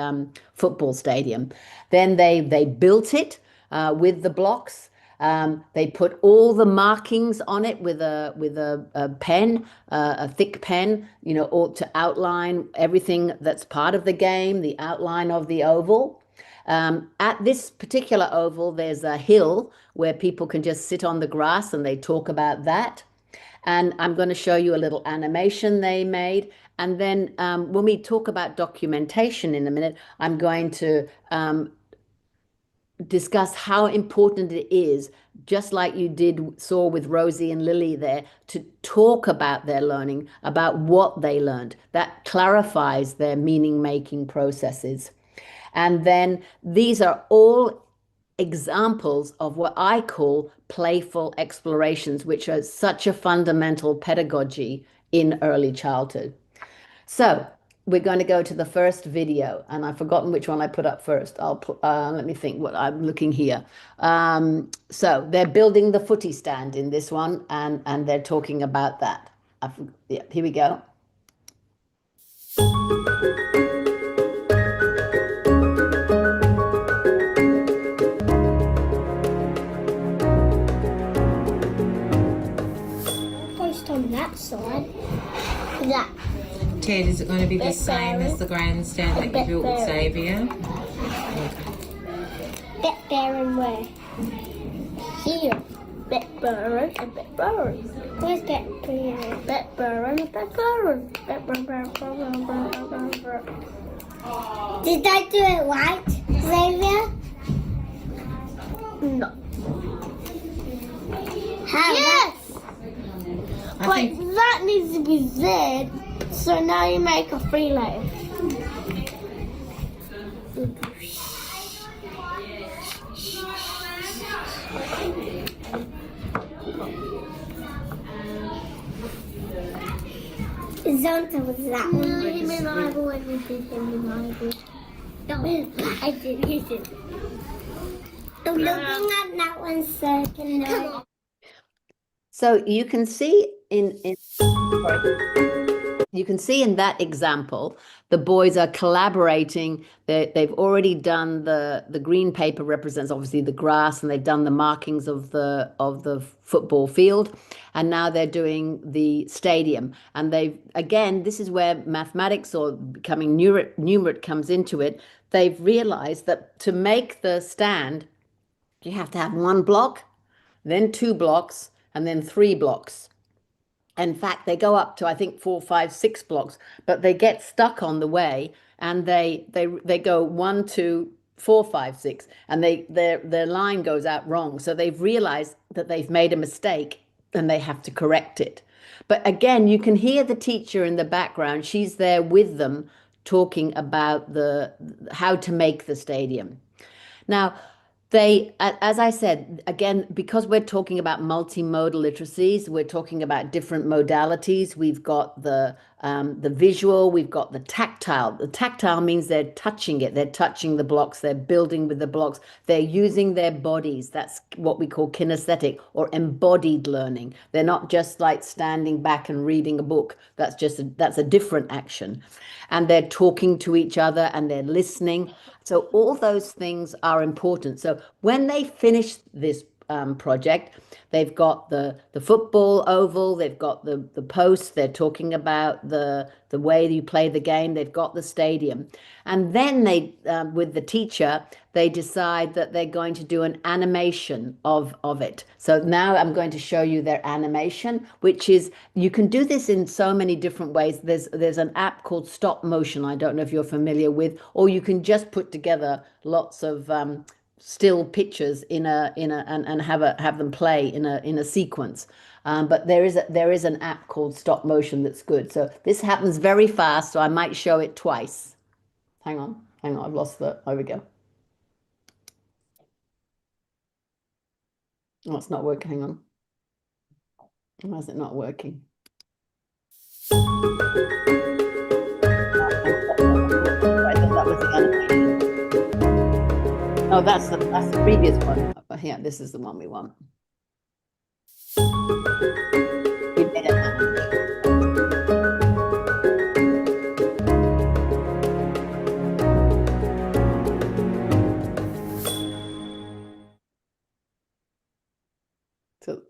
football stadium. Then they built it with the blocks. They put all the markings on it with a pen, a thick pen, all to outline everything that's part of the game, the outline of the oval. At this particular oval, there's a hill where people can just sit on the grass and they talk about that. And I'm going to show you a little animation they made. And then when we talk about documentation in a minute, I'm going to discuss how important it is, just like you saw with Rosie and Lily there, to talk about their learning, about what they learned. That clarifies their meaning-making processes. And then these are all examples of what I call playful explorations, which are such a fundamental pedagogy in early childhood. So we're going to go to the first video, and I've forgotten which one I put up first. Let me think what I'm looking here. So they're building the footy stand in this one, and they're talking about that. Yeah, here we go. On that side, that. Ted, is it going to be the same as the grandstand that you built with Xavier? Bet Baron where? Here. Bet Baron and Bet Baron. Where's Bet Baron? Bet Baron and Bet Baron. Bet Baron. Did I do it right, Xavier? No. How? Yes! But that needs to be Z, so now you make a 3 layer. Zonta was that one. No, him and I already did him and I did. No, I did, he did. I'm looking at that one second. So you can see you can see in that example, the boys are collaborating. They've already done the green paper represents obviously the grass, and they've done the markings of the football field, and now they're doing the stadium. And this is where mathematics or becoming numerate comes into it. They've realized that to make the stand, you have to have 1 block, then 2 blocks, and then 3 blocks. In fact, they go up to, I think, 4, 5, 6 blocks, but they get stuck on the way, and they go 1, 2, 4, 5, 6, and their line goes out wrong. So they've realized that they've made a mistake and they have to correct it. But again, you can hear the teacher in the background. She's there with them talking about how to make the stadium. Now, as I said, again, because we're talking about multimodal literacies, we're talking about different modalities. We've got the visual, we've got the tactile. The tactile means they're touching it. They're touching the blocks. They're building with the blocks. They're using their bodies. That's what we call kinesthetic or embodied learning. They're not just like standing back and reading a book. That's a different action. And they're talking to each other and they're listening. So all those things are important. So when they finish this project. They've got the football oval, they've got the posts, they're talking about the way you play the game, they've got the stadium. And then they, with the teacher, they decide that they're going to do an animation of it. So now I'm going to show you their animation, which is, you can do this in so many different ways. There's an app called Stop Motion, I don't know if you're familiar with, or you can just put together lots of still pictures and have them play in a sequence. But there is an app called Stop Motion that's good. So this happens very fast, so I might show it twice. Hang on, I've lost there we go. Oh, it's not working, hang on. Why is it not working? Right, that was the animation. Oh, that's the previous one. Yeah, this is the one we want. We made it animation. So,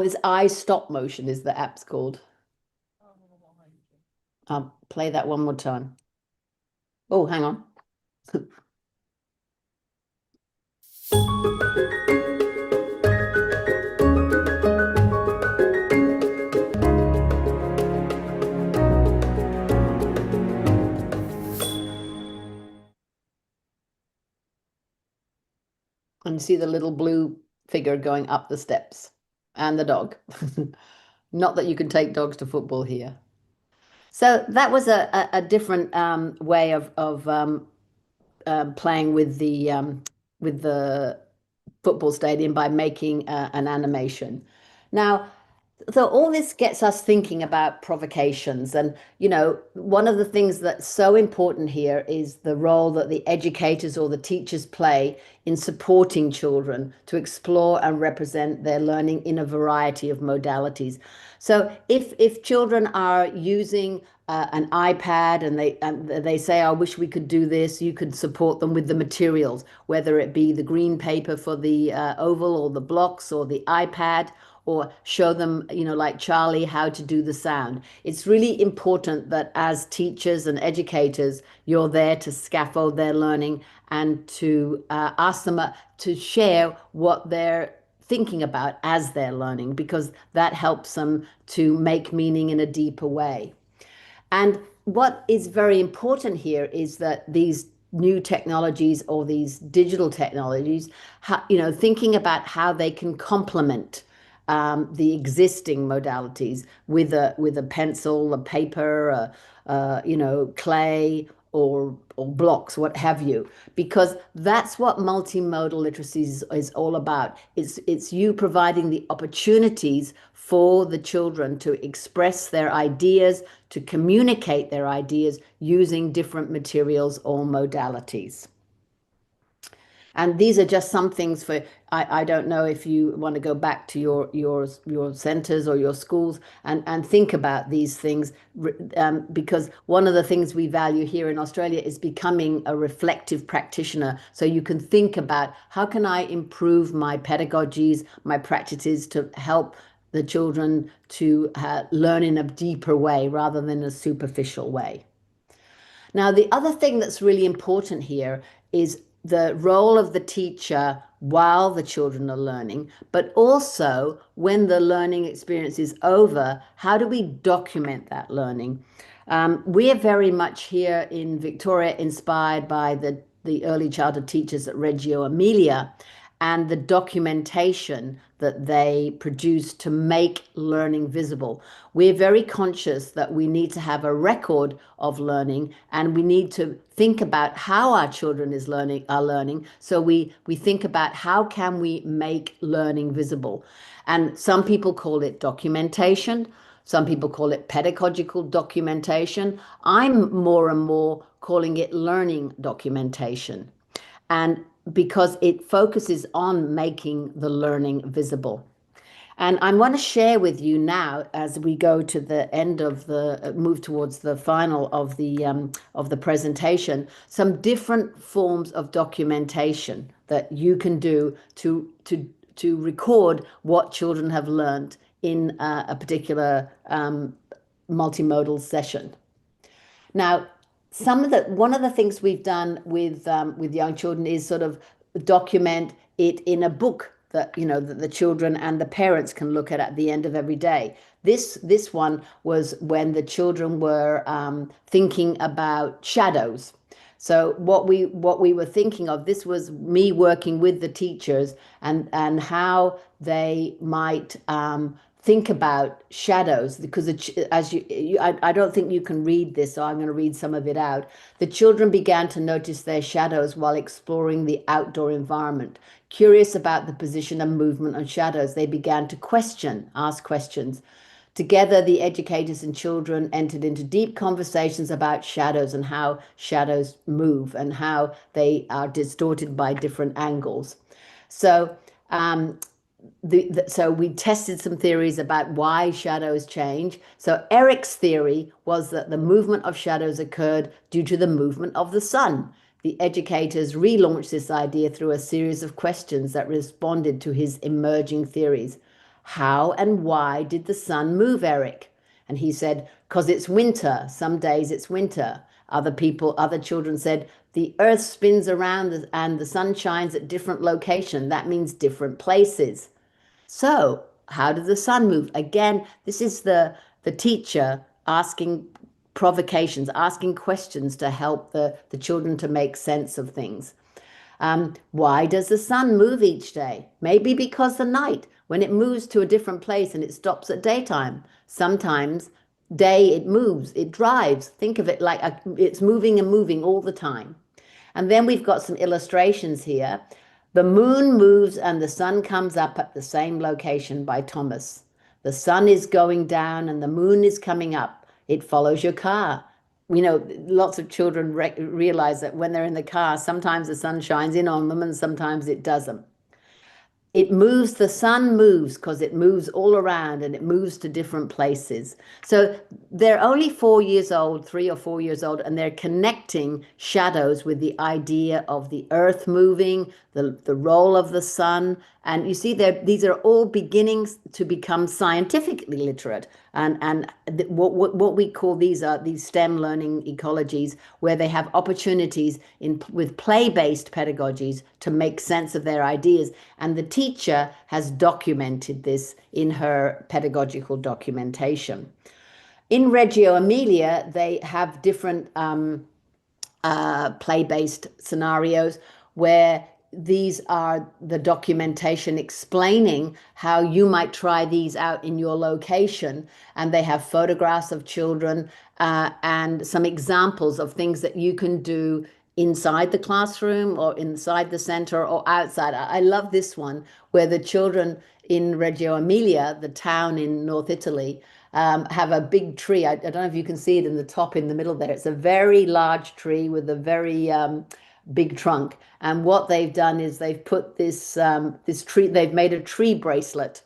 this stop motion is the app's called. I'll play that one more time. Oh, hang on. And you see the little blue figure going up the steps and the dog. Not that you can take dogs to football here. So that was a different way of playing with the football stadium by making an animation. Now, so all this gets us thinking about provocations. And, one of the things that's so important here is the role that the educators or the teachers play in supporting children to explore and represent their learning in a variety of modalities. So if children are using an iPad and they say, I wish we could do this, you could support them with the materials, whether it be the green paper for the oval or the blocks or the iPad, or show them, like Charlie, how to do the sound. It's really important that as teachers and educators, you're there to scaffold their learning and to ask them to share what they're thinking about as they're learning, because that helps them to make meaning in a deeper way. And what is very important here is that these new technologies or these digital technologies, thinking about how they can complement the existing modalities with a pencil, a paper, clay, or blocks, what have you, because that's what multimodal literacy is all about. It's you providing the opportunities for the children to express their ideas, to communicate their ideas using different materials or modalities. And these are just some things for, I don't know if you want to go back to your centers or your schools and think about these things, because one of the things we value here in Australia is becoming a reflective practitioner. So you can think about, how can I improve my pedagogies, my practices to help the children to learn in a deeper way rather than a superficial way. Now, the other thing that's really important here is the role of the teacher while the children are learning, but also when the learning experience is over, how do we document that learning? We are very much here in Victoria inspired by the early childhood teachers at Reggio Emilia and the documentation that they produce to make learning visible. We're very conscious that we need to have a record of learning, and we need to think about how our children are learning. So we think about how can we make learning visible. And some people call it documentation. Some people call it pedagogical documentation. I'm more and more calling it learning documentation. And because it focuses on making the learning visible. And I want to share with you now, as we go to the end of the move towards the final of the presentation, some different forms of documentation that you can do to record what children have learned in a particular multimodal session. Now, one of the things we've done with young children is sort of document it in a book that that the children and the parents can look at the end of every day. This one was when the children were thinking about shadows. So what we were thinking of, this was me working with the teachers and how they might think about shadows, because I don't think you can read this, so I'm going to read some of it out. The children began to notice their shadows while exploring the outdoor environment. Curious about the position and movement of shadows, they began to ask questions. Together, the educators and children entered into deep conversations about shadows and how shadows move and how they are distorted by different angles. So so we tested some theories about why shadows change. So Eric's theory was that the movement of shadows occurred due to the movement of the sun. The educators relaunched this idea through a series of questions that responded to his emerging theories. How and why did the sun move, Eric? And he said, because it's winter. Some days it's winter. Other children said, the earth spins around and the sun shines at different locations. That means different places. So how did the sun move? Again, this is the teacher asking provocations, asking questions to help the children to make sense of things. Why does the sun move each day? Maybe because the night, when it moves to a different place and it stops at daytime. Sometimes day it moves, it drives. Think of it like it's moving and moving all the time. And then we've got some illustrations here. The moon moves and the sun comes up at the same location by Thomas. The sun is going down and the moon is coming up. It follows your car. Lots of children realize that when they're in the car, sometimes the sun shines in on them and sometimes it doesn't. It moves, the sun moves because it moves all around and it moves to different places. So they're only 4 years old, 3 or 4 years old, and they're connecting shadows with the idea of the earth moving, the role of the sun. And you see, these are all beginnings to become scientifically literate. And what we call these STEM learning ecologies, where they have opportunities with play-based pedagogies to make sense of their ideas. And the teacher has documented this in her pedagogical documentation. In Reggio Emilia, they have different play-based scenarios where these are the documentation explaining how you might try these out in your location. And they have photographs of children and some examples of things that you can do inside the classroom or inside the center or outside. I love this one where the children in Reggio Emilia, the town in North Italy, have a big tree. I don't know if you can see it in the top in the middle there. It's a very large tree with a very big trunk. And what they've done is they've put this tree, they've made a tree bracelet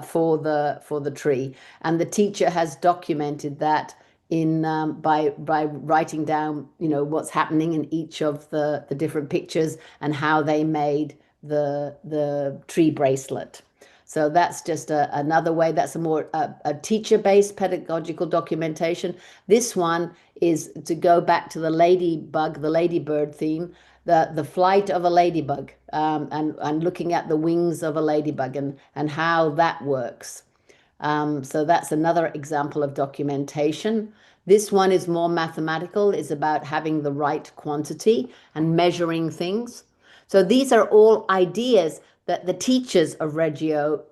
for the tree. And the teacher has documented that by writing down, what's happening in each of the different pictures and how they made the tree bracelet. So that's just another way. That's a more a teacher-based pedagogical documentation. This one is to go back to the ladybird theme, the flight of a ladybug, and looking at the wings of a ladybug and how that works. So that's another example of documentation. This one is more mathematical. It's about having the right quantity and measuring things. So these are all ideas that the teachers of Reggio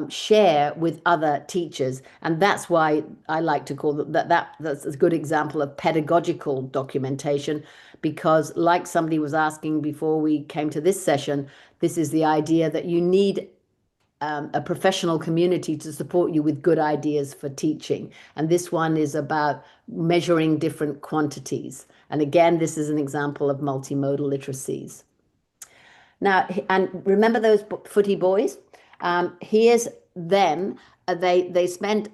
share with other teachers. And that's why I like to call that's a good example of pedagogical documentation, because like somebody was asking before we came to this session, this is the idea that you need a professional community to support you with good ideas for teaching. And this one is about measuring different quantities. And again, this is an example of multimodal literacies. Now, and remember those footy boys? Here's then they spent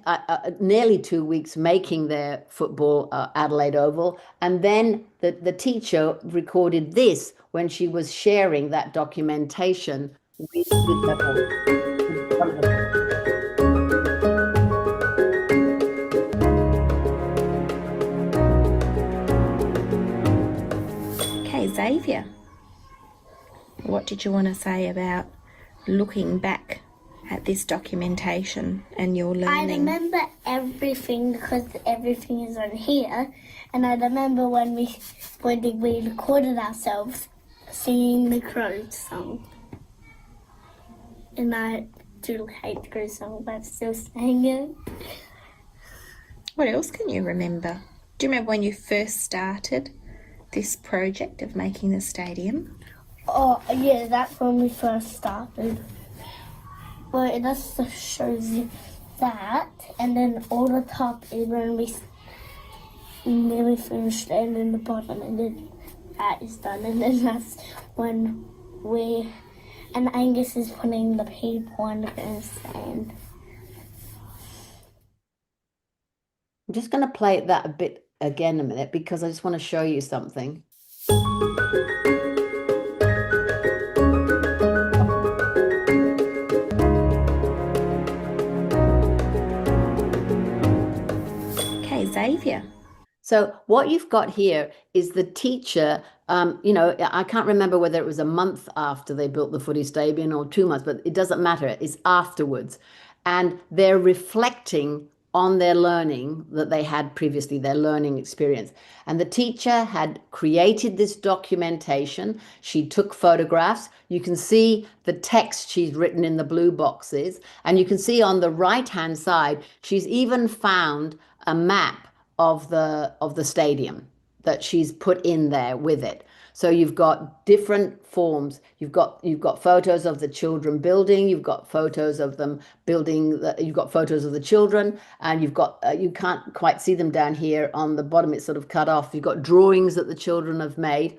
nearly 2 weeks making their football Adelaide Oval, and then the teacher recorded this when she was sharing that documentation with her. Okay, Xavier, what did you want to say about looking back at this documentation and your I learning? remember everything because everything is on here, and I remember when we recorded ourselves singing the Crow song. And I do hate the Crow song, but I still sang it. What else can you remember? Do you remember when you first started this project of making the stadium? Oh, yeah, that's when we first started. Well, it just shows you that, and then all the top is when we nearly finished, and then the bottom, and then that is done, and then that's when and Angus is putting the people under the sand. I'm just going to play that a bit again a minute because I just want to show you something. Okay, Xavier. So what you've got here is the teacher, I can't remember whether it was a month after they built the footy stadium or 2 months, but it doesn't matter. It's afterwards. And they're reflecting on their learning that they had previously, their learning experience. And the teacher had created this documentation. She took photographs. You can see the text she's written in the blue boxes. And you can see on the right-hand side, she's even found a map of the stadium that she's put in there with it. So you've got different forms. You've got photos of the children building. You've got photos of them building. You've got photos of the children, and you've got you can't quite see them down here on the bottom. It's sort of cut off. You've got drawings that the children have made,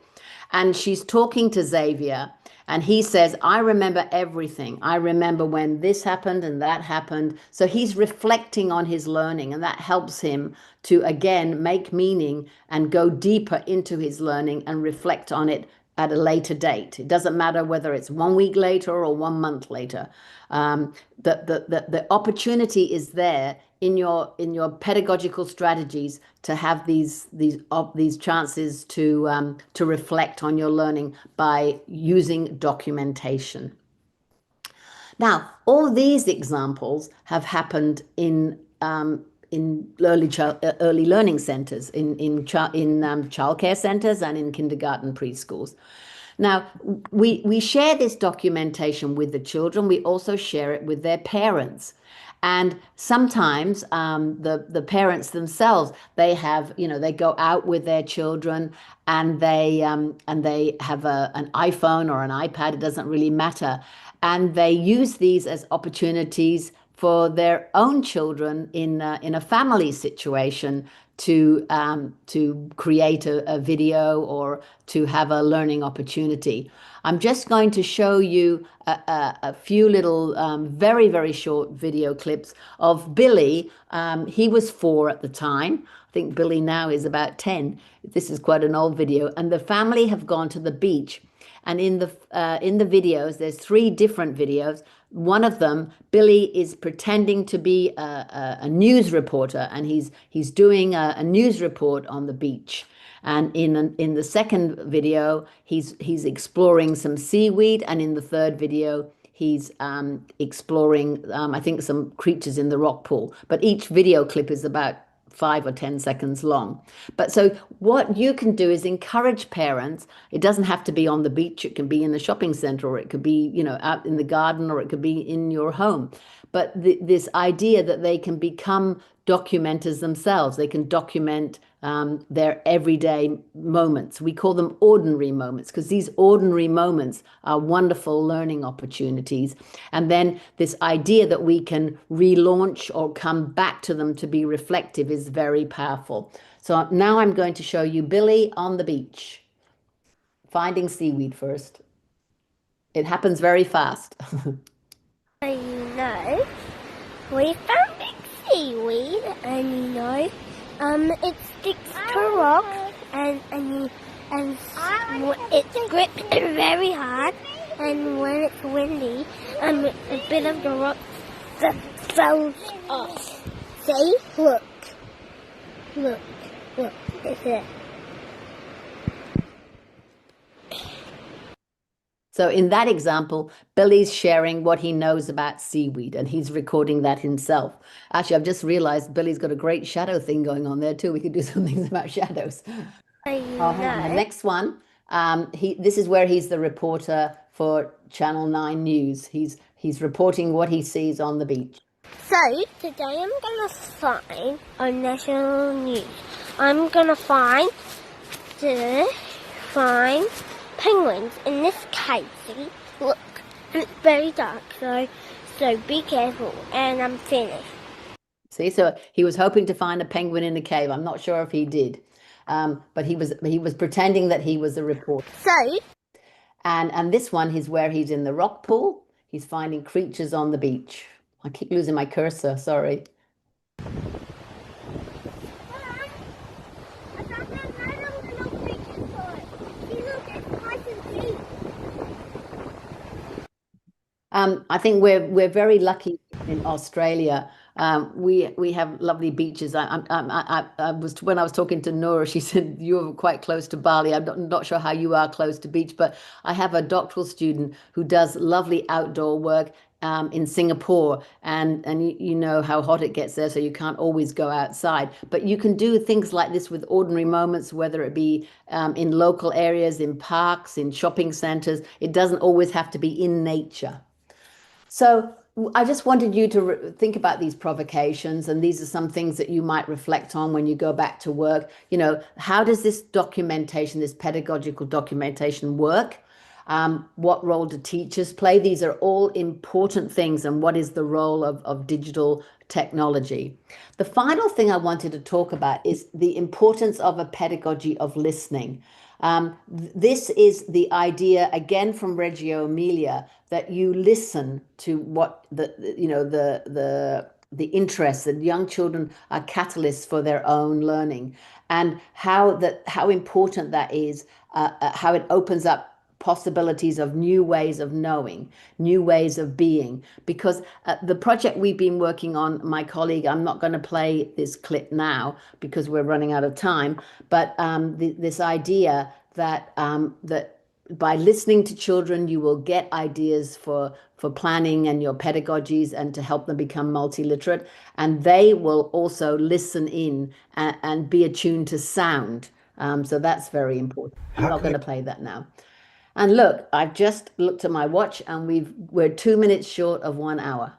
and she's talking to Xavier. And he says, I remember everything. I remember when this happened and that happened. So he's reflecting on his learning, and that helps him to, again, make meaning and go deeper into his learning and reflect on it at a later date. It doesn't matter whether it's 1 week later or 1 month later. The opportunity is there in your pedagogical strategies to have these chances to reflect on your learning by using documentation. Now, all these examples have happened in early learning centres, in childcare centres, and in kindergarten preschools. Now, we share this documentation with the children. We also share it with their parents. And sometimes the parents themselves, they have, they go out with their children, and they have an iPhone or an iPad. It doesn't really matter. And they use these as opportunities for their own children in a family situation to create a video or to have a learning opportunity. I'm just going to show you a few little very, very short video clips of Billy. He was 4 at the time. I think Billy now is about 10. This is quite an old video. And the family have gone to the beach. And in the videos, there's 3 different videos. One of them, Billy is pretending to be a news reporter, and he's doing a news report on the beach. And in the second video, he's exploring some seaweed, and in the third video, he's exploring I think some creatures in the rock pool. But each video clip is about 5 or 10 seconds long. But so what you can do is encourage parents. It doesn't have to be on the beach. It can be in the shopping center, or it could be, out in the garden, or it could be in your home. But this idea that they can become documenters themselves. They can document their everyday moments. We call them ordinary moments, because these ordinary moments are wonderful learning opportunities. And then this idea that we can relaunch or come back to them to be reflective is very powerful. So now I'm going to show you Billy on the beach, finding seaweed first. It happens very fast. You know We found big seaweed, and it sticks to rocks, and it's gripped very hard, and when it's windy, a bit of the rock falls off. See? Look. It's it. So in that example, Billy's sharing what he knows about seaweed, and he's recording that himself. Actually, I've just realized Billy's got a great shadow thing going on there too. We could do some things about shadows. Hang on. The next one, this is where he's the reporter for Channel 9 News. He's reporting what he sees on the beach. So, today I'm going to find on national news. I'm going to find penguins in this cave. See? Look, and it's very dark, so be careful, and I'm finished. See, so he was hoping to find a penguin in a cave. I'm not sure if he did, but he was pretending that he was a reporter. So, and this one is where he's in the rock pool. He's finding creatures on the beach. I keep losing my cursor, sorry. I think we're very lucky in Australia. We have lovely beaches. I was when I was talking to Nora, she said you're quite close to Bali. I'm not sure how you are close to beach, but I have a doctoral student who does lovely outdoor work in Singapore, and you know how hot it gets there, so you can't always go outside. But you can do things like this with ordinary moments, whether it be in local areas, in parks, in shopping centers. It doesn't always have to be in nature. So I just wanted you to think about these provocations, and these are some things that you might reflect on when you go back to work. You know, how does this documentation, this pedagogical documentation work? What role do teachers play? These are all important things, and what is the role of digital technology? The final thing I wanted to talk about is the importance of a pedagogy of listening. This is the idea, again, from Reggio Emilia, that you listen to what the interests, that young children are catalysts for their own learning, and how important that is, how it opens up possibilities of new ways of knowing, new ways of being. Because the project we've been working on, my colleague, I'm not going to play this clip now because we're running out of time, but this idea that by listening to children, you will get ideas for planning and your pedagogies and to help them become multiliterate. And they will also listen in and be attuned to sound. So that's very important. I'm not going to play that now. And look, I've just looked at my watch, and we're 2 minutes short of 1 hour.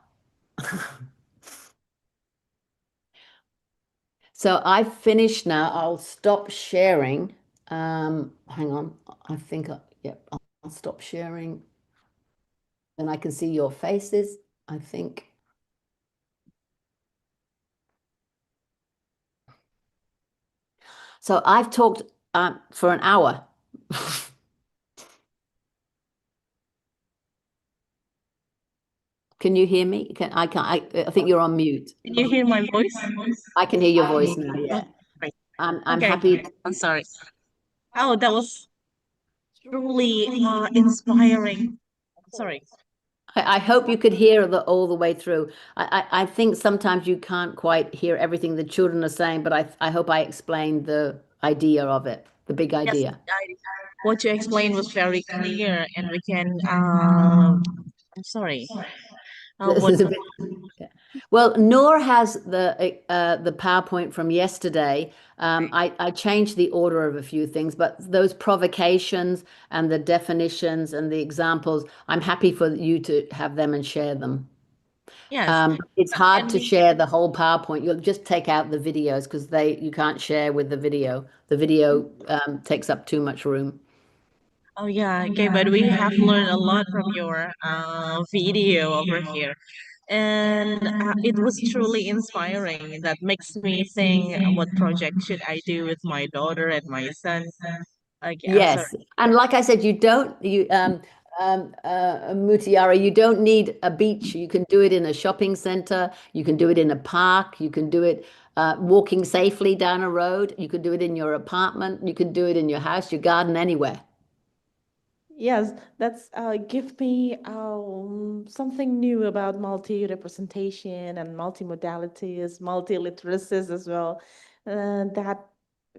So I've finished now. I'll stop sharing. Hang on. I think, yep, I'll stop sharing. Then I can see your faces, I think. So I've talked for an hour. Can you hear me? I think you're on mute. Can you hear my voice? I can hear your voice now, yeah. Right. I'm Okay. happy. I'm sorry. Oh, that was truly inspiring. Sorry. I hope you could hear all the way through. I think sometimes you can't quite hear everything the children are saying, but I hope I explained the idea of it, the big idea. Yes, what you explained was very clear, and we can. I'm sorry. This is a bit, yeah. Well, Noor has the PowerPoint from yesterday. I changed the order of a few things, but those provocations and the definitions and the examples, I'm happy for you to have them and share them. Yes. It's hard to share the whole PowerPoint. You'll just take out the videos because you can't share with the video. The video takes up too much room. Oh yeah, okay, but we have learned a lot from your video over here, and it was truly inspiring. That makes me think, what project should I do with my daughter and my son? Okay, I'm sorry. Yes, and like I said, Mutiara, you don't need a beach. You can do it in a shopping center. You can do it in a park. You can do it walking safely down a road. You can do it in your apartment. You can do it in your house, your garden, anywhere. Yes, that's give me something new about multi-representation and multimodalities, multiliteracies as well. That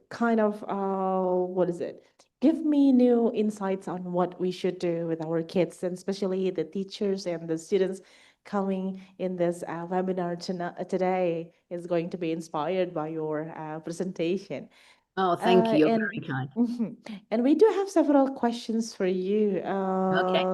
kind of what is it? Give me new insights on what we should do with our kids, and especially the teachers and the students coming in this webinar today is going to be inspired by your presentation. Oh, thank you. You're And very kind. and we do have several questions for you. Okay.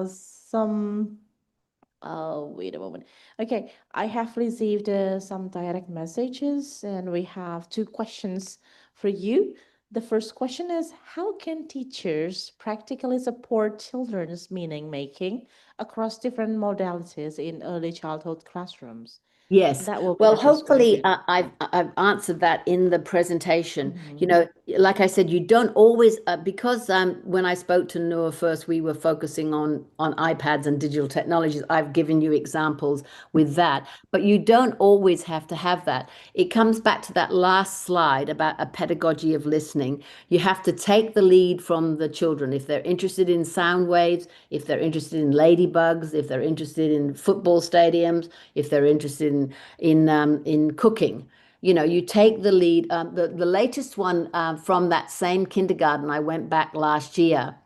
Wait a moment. Okay, I have received some direct messages, and we have two questions for you. The first question is, how can teachers practically support children's meaning making across different modalities in early childhood classrooms? Yes. That will be Well, the first hopefully, question. I've answered that in the presentation. You know, like I said, you don't always because when I spoke to Noor first, we were focusing on iPads and digital technologies. I've given you examples with that, but you don't always have to have that. It comes back to that last slide about a pedagogy of listening. You have to take the lead from the children. If they're interested in sound waves, if they're interested in ladybugs, if they're interested in football stadiums, if they're interested in cooking. You know, you take the lead. The latest one from that same kindergarten, I went back last year.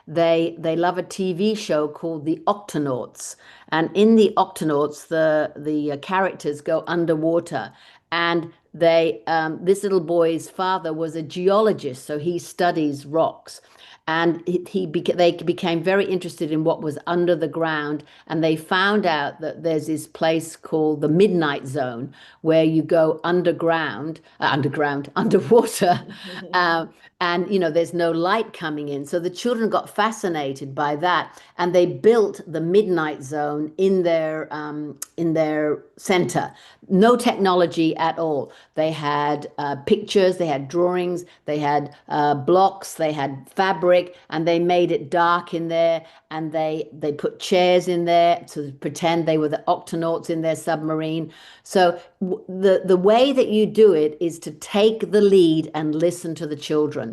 They love a TV show called The Octonauts, and in The Octonauts, the characters go underwater, and this little boy's father was a geologist, so he studies rocks, and they became very interested in what was under the ground, and they found out that there's this place called the Midnight Zone where you go underwater, and you know there's no light coming in. So the children got fascinated by that, and they built the Midnight Zone in their center. No technology at all. They had pictures, they had drawings, they had blocks, they had fabric, and they made it dark in there, and they put chairs in there to pretend they were the octonauts in their submarine. So the way that you do it is to take the lead and listen to the children.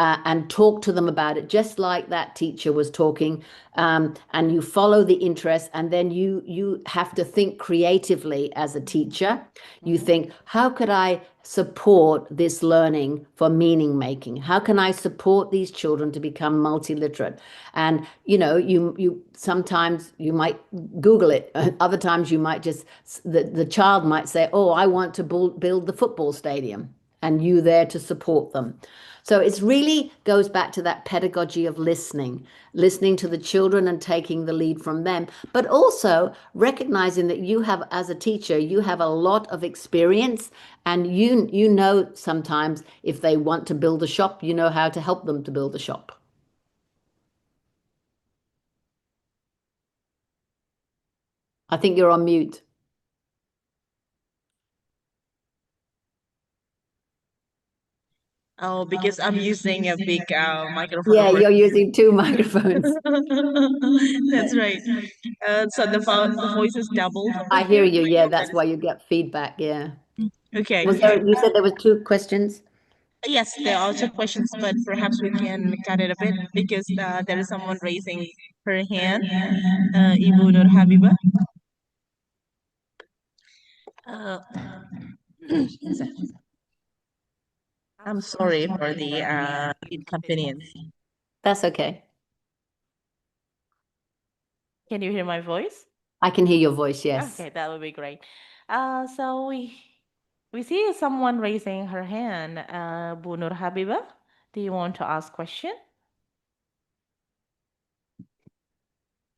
And talk to them about it, just like that teacher was talking, and you follow the interest, and then you have to think creatively as a teacher. You think, how could I support this learning for meaning making? How can I support these children to become multiliterate? And you know, you sometimes you might Google it. Other times you might just the child might say, oh, I want to build the football stadium, and you there to support them. So it really goes back to that pedagogy of listening to the children and taking the lead from them, but also recognizing that you have, as a teacher, you have a lot of experience, and you know sometimes if they want to build a shop, you know how to help them to build a shop. I think you're on mute. Oh, because I'm using a big microphone. Yeah, over you're using two microphones. That's right. So the voice is doubled. I hear you. Yeah, that's why you get feedback. Yeah. Okay. You said there was two questions? Yes, there are also questions, but perhaps we can cut it a bit because there is someone raising her hand. Ibu Nur Habibah. I'm sorry for the inconvenience. That's okay. Can you hear my voice? I can hear your voice, yes. Okay, that would be great. So we see someone raising her hand. Bu Nur Habibah, do you want to ask question?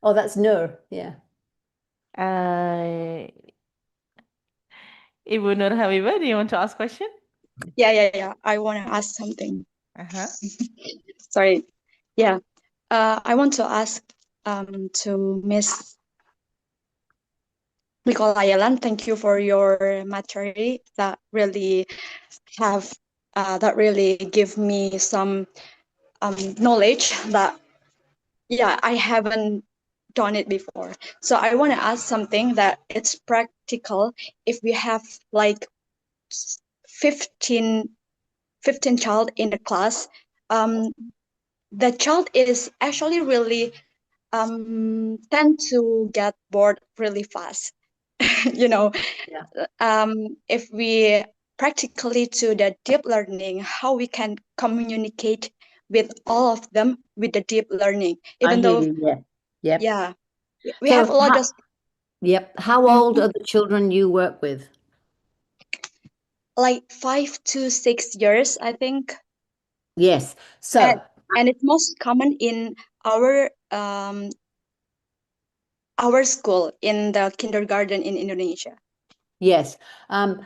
Oh, that's Nur. Yeah. Ibu Nur Habibah, do you want to ask question? Yeah. I want to ask something. Sorry. Yeah. I want to ask to Miss Nicole Ayalan, thank you for your material that really give me some knowledge that I haven't done it before. So I want to ask something that it's practical if we have like 15 child in the class. The child is actually really tend to get bored really fast. You know, if we practically to the deep learning, how we can communicate with all of them with the deep learning, even I hear though you, yeah. Yep. yeah, we So have a lot of yep. How old are the children you work with? like 5 to 6 years, I think. Yes. So And it's most common in our school in the kindergarten in Indonesia. yes, I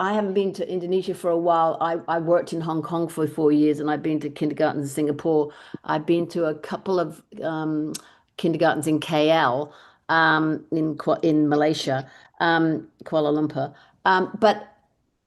haven't been to Indonesia for a while. I worked in Hong Kong for 4 years, and I've been to kindergartens in Singapore. I've been to a couple of kindergartens in KL, in Malaysia, Kuala Lumpur. But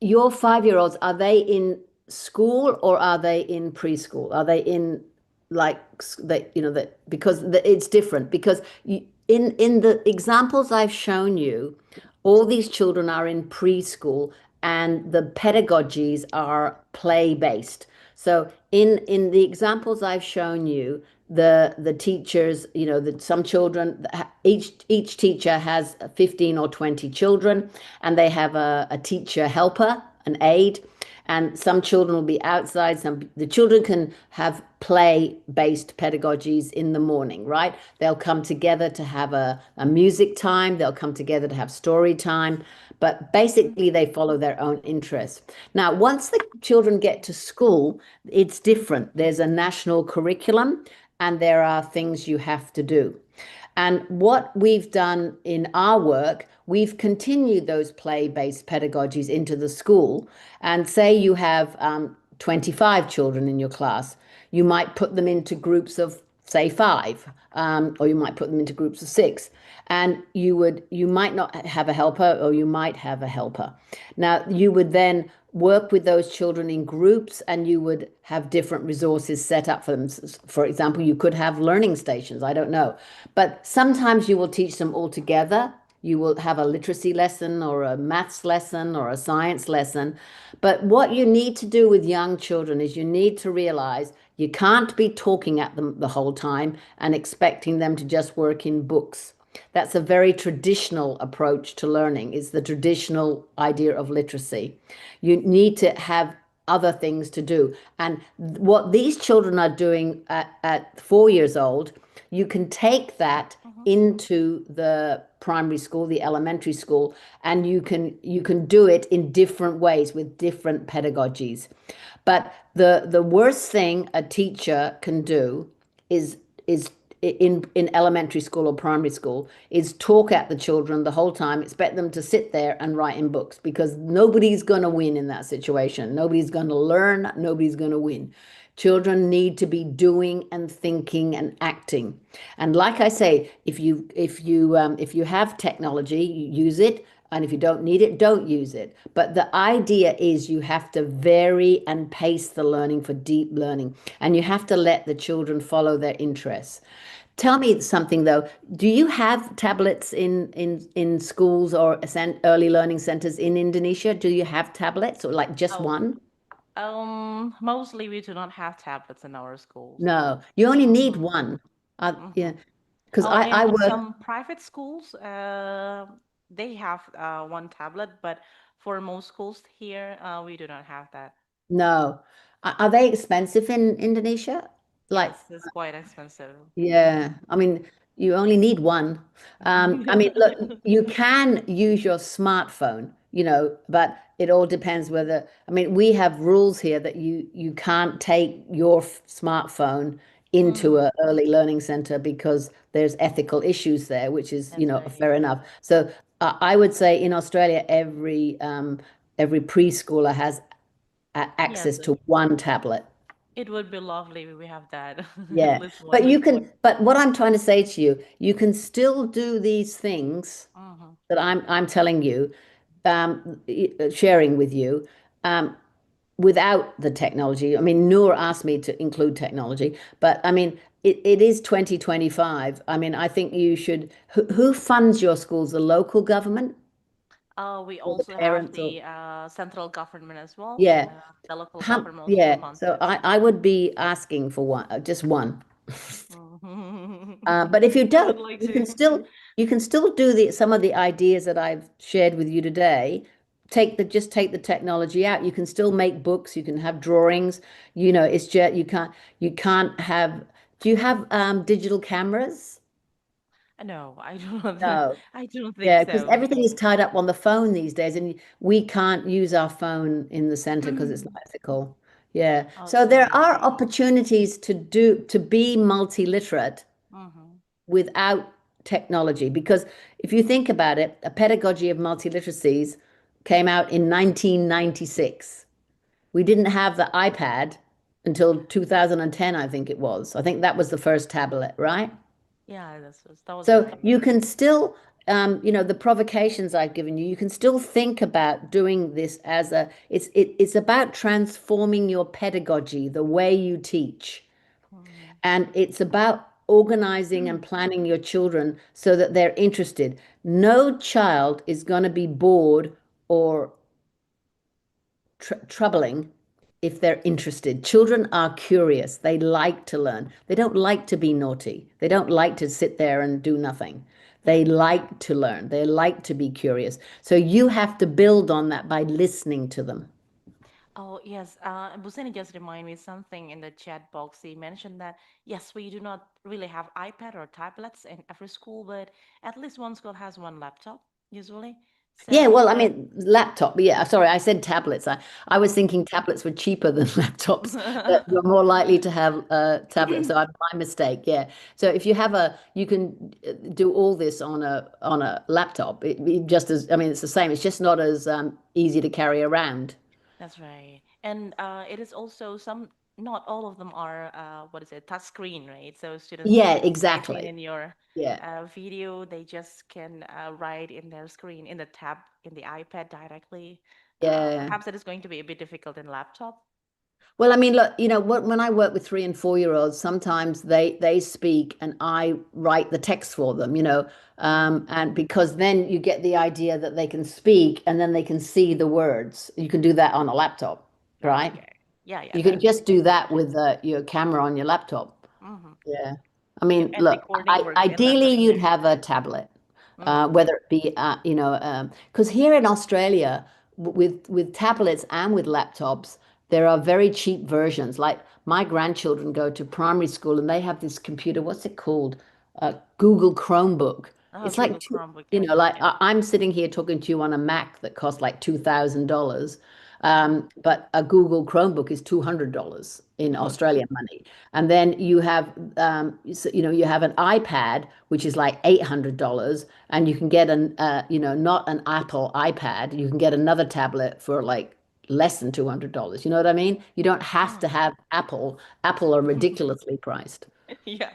your 5-year-olds, are they in school or are they in preschool? Are they in like that, that because it's different because in the examples I've shown you, all these children are in preschool and the pedagogies are play based. So in the examples I've shown you, the teachers, that some children, each teacher has 15 or 20 children, and they have a teacher helper, an aide, and some children will be outside. The children can have play-based pedagogies in the morning, right? They'll come together to have a music time, they'll come together to have story time, but basically they follow their own interests. Now, once the children get to school, it's different. There's a national curriculum and there are things you have to do. And what we've done in our work, we've continued those play-based pedagogies into the school. And say you have 25 children in your class, you might put them into groups of, say, 5, or you might put them into groups of 6. And you might not have a helper, or you might have a helper. Now, you would then work with those children in groups, and you would have different resources set up for them. For example, you could have learning stations, I don't know. But sometimes you will teach them all together. You will have a literacy lesson or a maths lesson or a science lesson. But what you need to do with young children is you need to realize you can't be talking at them the whole time and expecting them to just work in books. That's a very traditional approach to learning. It's the traditional idea of literacy. You need to have other things to do. And what these children are doing at 4 years old, you can take that into the primary school, the elementary school, and you can do it in different ways with different pedagogies. But the worst thing a teacher can do is in elementary school or primary school is talk at the children the whole time, expect them to sit there and write in books, because nobody's going to win in that situation. Nobody's going to learn, nobody's going to win. Children need to be doing and thinking and acting. And like I say, if you have technology, you use it. And if you don't need it, don't use it. But the idea is you have to vary and pace the learning for deep learning. And you have to let the children follow their interests. Tell me something though. Do you have tablets in schools or early learning centers in Indonesia? Do you have tablets, or like just one? Mostly we do not have tablets in our schools. No, you only need one. Yeah, because I In work. some private schools, they have one tablet, but for most schools here, we do not have that. No. Are they expensive in Indonesia? Like, Yes, it's quite expensive. yeah, I mean, you only need one. I mean, look, you can use your smartphone, but it all depends whether, I mean, we have rules here that you can't take your smartphone into a early learning center because there's ethical issues there, which is, fair enough. So I would say in Australia, every preschooler has access to one tablet. It would be lovely if we have that. At Yeah, least one. but what I'm trying to say to you, you can still do these things that I'm telling you, sharing with you, without the technology. I mean, Noor asked me to include technology, but I mean, it is 2025. I mean, I think you should. Who funds your schools? The local government We or the also have parents or the central government as well. yeah. The local government also Yeah. funds So it. I would be asking for one, just one. Mhm. But if you I would don't, like you to. can still do some of the ideas that I've shared with you today. Just take the technology out. You can still make books. You can have drawings. It's just you can't have. Do you have digital cameras? No, I don't. No. I don't think Yeah, because so. everything is tied up on the phone these days, and we can't use our phone in the center because it's not ethical. Yeah. So Also, there I are see. opportunities to be multi-literate Hmm. without technology. Because if you think about it, a pedagogy of multiliteracies came out in 1996. We didn't have the iPad until 2010, I think it was. I think that was the first tablet, right? Yeah, that was So right. you can still, the provocations I've given you, you can still think about doing this it's about transforming your pedagogy, the way you teach. Mhm. And it's about organizing and planning your children so that they're interested. No child is going to be bored or troubling if they're interested. Children are curious. They like to learn. They don't like to be naughty. They don't like to sit there and do nothing. They like to learn. They like to be curious. So you have to build on that by listening to them. Oh, yes. Buseni just remind me something in the chat box. He mentioned that, yes, we do not really have iPad or tablets in every school, but at least one school has one laptop, usually. Yeah, So, well, I mean, laptop. Yeah, sorry, I said tablets. I was mhm. thinking tablets were cheaper than laptops. That you're more likely to have tablets. So my mistake. Yeah. So if you have you can do all this on a laptop. It just as, I mean, it's the same. It's just not as easy to carry around. That's right. And it is also not all of them are, what is it, touch screen, right? So students, Yeah, as I seen exactly. in your Yeah, video, they just can write in their screen, in the tab, in the iPad directly. yeah. Perhaps it is going to be a bit difficult in laptop. Well, I mean, look, when I work with 3 and 4-year-olds, sometimes they speak and I write the text for them, and because then you get the idea that they can speak and then they can see the words. You can do that on a laptop, right? Okay. Yeah, You can that's just do very that true. with your camera on your laptop. Hmm. Yeah. I Yep, mean, and look, recording works in ideally laptop you'd too. have a tablet, Hmm. whether it be, because here in Australia, with tablets and with laptops, there are very cheap versions. Like my grandchildren go to primary school and they have this computer. What's it called? Google Chromebook. Oh, It's like, Google Chromebook. like Yeah. I'm sitting here talking to you on a Mac that costs like $2,000. Hmm. But a Google Chromebook is $200 in Okay. Australian money. And then you have, you have an iPad, which is like $800, and you can get not an Apple iPad. You can get another tablet for like less than $200. You know what I mean? You don't have to Hmm. have Apple. Apple are ridiculously priced. Yeah.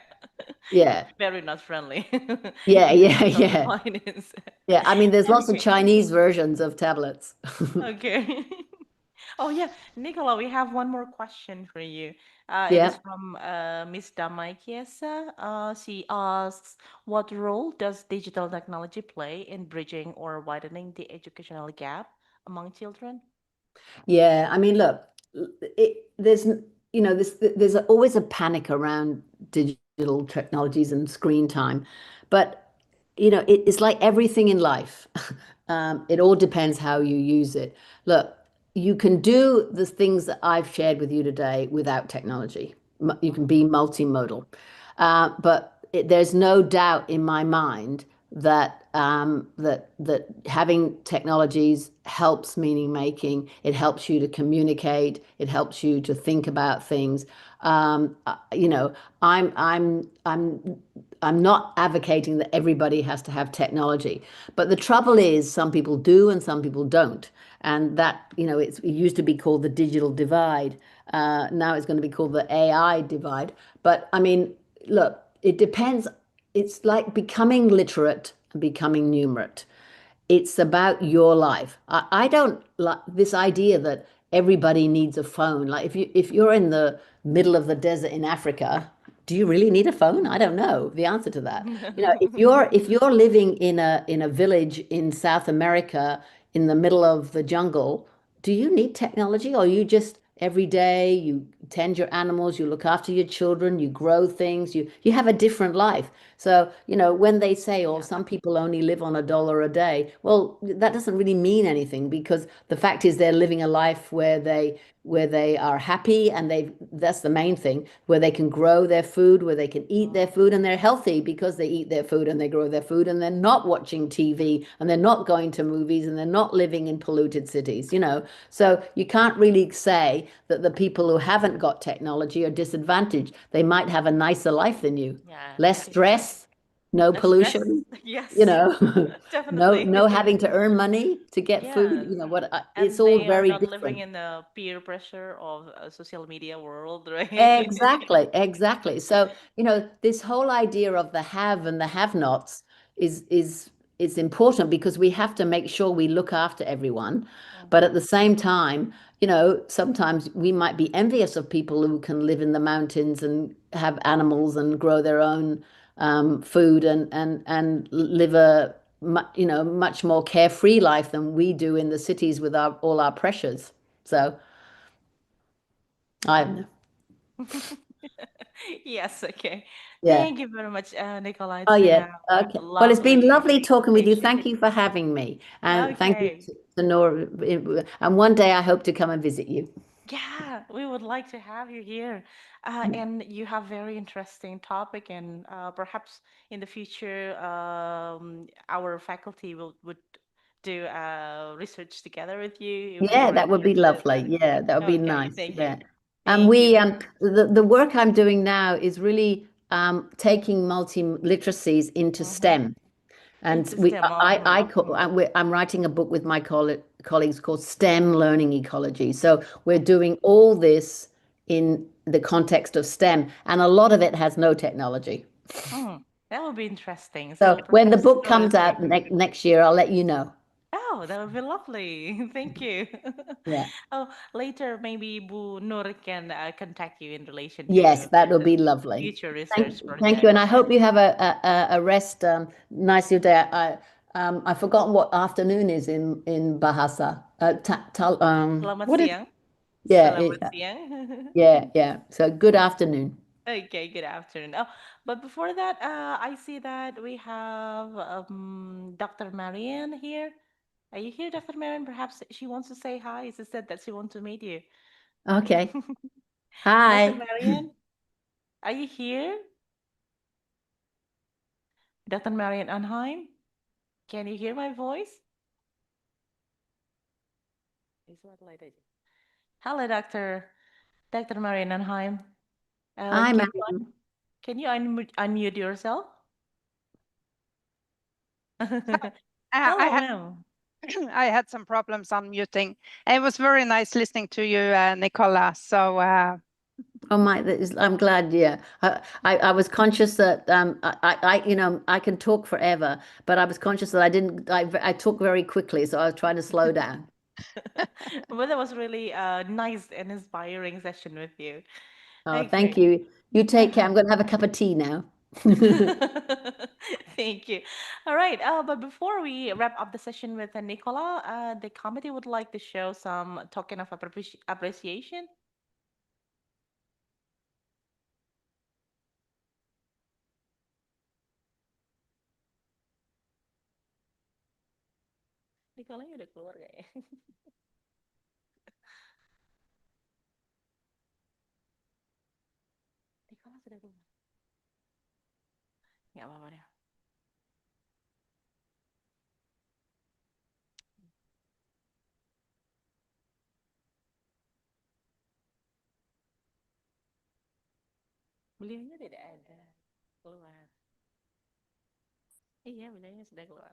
Yeah, Very not friendly yeah, in yeah, terms of the yeah, finance. yeah. I mean, there's lots of Okay. Chinese versions of tablets. Okay. Oh yeah, Nicola, we have one more question for you. It is Yeah. from Miss Damai Kiesa. She asks, what role does digital technology play in bridging or widening the educational gap among children? Yeah, I mean, look, there's always a panic around digital technologies and screen time, but it's like everything in life. It all depends how you use it. Look, you can do the things that I've shared with you today without technology. You can be multimodal, but there's no doubt in my mind that that having technologies helps meaning making. It helps you to communicate. It helps you to think about things. Um, uh, you know, I'm I'm I'm I'm not advocating that everybody has to have technology, but the trouble is some people do and some people don't, and that it used to be called the digital divide. Now it's going to be called the AI divide. But I mean, look, it depends. It's like becoming literate and becoming numerate. It's about your life. I don't like this idea that everybody needs a phone. Like if you're in the middle of the desert in Africa, do you really need a phone? I don't know the answer to that. You know, if you're living in a village in South America in the middle of the jungle, do you need technology, or you just every day you tend your animals, you look after your children, you grow things, you have a different life. So, you know, when they say, oh, some people only live on $1 a day, well, that doesn't really mean anything, because the fact is they're living a life where they are happy, and that's the main thing, where they can grow their food, where they can eat their food, and they're healthy because they eat their food and they grow their food, and they're not watching TV, and they're not going to movies, and they're not living in polluted cities, you know. So you can't really say that the people who haven't got technology are disadvantaged. They might have a nicer life than you. Yeah, Less stress, no less stress. pollution, you Yes, know, no definitely. no having to earn money to get food. Yes, You know what? It's and all they are very not living different. in the peer pressure of a social media world, right? Exactly, exactly. So, you know, this whole idea of the have and the have-nots is important, because we have to make sure we look after everyone. But at the same time, you know, sometimes we might be envious of people who can live in the mountains and have animals and grow their own food, and live you know, much more carefree life than we do in the cities with all our pressures. So I don't know. Yes, okay. Yeah. Thank you very much, Nicola. Oh, It's been yeah. a Okay. Well, it's been lovely lovely talking with you. conversation. Thank you for having me. And thank you Okay. to Nora. And one day I hope to come and visit you. Yeah, we would like to have you here. And you have very interesting topic, and perhaps in the future, our faculty would do research together with you if you Yeah, are that would be interested. lovely. Yeah, that would be Okay, nice. thank you. Yeah. And Thank you. the work I'm doing now is really taking multi literacies into Mm-hmm. STEM. And Into STEM. I I'm writing a book with my colleagues called STEM Learning Ecology. So we're doing all this in the context of STEM, and a lot of it has no technology. That would be interesting. So So when the perhaps book through comes this work. out next year, I'll let you know. Oh, that would be lovely. Thank you. Yeah. Oh, later maybe Bu Nur can contact you in relation Yes, to that would be lovely. future Thank, research thank you, project. and I hope you have a rest. Nice your day. I've forgotten what afternoon is in Bahasa. Selamat What is? siang. Yeah, Selamat siang. yeah. So good afternoon. Okay, good afternoon. Oh, but before that, I see that we have Dr. Marianne here. Are you here, Dr. Marianne? Perhaps she wants to say hi. She said that she wants to meet you. Okay. Dr. Hi. Marianne, are you here? Dr. Marianne Anheim, can you hear my voice? Hello, Dr. Marianne Anheim. Hi, Can Mariam. you unmute yourself? I Hello, had ma'am. I had some problems unmuting. It was very nice listening to you, Nicola. So Oh my, I'm glad. Yeah, I was conscious that you know, I can talk forever, but I was conscious that I talk very quickly, so I was trying to slow down. Well, that was really a nice and inspiring session with you. Oh, thank Okay. you. You take care. I'm going to have a cup of tea now. Thank you. All right. But before we wrap up the session with Nicola, the committee would like to show some token of appreciation. Nicola udah keluar kayaknya. Nicola sudah keluar. Nggak apa-apa deh. Beliaunya tidak ada. Keluar. Iya, beliaunya sudah keluar.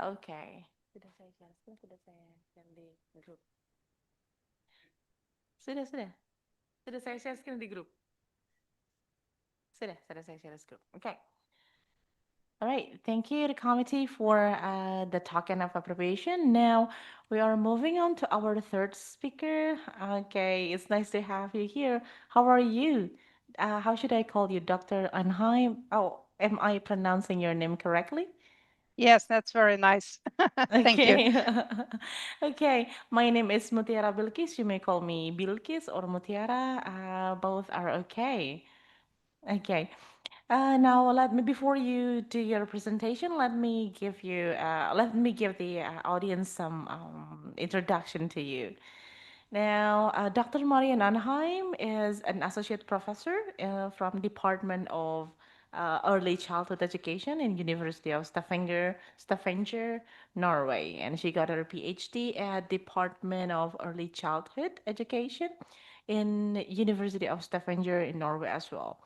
Oke. Sudah saya share, sudah saya share di grup. Sudah. Sudah saya share screen di grup. Sudah saya share screen. Okay. All right, thank you to committee for the token of approbation. Now we are moving on to our third speaker. Okay, it's nice to have you here. How are you? How should I call you, Dr. Anheim? Oh, am I pronouncing your name correctly? Yes, that's very nice. Thank you. Okay. Okay, my name is Mutiara Bilkis. You may call me Bilkis or Mutiara. Both are okay. Okay. Now let me, before you do your presentation, let me give the audience some introduction to you. Now, Dr. Marian Anheim is an associate professor from Department of Early Childhood Education in University of Stavanger, Norway, and she got her PhD at Department of Early Childhood Education in University of Stavanger in Norway as well.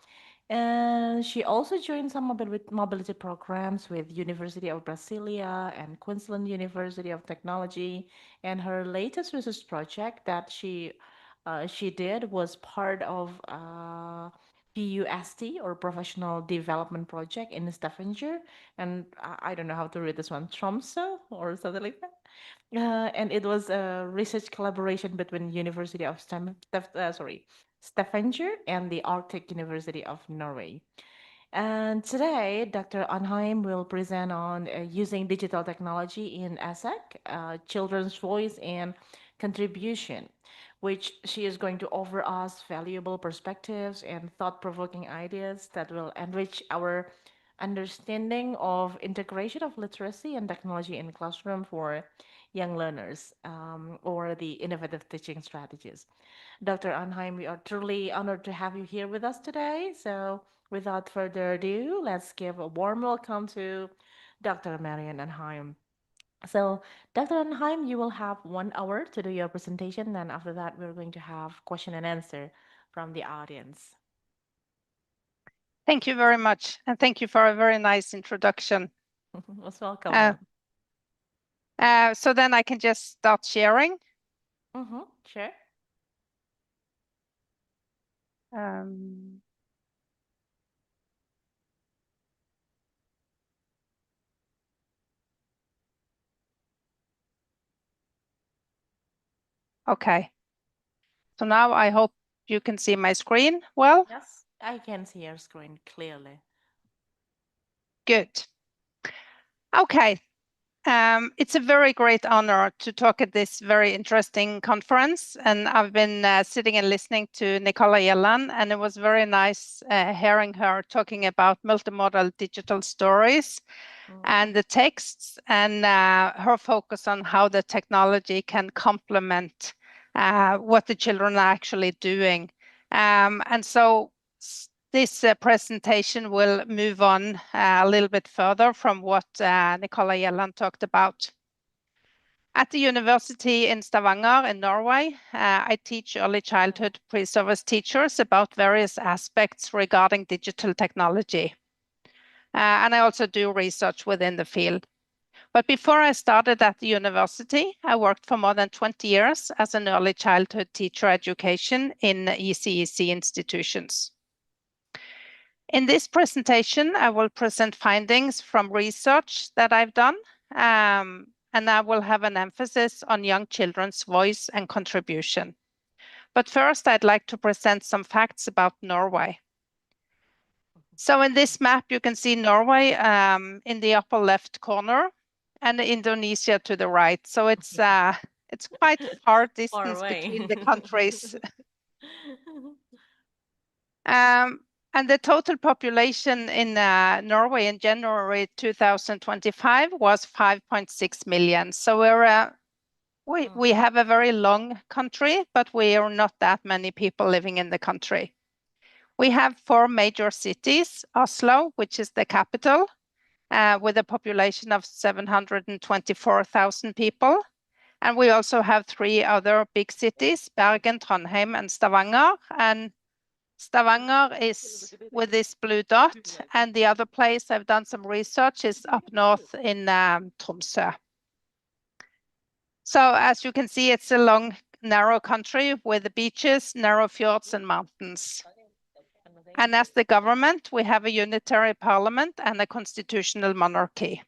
And she also joined some mobility programs with University of Brasilia and Queensland University of Technology. And her latest research project that she did was part of PUST or Professional Development Project in Stavanger. And I don't know how to read this one, Tromsø or something like that. And it was a research collaboration between University of Stavanger and the Arctic University of Norway. And today, Dr. Anheim will present on using digital technology in ESSEC, children's voice and contribution, which she is going to offer us valuable perspectives and thought-provoking ideas that will enrich our understanding of integration of literacy and technology in classroom for young learners, or the innovative teaching strategies. Dr. Anheim, we are truly honored to have you here with us today. So without further ado, let's give a warm welcome to Dr. Marian Anheim. So, Dr. Anheim, you will have 1 hour to do your presentation, and after that, we're going to have question and answer from the audience. Thank you very much, and thank you for a very nice introduction. Most welcome. So then I can just start sharing. Sure. Okay. So now I hope you can see my screen well. Yes, I can see your screen clearly. Good. Okay. It's a very great honor to talk at this very interesting conference, and I've been sitting and listening to Nicola Yelland, and it was very nice hearing her talking about multimodal digital stories and the texts, and her focus on how the technology can complement what the children are actually doing. And so this presentation will move on a little bit further from what Nicola Yelland talked about. At the university in Stavanger in Norway, I teach early childhood pre-service teachers about various aspects regarding digital technology. And I also do research within the field. But before I started at the university, I worked for more than 20 years as an early childhood teacher education in ECEC institutions. In this presentation, I will present findings from research that I've done, and I will have an emphasis on young children's voice and contribution. But first, I'd like to present some facts about Norway. So in this map, you can see Norway in the upper left corner and Indonesia to the right. So it's quite far distance between the countries. And the total population in Norway in January 2025 was 5.6 million. So we have a very long country, but we are not that many people living in the country. We have 4 major cities: Oslo, which is the capital, with a population of 724,000 people. And we also have 3 other big cities: Bergen, Trondheim, and Stavanger. And Stavanger is with this blue dot, and the other place I've done some research is up north in Tromsø. So as you can see, it's a long, narrow country with the beaches, narrow fjords, and mountains. And as the government, we have a unitary parliament and a constitutional monarchy.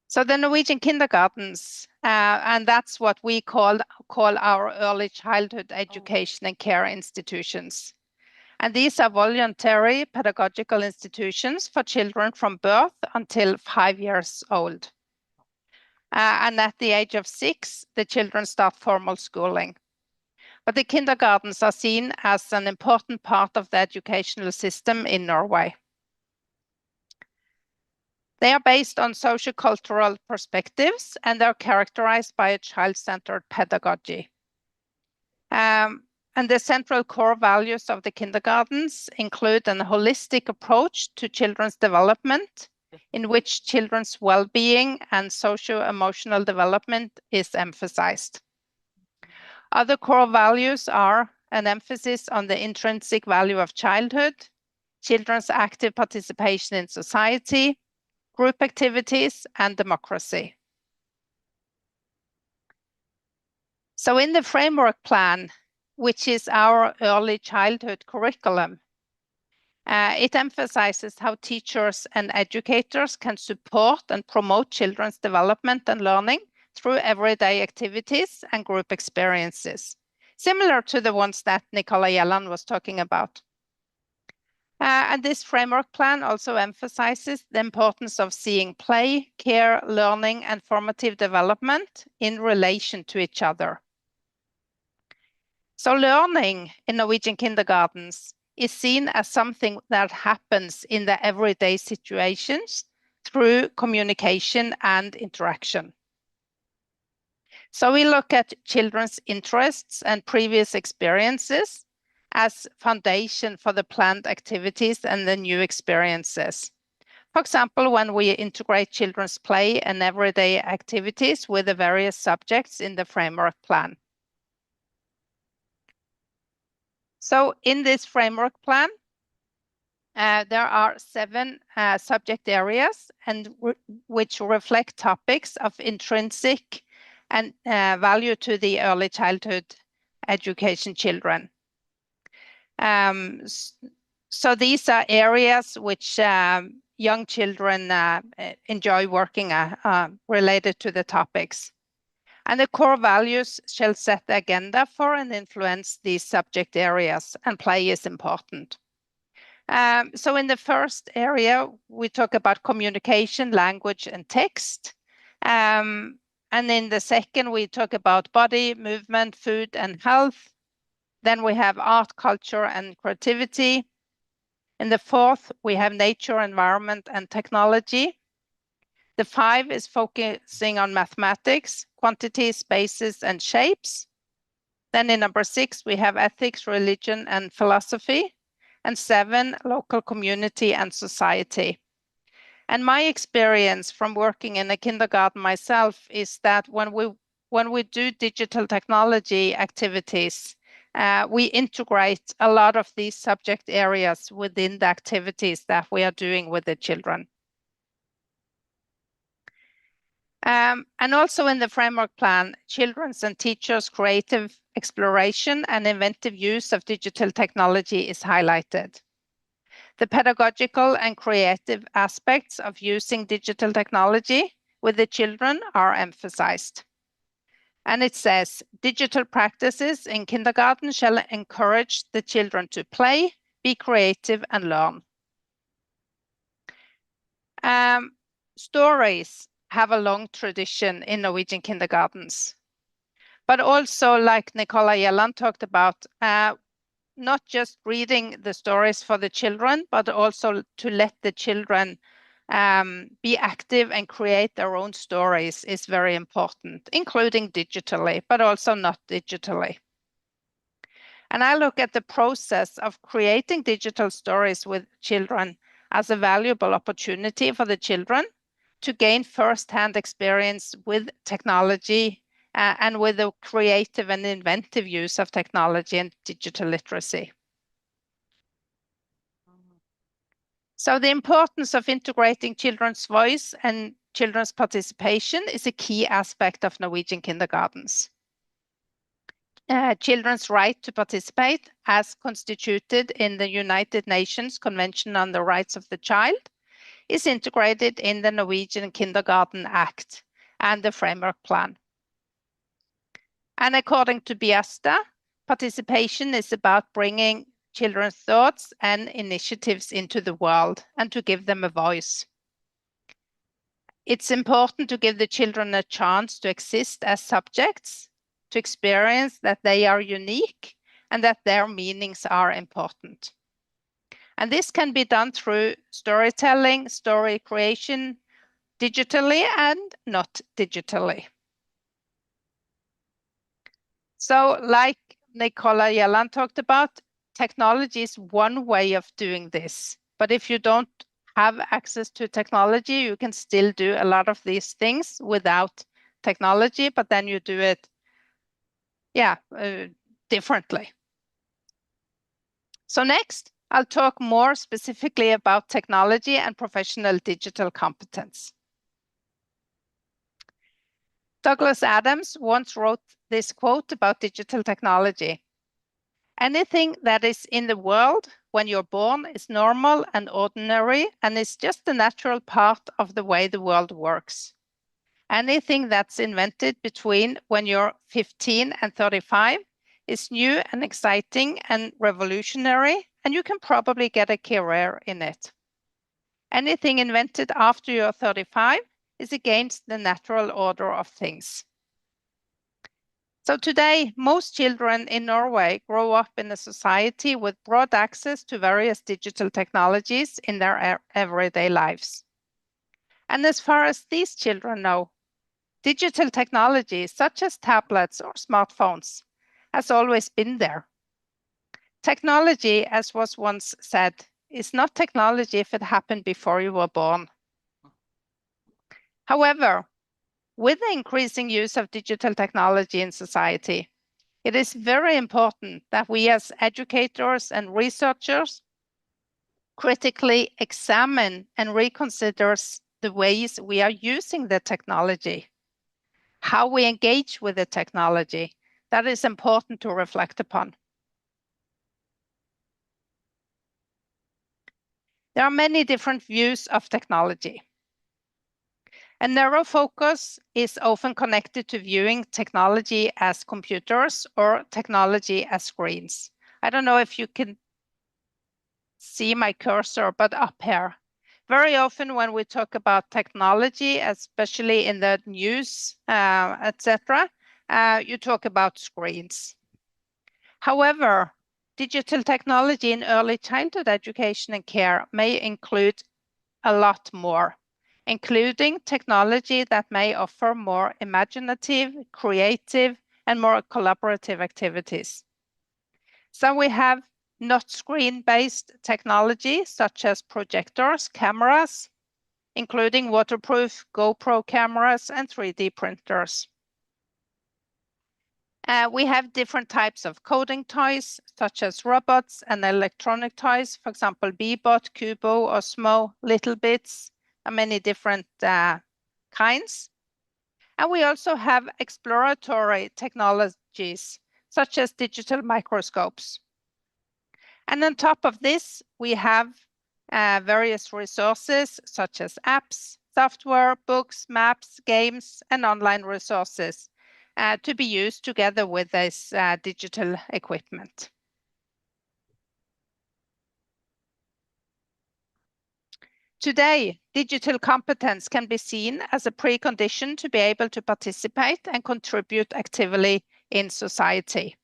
So the Norwegian kindergartens, and that's what we call our early childhood education and care institutions. And these are voluntary pedagogical institutions for children from birth until 5 years old. And at the age of 6, the children start formal schooling. But the kindergartens are seen as an important part of the educational system in Norway. They are based on socio-cultural perspectives and are characterized by a child-centered pedagogy. And the central core values of the kindergartens include a holistic approach to children's development, in which children's well-being and socio-emotional development is emphasized. Other core values are an emphasis on the intrinsic value of childhood, children's active participation in society, group activities, and democracy. So in the framework plan, which is our early childhood curriculum, it emphasizes how teachers and educators can support and promote children's development and learning through everyday activities and group experiences, similar to the ones that Nicola Yelland was talking about. And this framework plan also emphasizes the importance of seeing play, care, learning, and formative development in relation to each other. So learning in Norwegian kindergartens is seen as something that happens in the everyday situations through communication and interaction. So we look at children's interests and previous experiences as foundation for the planned activities and the new experiences. For example, when we integrate children's play and everyday activities with the various subjects in the framework plan. So in this framework plan, there are 7 subject areas and which reflect topics of intrinsic and value to the early childhood education children. So these are areas which young children enjoy working related to the topics. And the core values shall set the agenda for and influence these subject areas, and play is important. So in the first area, we talk about communication, language, and text. And in the second, we talk about body, movement, food, and health. Then we have art, culture, and creativity. In the fourth, we have nature, environment, and technology. The 5 is focusing on mathematics, quantities, spaces, and shapes. Then in number 6, we have ethics, religion, and philosophy. And 7, local community and society. And my experience from working in a kindergarten myself is that when we do digital technology activities, we integrate a lot of these subject areas within the activities that we are doing with the children. And also in the framework plan, children's and teachers' creative exploration and inventive use of digital technology is highlighted. The pedagogical and creative aspects of using digital technology with the children are emphasized. And it says, digital practices in kindergarten shall encourage the children to play, be creative, and learn. Stories have a long tradition in Norwegian kindergartens. But also, like Nicola Yelland talked about, not just reading the stories for the children, but also to let the children be active and create their own stories is very important, including digitally, but also not digitally. And I look at the process of creating digital stories with children as a valuable opportunity for the children to gain first-hand experience with technology and with the creative and inventive use of technology and digital literacy. So the importance of integrating children's voice and children's participation is a key aspect of Norwegian kindergartens. children's right to participate as constituted in the United Nations Convention on the Rights of the Child is integrated in the Norwegian Kindergarten Act and the Framework Plan. And according to BIASTA, participation is about bringing children's thoughts and initiatives into the world and to give them a voice. It's important to give the children a chance to exist as subjects, to experience that they are unique and that their meanings are important. And this can be done through storytelling, story creation, digitally and not digitally. So like Nicola Yelland talked about, technology is one way of doing this. But if you don't have access to technology, you can still do a lot of these things without technology, but then you do it, differently. So next, I'll talk more specifically about technology and professional digital competence. Douglas Adams once wrote this quote about digital technology. Anything that is in the world when you're born is normal and ordinary and is just a natural part of the way the world works. Anything that's invented between when you're 15 and 35 is new and exciting and revolutionary, and you can probably get a career in it. Anything invented after you're 35 is against the natural order of things. So today, most children in Norway grow up in a society with broad access to various digital technologies in their everyday lives. And as far as these children know, digital technologies such as tablets or smartphones has always been there. Technology, as was once said, is not technology if it happened before you were born. However, with the increasing use of digital technology in society, it is very important that we as educators and researchers critically examine and reconsider the ways we are using the technology, how we engage with the technology. That is important to reflect upon. There are many different views of technology. A narrow focus is often connected to viewing technology as computers or technology as screens. I don't know if you can see my cursor, but up here. Very often when we talk about technology, especially in the news, etc., you talk about screens. However, digital technology in early childhood education and care may include a lot more, including technology that may offer more imaginative, creative, and more collaborative activities. So we have not screen-based technology such as projectors, cameras, including waterproof GoPro cameras and 3D printers. We have different types of coding toys, such as robots and electronic toys, for example, Bebot, Kubo, Osmo, Little Bits, and many different kinds. And we also have exploratory technologies, such as digital microscopes. And on top of this, we have various resources, such as apps, software, books, maps, games, and online resources to be used together with this digital equipment. Today, digital competence can be seen as a precondition to be able to participate and contribute actively in society.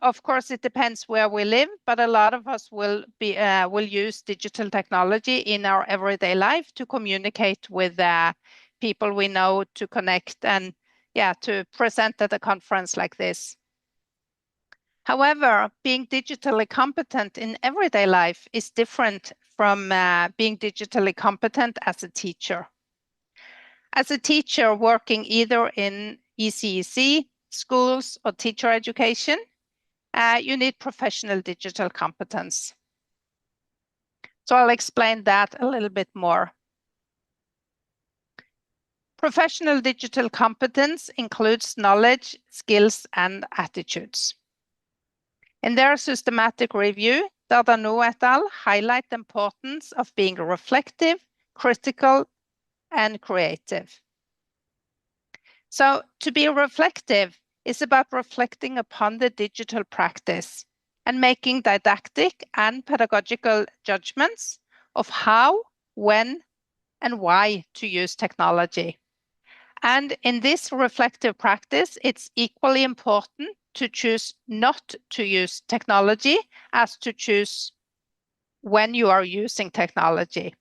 Of course, it depends where we live, but a lot of us will use digital technology in our everyday life to communicate with people we know, to connect, and to present at a conference like this. However, being digitally competent in everyday life is different from being digitally competent as a teacher. As a teacher working either in ECEC, schools, or teacher education, you need professional digital competence. So I'll explain that a little bit more. Professional digital competence includes knowledge, skills, and attitudes. In their systematic review, Dardano et al. Highlight the importance of being reflective, critical, and creative. So to be reflective is about reflecting upon the digital practice and making didactic and pedagogical judgments of how, when, and why to use technology. And in this reflective practice, it's equally important to choose not to use technology as to choose when you are using technology.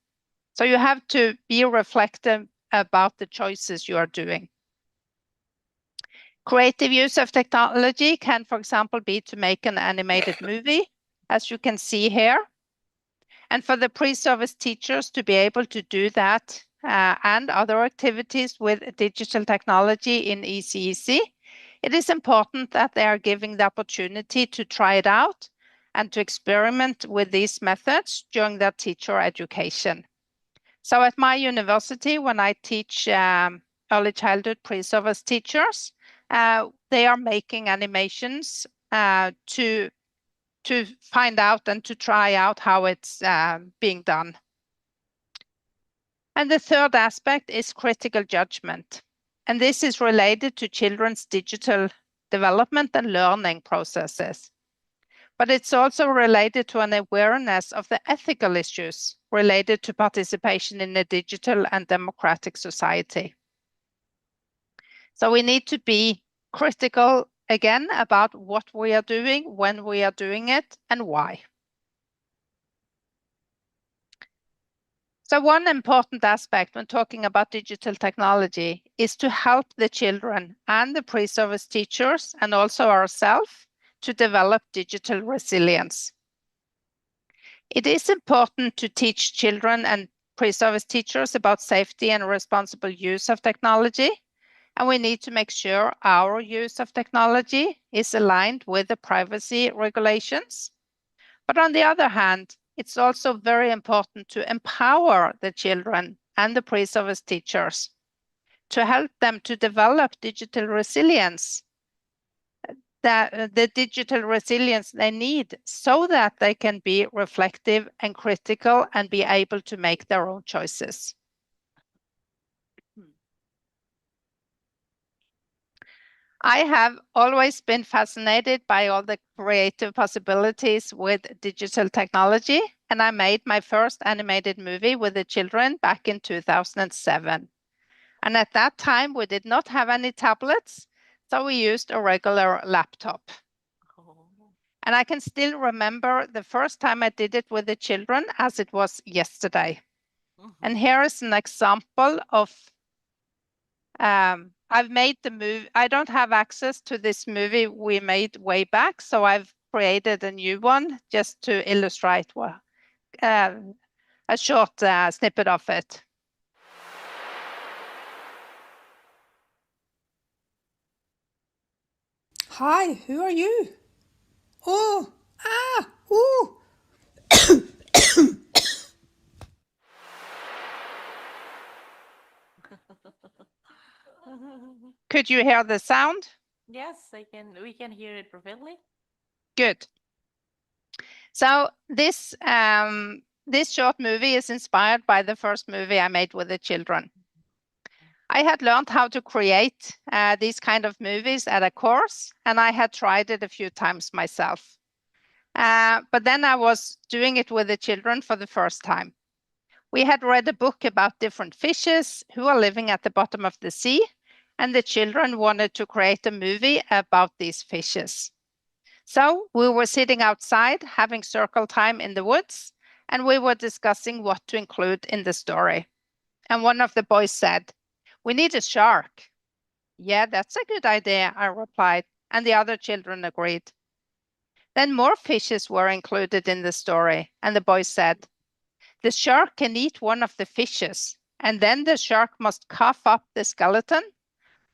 So you have to be reflective about the choices you are doing. Creative use of technology can, for example, be to make an animated movie, as you can see here. And for the pre-service teachers to be able to do that and other activities with digital technology in ECEC, it is important that they are given the opportunity to try it out and to experiment with these methods during their teacher education. So at my university, when I teach early childhood pre-service teachers, they are making animations to find out and to try out how it's being done. And the third aspect is critical judgment. And this is related to children's digital development and learning processes. But it's also related to an awareness of the ethical issues related to participation in a digital and democratic society. So we need to be critical again about what we are doing, when we are doing it, and why. So one important aspect when talking about digital technology is to help the children and the pre-service teachers and also ourselves to develop digital resilience. It is important to teach children and pre-service teachers about safety and responsible use of technology, and we need to make sure our use of technology is aligned with the privacy regulations. But on the other hand, it's also very important to empower the children and the pre-service teachers to help them to develop digital resilience, the digital resilience they need so that they can be reflective and critical and be able to make their own choices. I have always been fascinated by all the creative possibilities with digital technology, and I made my first animated movie with the children back in 2007. And at that time, we did not have any tablets, so we used a regular laptop. And I can still remember the first time I did it with the children as it was yesterday. And here is an example of I've made the movie. I don't have access to this movie we made way back, so I've created a new one just to illustrate a short snippet of it. Hi, who are you? Oh, ooh. Could you hear the sound? Yes, we can hear it perfectly. Good. So this short movie is inspired by the first movie I made with the children. I had learned how to create these kind of movies at a course, and I had tried it a few times myself. But then I was doing it with the children for the first time. We had read a book about different fishes who are living at the bottom of the sea, and the children wanted to create a movie about these fishes. So we were sitting outside having circle time in the woods, and we were discussing what to include in the story. And one of the boys said, "We need a shark." "Yeah, that's a good idea," I replied, and the other children agreed. Then more fishes were included in the story, and the boy said, "The shark can eat one of the fishes, and then the shark must cough up the skeleton,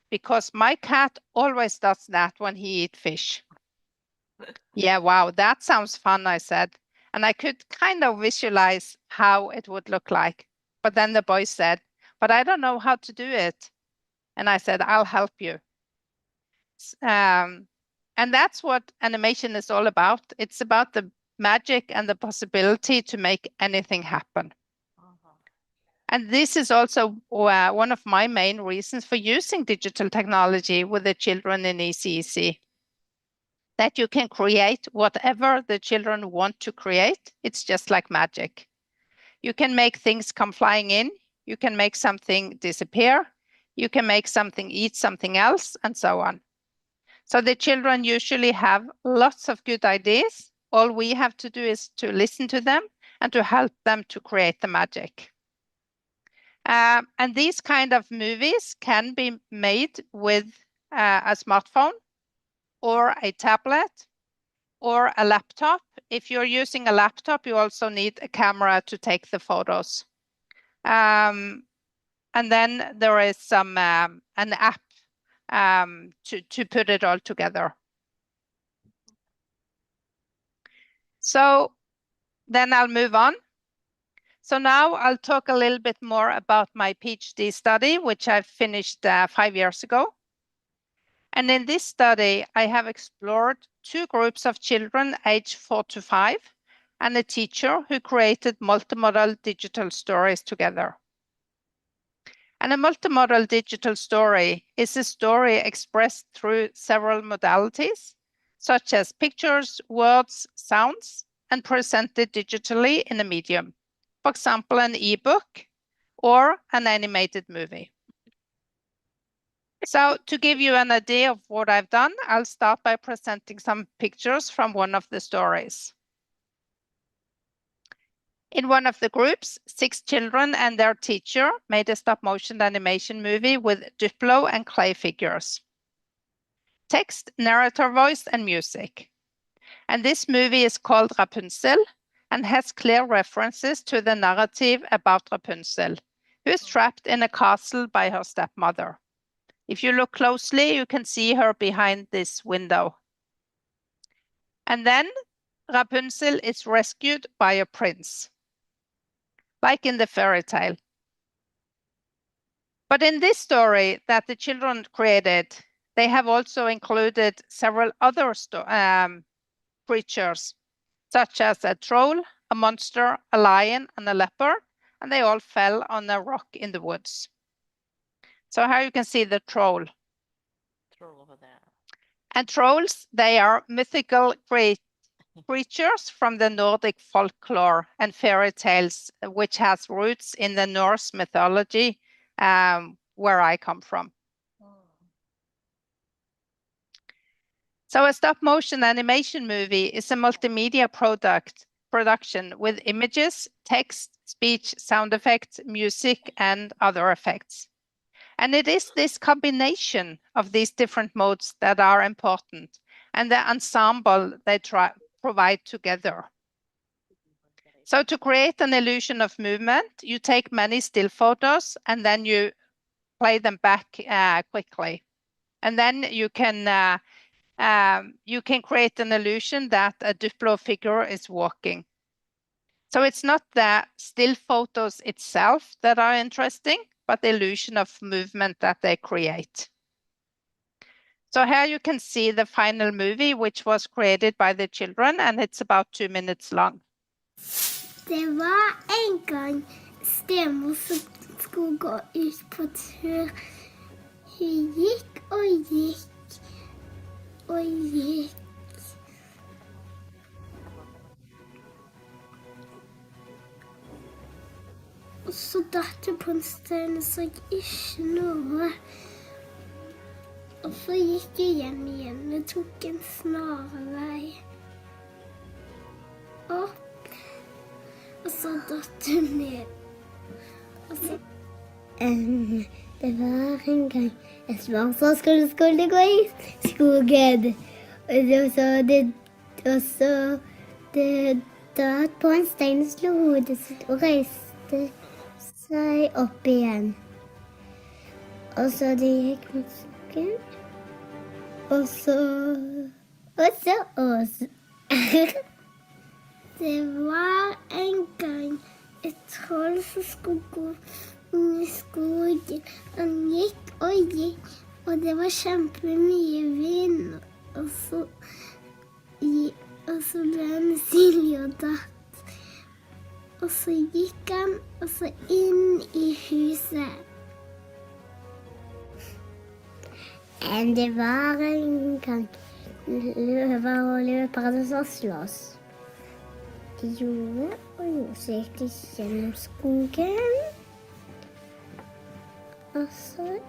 because my cat always does that when he eats fish." "Yeah, wow, that sounds fun," I said, and I could kind of visualize how it would look like. But then the boy said, "But I don't know how to do it. And I said, I'll help you. And that's what animation is all about. It's about the magic and the possibility to make anything happen. And this is also one of my main reasons for using digital technology with the children in ECEC. That you can create whatever the children want to create. It's just like magic. You can make things come flying in. You can make something disappear. You can make something eat something else, and so on. So the children usually have lots of good ideas. All we have to do is to listen to them and to help them to create the magic. And these kind of movies can be made with a smartphone or a tablet or a laptop. If you're using a laptop, you also need a camera to take the photos. And then there is some an app to put it all together. So then I'll move on. So now I'll talk a little bit more about my PhD study, which I finished 5 years ago. And in this study, I have explored 2 groups of children aged 4 to 5 and a teacher who created multimodal digital stories together. And a multimodal digital story is a story expressed through several modalities, such as pictures, words, sounds, and presented digitally in a medium. For example, an ebook or an animated movie. So to give you an idea of what I've done, I'll start by presenting some pictures from one of the stories. In one of the groups, 6 children and their teacher made a stop-motion animation movie with Duplo and clay figures. Text, narrator voice, and music. And this movie is called Rapunzel and has clear references to the narrative about Rapunzel, who is trapped in a castle by her stepmother. If you look closely, you can see her behind this window. And then Rapunzel is rescued by a prince, like in the fairy tale. But in this story that the children created, they have also included several other creatures, such as a troll, a monster, a lion, and a leopard, and they all fell on a rock in the woods. So here you can see the troll. Troll over there. And trolls, they are mythical creatures from the Nordic folklore and fairy tales, which has roots in the Norse mythology, where I come from. So a stop-motion animation movie is a multimedia production with images, text, speech, sound effects, music, and other effects. And it is this combination of these different modes that are important, and the ensemble they provide together. So to create an illusion of movement, you take many still photos and then you play them back quickly. And then you can create an illusion that a Duplo figure is walking. So it's not the still photos itself that are interesting, but the illusion of movement that they create. So here you can see the final movie, which was created by the children, and it's about 2 minutes long. Det var en gang stemor som skulle gå ut på tur. Hun gikk og gikk og gikk. Og så datt hun på en stein og så ikke noe. Og så gikk hun hjem igjen og tok en snarvei opp. Og så datt hun ned. Og så... det var en gang et barn som skulle gå i skogen. Og så det datt på en stein og slo hodet sitt og reiste seg opp igjen. Og så det gikk mot skogen. Og så... Det var en gang et troll som skulle gå i skogen. Han gikk og gikk, og det var kjempemye vind. Og så ble han stille og datt. Og så gikk han og så inn i huset. Det var en gang løver og løpere som slåss. De gjorde, og så gikk de gjennom skogen. Og så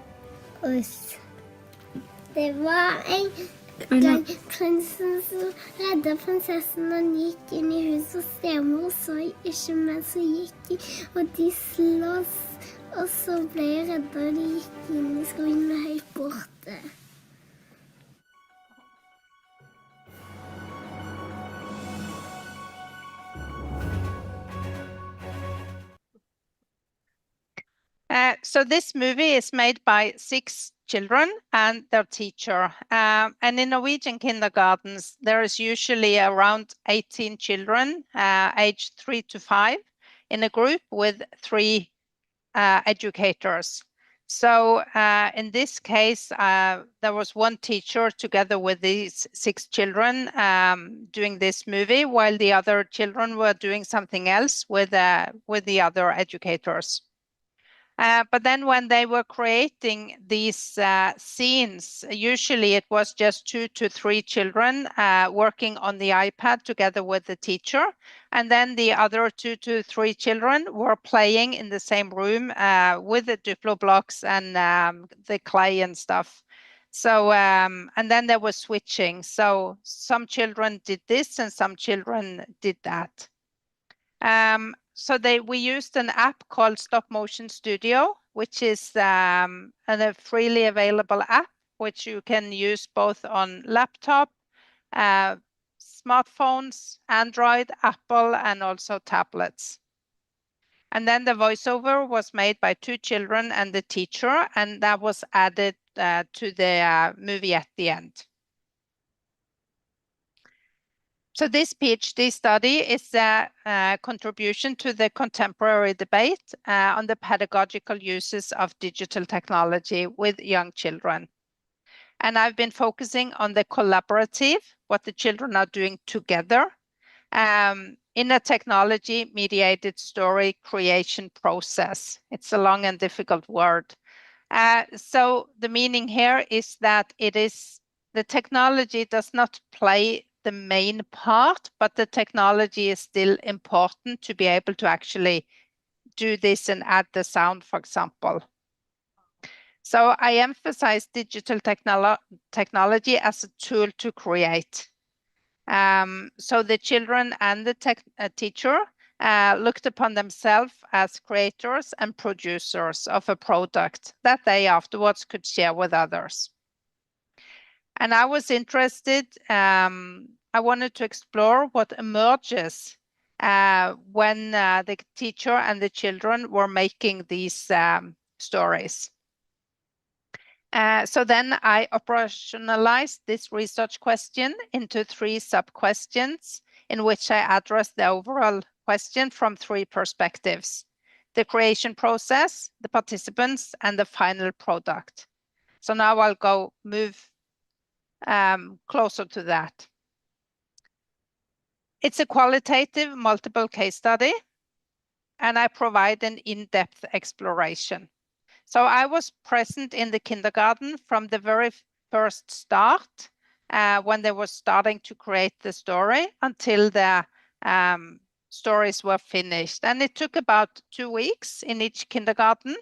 det var en gang prinsen som reddet prinsessen, og han gikk inn i huset, og stemor så ikke, men så gikk de, og de slåss, og så ble jeg reddet, og de gikk inn i skogen med høyt borte. So this movie is made by 6 children and their teacher. And in Norwegian kindergartens, there is usually around 18 children, aged 3 to 5, in a group with 3 educators. So in this case, there was one teacher together with these 6 children doing this movie, while the other children were doing something else with the other educators. But then when they were creating these scenes, usually it was just 2 to 3 children working on the iPad together with the teacher. And then the other 2 to 3 children were playing in the same room with the Duplo blocks and the clay and stuff. So, and then they were switching. So some children did this and some children did that. So we used an app called Stop Motion Studio, which is a freely available app, which you can use both on laptop, smartphones, Android, Apple, and also tablets. And then the voiceover was made by 2 children and the teacher, and that was added to the movie at the end. So this PhD study is a contribution to the contemporary debate on the pedagogical uses of digital technology with young children. And I've been focusing on the collaborative, what the children are doing together in a technology-mediated story creation process. It's a long and difficult word. So the meaning here is that the technology does not play the main part, but the technology is still important to be able to actually do this and add the sound, for example. So I emphasize digital technology as a tool to create. So the children and the teacher looked upon themselves as creators and producers of a product that they afterwards could share with others. And I was interested, I wanted to explore what emerges when the teacher and the children were making these stories. So then I operationalized this research question into 3 sub-questions in which I addressed the overall question from 3 perspectives: the creation process, the participants, and the final product. So now I'll move closer to that. It's a qualitative multiple case study, and I provide an in-depth exploration. So I was present in the kindergarten from the very first start, when they were starting to create the story until the stories were finished. And it took about 2 weeks in each kindergarten,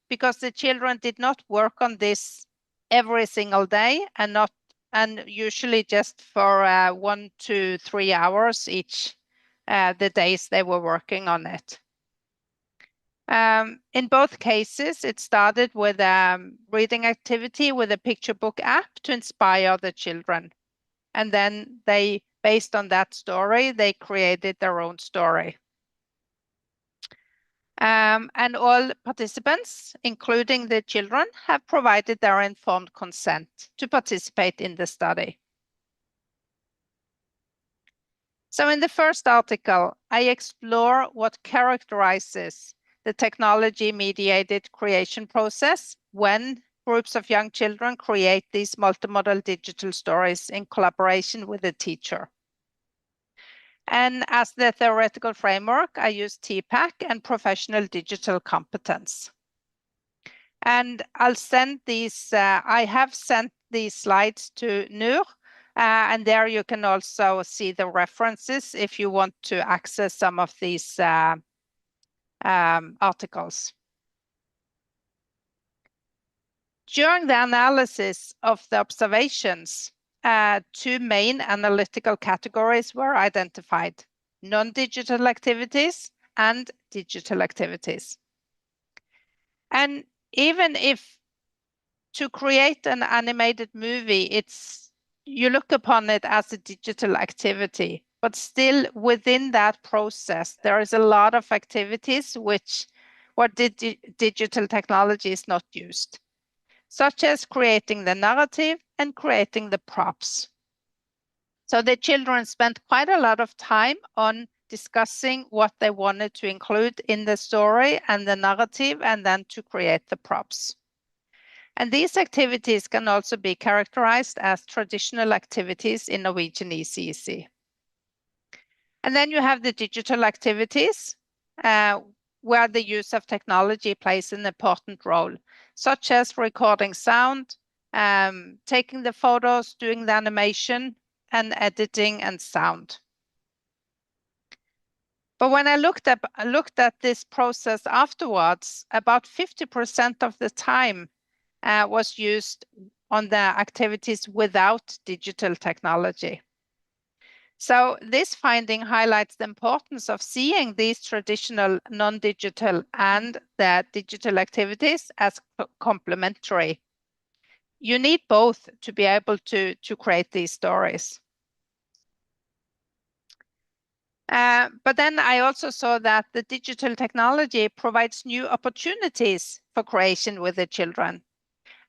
because the children did not work on this every single day and usually just for 1 to 3 hours each, the days they were working on it. In both cases, it started with a reading activity with a picture book app to inspire the children. And then based on that story, they created their own story. And all participants, including the children, have provided their informed consent to participate in the study. So in the first article, I explore what characterizes the technology-mediated creation process when groups of young children create these multimodal digital stories in collaboration with the teacher. And as the theoretical framework, I use TPAC and professional digital competence. And I'll send these, I have sent these slides to Nur, and there you can also see the references if you want to access some of these articles. During the analysis of the observations, two main analytical categories were identified: non-digital activities and digital activities. And even if to create an animated movie, you look upon it as a digital activity, but still within that process, there is a lot of activities where digital technology is not used, such as creating the narrative and creating the props. So the children spent quite a lot of time on discussing what they wanted to include in the story and the narrative, and then to create the props. And these activities can also be characterized as traditional activities in Norwegian ECEC. And then you have the digital activities, where the use of technology plays an important role, such as recording sound, taking the photos, doing the animation, and editing and sound. But when I looked at this process afterwards, about 50% of the time was used on the activities without digital technology. So this finding highlights the importance of seeing these traditional non-digital and the digital activities as complementary. You need both to be able to create these stories. But then I also saw that the digital technology provides new opportunities for creation with the children.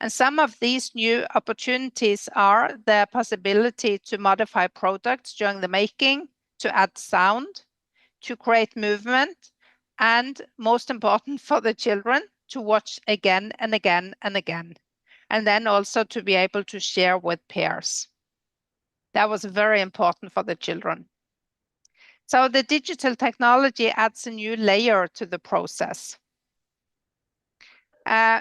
And some of these new opportunities are the possibility to modify products during the making, to add sound, to create movement, and most important for the children, to watch again and again and again. And then also to be able to share with peers. That was very important for the children. So the digital technology adds a new layer to the process.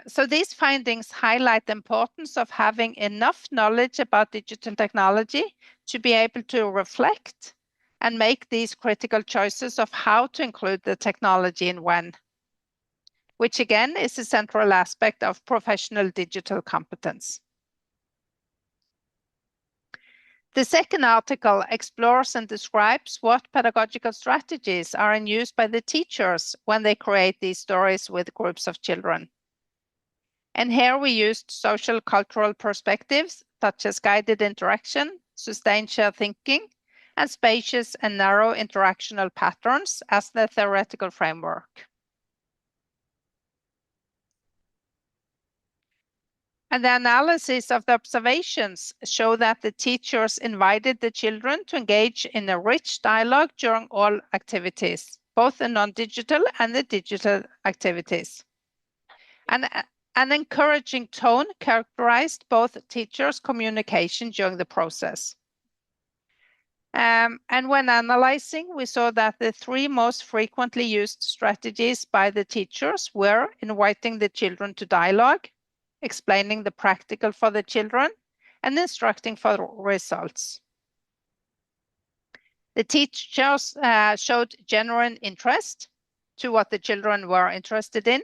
So these findings highlight the importance of having enough knowledge about digital technology to be able to reflect and make these critical choices of how to include the technology and when, which again is a central aspect of professional digital competence. The second article explores and describes what pedagogical strategies are in use by the teachers when they create these stories with groups of children. And here we used social cultural perspectives, such as guided interaction, sustained shared thinking, and spacious and narrow interactional patterns as the theoretical framework. And the analysis of the observations show that the teachers invited the children to engage in a rich dialogue during all activities, both the non-digital and the digital activities. And an encouraging tone characterized both teachers' communication during the process. And when analyzing, we saw that the three most frequently used strategies by the teachers were inviting the children to dialogue, explaining the practical for the children, and instructing for results. The teachers showed genuine interest to what the children were interested in.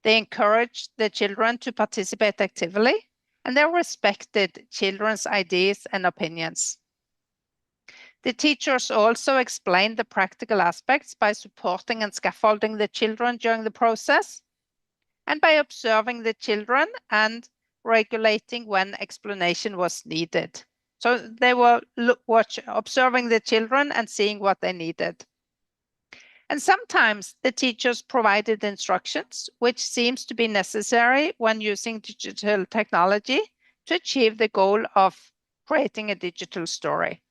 They encouraged the children to participate actively, and they respected children's ideas and opinions. The teachers also explained the practical aspects by supporting and scaffolding the children during the process, and by observing the children and regulating when explanation was needed. So they were observing the children and seeing what they needed. And sometimes the teachers provided instructions, which seems to be necessary when using digital technology to achieve the goal of creating a digital story.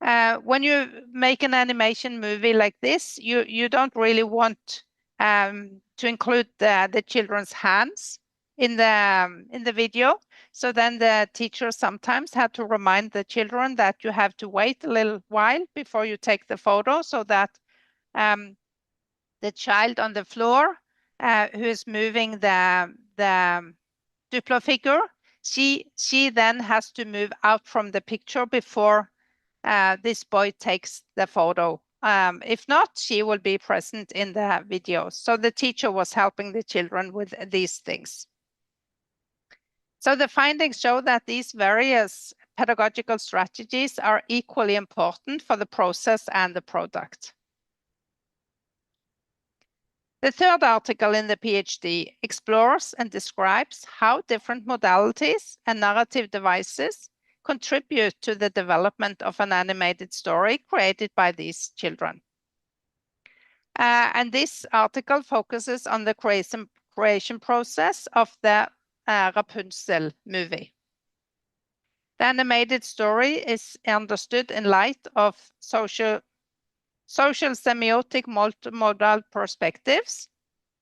When you make an animation movie like this, you don't really want to include the children's hands in the video. So then the teacher sometimes had to remind the children that you have to wait a little while before you take the photo, so that the child on the floor who is moving the Duplo figure, she then has to move out from the picture before this boy takes the photo. If not, she will be present in the video. So the teacher was helping the children with these things. So the findings show that these various pedagogical strategies are equally important for the process and the product. The third article in the PhD explores and describes how different modalities and narrative devices contribute to the development of an animated story created by these children. And this article focuses on the creation process of the Rapunzel movie. The animated story is understood in light of social semiotic multimodal perspectives,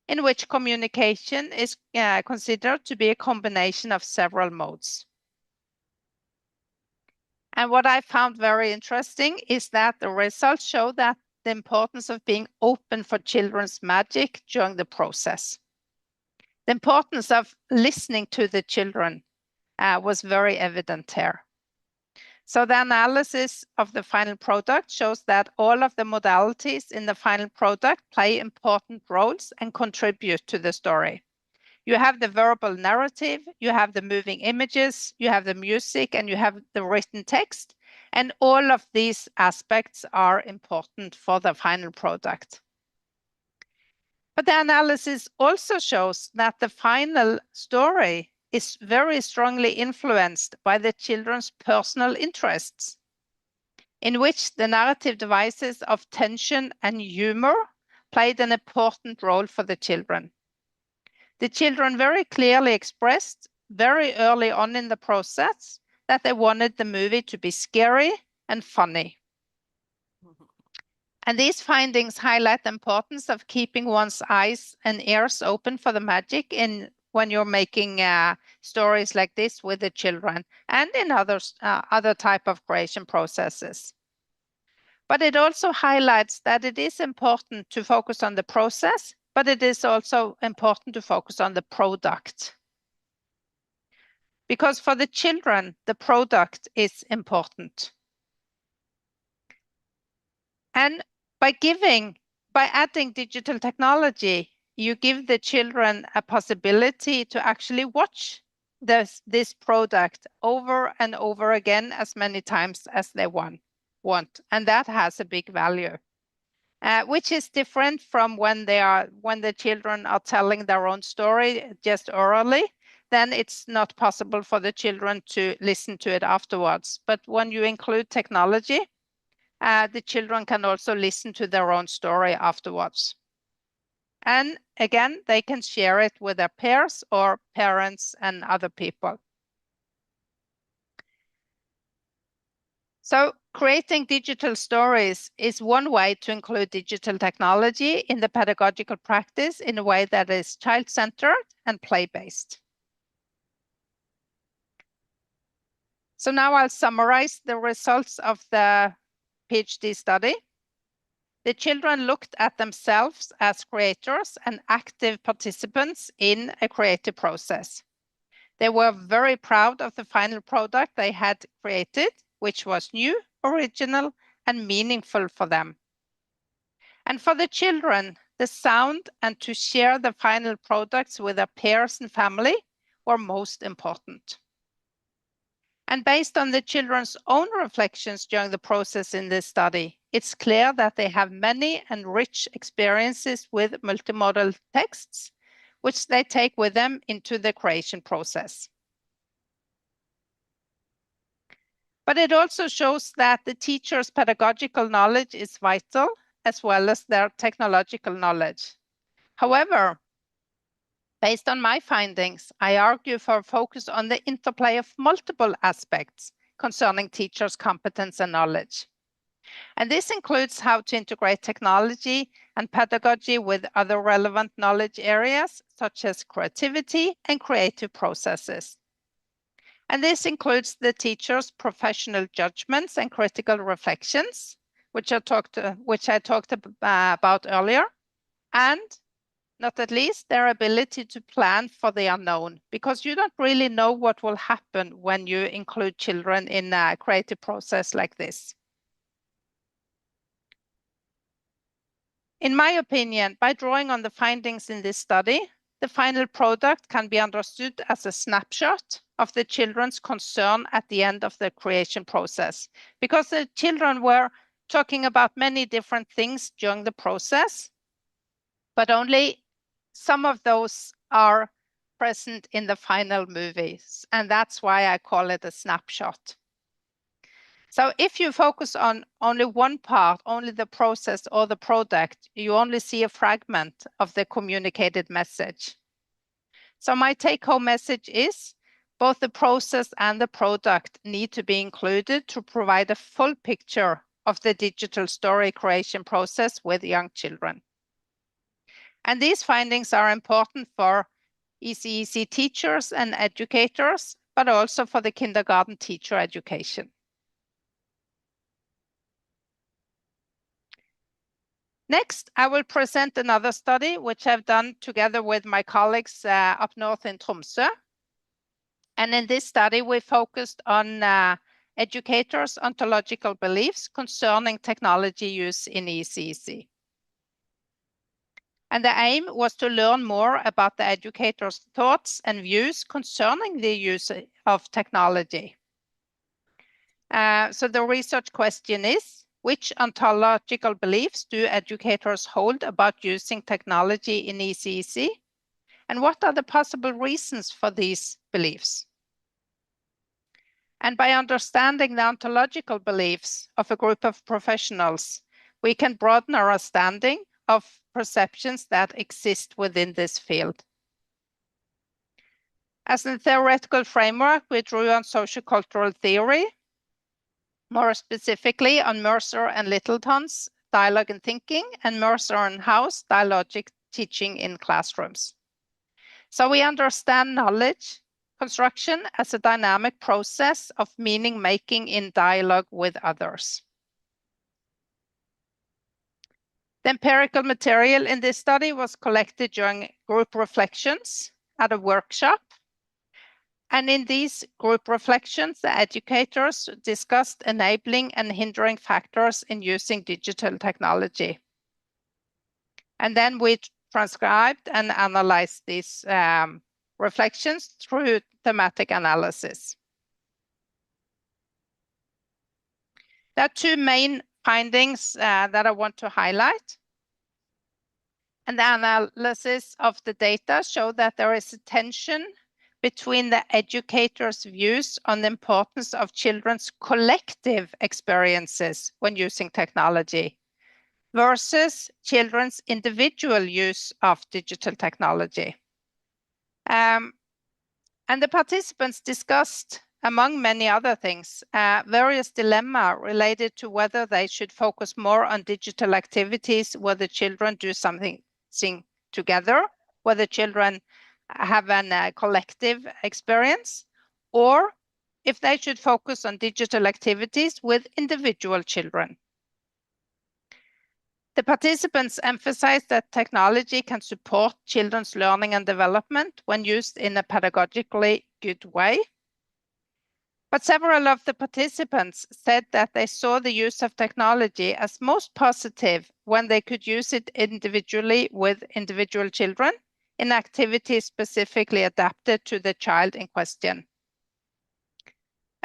in which communication is considered to be a combination of several modes. And what I found very interesting is that the results show that the importance of being open for children's magic during the process. The importance of listening to the children was very evident here. So the analysis of the final product shows that all of the modalities in the final product play important roles and contribute to the story. You have the verbal narrative, you have the moving images, you have the music, and you have the written text. And all of these aspects are important for the final product. But the analysis also shows that the final story is very strongly influenced by the children's personal interests, in which the narrative devices of tension and humor played an important role for the children. The children very clearly expressed very early on in the process that they wanted the movie to be scary and funny. And these findings highlight the importance of keeping one's eyes and ears open for the magic when you're making stories like this with the children and in other type of creation processes. But it also highlights that it is important to focus on the process, but it is also important to focus on the product. Because for the children, the product is important. And by adding digital technology, you give the children a possibility to actually watch this product over and over again as many times as they want. And that has a big value. Which is different from when the children are telling their own story just orally, then it's not possible for the children to listen to it afterwards. But when you include technology, the children can also listen to their own story afterwards. And again, they can share it with their peers or parents and other people. So creating digital stories is one way to include digital technology in the pedagogical practice in a way that is child-centered and play-based. So now I'll summarize the results of the PhD study. The children looked at themselves as creators and active participants in a creative process. They were very proud of the final product they had created, which was new, original, and meaningful for them. And for the children, the sound and to share the final products with their peers and family were most important. And based on the children's own reflections during the process in this study, it's clear that they have many and rich experiences with multimodal texts, which they take with them into the creation process. But it also shows that the teacher's pedagogical knowledge is vital, as well as their technological knowledge. However, based on my findings, I argue for a focus on the interplay of multiple aspects concerning teachers' competence and knowledge. And this includes how to integrate technology and pedagogy with other relevant knowledge areas, such as creativity and creative processes. And this includes the teacher's professional judgments and critical reflections, which I talked about earlier, and not at least their ability to plan for the unknown, because you don't really know what will happen when you include children in a creative process like this. In my opinion, by drawing on the findings in this study, the final product can be understood as a snapshot of the children's concern at the end of the creation process, because the children were talking about many different things during the process, but only some of those are present in the final movies, and that's why I call it a snapshot. So if you focus on only one part, only the process or the product, you only see a fragment of the communicated message. So my take-home message is both the process and the product need to be included to provide a full picture of the digital story creation process with young children. And these findings are important for ECEC teachers and educators, but also for the kindergarten teacher education. Next, I will present another study which I've done together with my colleagues up north in Tromsø. And in this study, we focused on educators' ontological beliefs concerning technology use in ECEC. And the aim was to learn more about the educators' thoughts and views concerning the use of technology. So the research question is, which ontological beliefs do educators hold about using technology in ECEC? And what are the possible reasons for these beliefs? And by understanding the ontological beliefs of a group of professionals, we can broaden our understanding of perceptions that exist within this field. As a theoretical framework, we drew on sociocultural theory, more specifically on Mercer and Littleton's dialogue and thinking, and Mercer and Howe's dialogic teaching in classrooms. So we understand knowledge construction as a dynamic process of meaning making in dialogue with others. The empirical material in this study was collected during group reflections at a workshop. And in these group reflections, the educators discussed enabling and hindering factors in using digital technology. And then we transcribed and analyzed these reflections through thematic analysis. There are two main findings that I want to highlight. And the analysis of the data showed that there is a tension between the educators' views on the importance of children's collective experiences when using technology versus children's individual use of digital technology. And the participants discussed, among many other things, various dilemmas related to whether they should focus more on digital activities where the children do something together, where the children have a collective experience, or if they should focus on digital activities with individual children. The participants emphasized that technology can support children's learning and development when used in a pedagogically good way. But several of the participants said that they saw the use of technology as most positive when they could use it individually with individual children in activities specifically adapted to the child in question.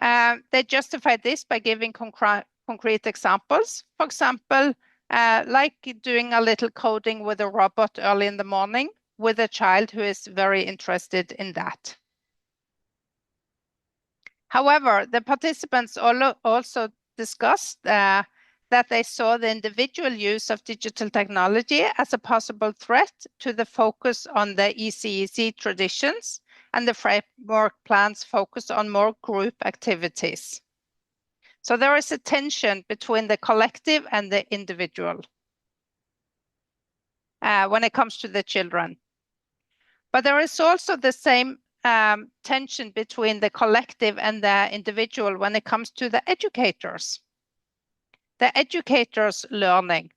They justified this by giving concrete examples. For example, like doing a little coding with a robot early in the morning with a child who is very interested in that. However, the participants also discussed that they saw the individual use of digital technology as a possible threat to the focus on the ECEC traditions, and the framework plans focus on more group activities. So there is a tension between the collective and the individual when it comes to the children. But there is also the same tension between the collective and the individual when it comes to the educators. The educators' learning.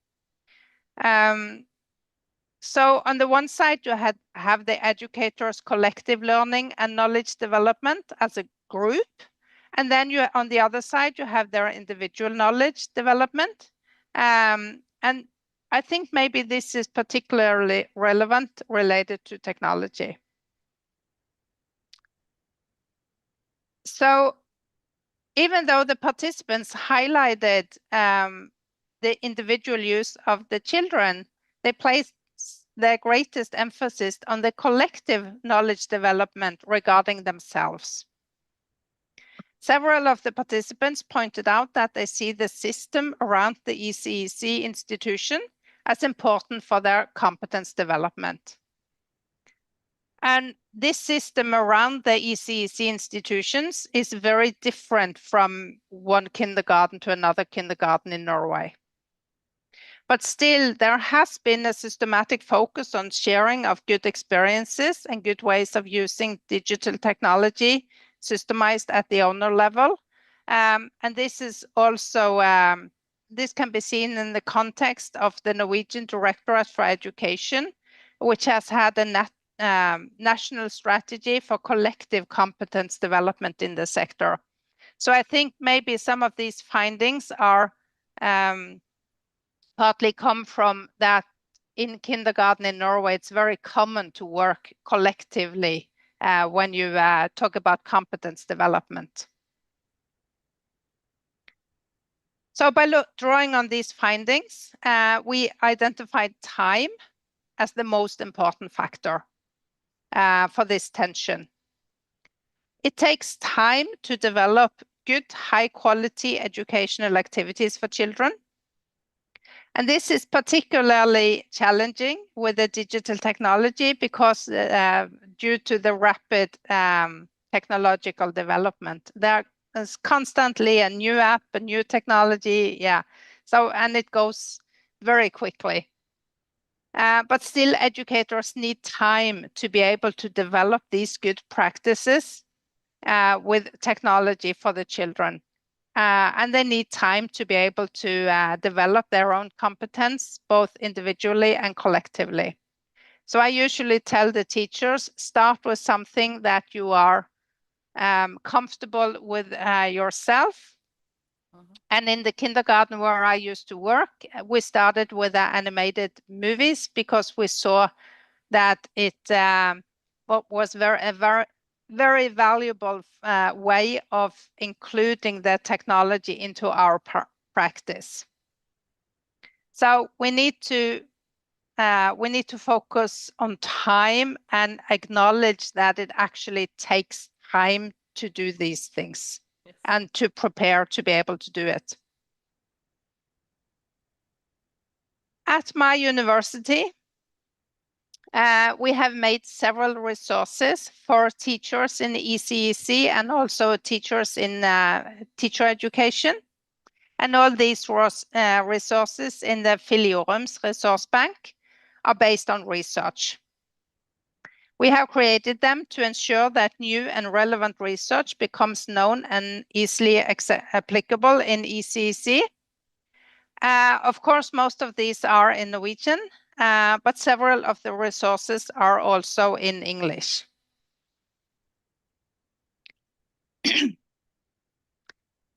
So on the one side, you have the educators' collective learning and knowledge development as a group. And then on the other side, you have their individual knowledge development. And I think maybe this is particularly relevant related to technology. So even though the participants highlighted the individual use of the children, they placed their greatest emphasis on the collective knowledge development regarding themselves. Several of the participants pointed out that they see the system around the ECEC institution as important for their competence development. And this system around the ECEC institutions is very different from one kindergarten to another kindergarten in Norway. But still, there has been a systematic focus on sharing of good experiences and good ways of using digital technology systemized at the owner level. And this is also, this can be seen in the context of the Norwegian Directorate for Education, which has had a national strategy for collective competence development in the sector. So I think maybe some of these findings are partly come from that in kindergarten in Norway, it's very common to work collectively when you talk about competence development. So by drawing on these findings, we identified time as the most important factor for this tension. It takes time to develop good, high-quality educational activities for children. And this is particularly challenging with the digital technology because due to the rapid technological development, there is constantly a new app, a new technology, and it goes very quickly. But still, educators need time to be able to develop these good practices with technology for the children. And they need time to be able to develop their own competence, both individually and collectively. So I usually tell the teachers, start with something that you are comfortable with yourself. And in the kindergarten where I used to work, we started with animated movies because we saw that it was a very valuable way of including the technology into our practice. So we need to focus on time and acknowledge that it actually takes time to do these things and to prepare to be able to do it. At my university, we have made several resources for teachers in the ECEC and also teachers in teacher education. And all these resources in the Filiorum's resource bank are based on research. We have created them to ensure that new and relevant research becomes known and easily applicable in ECEC. Of course, most of these are in Norwegian, but several of the resources are also in English.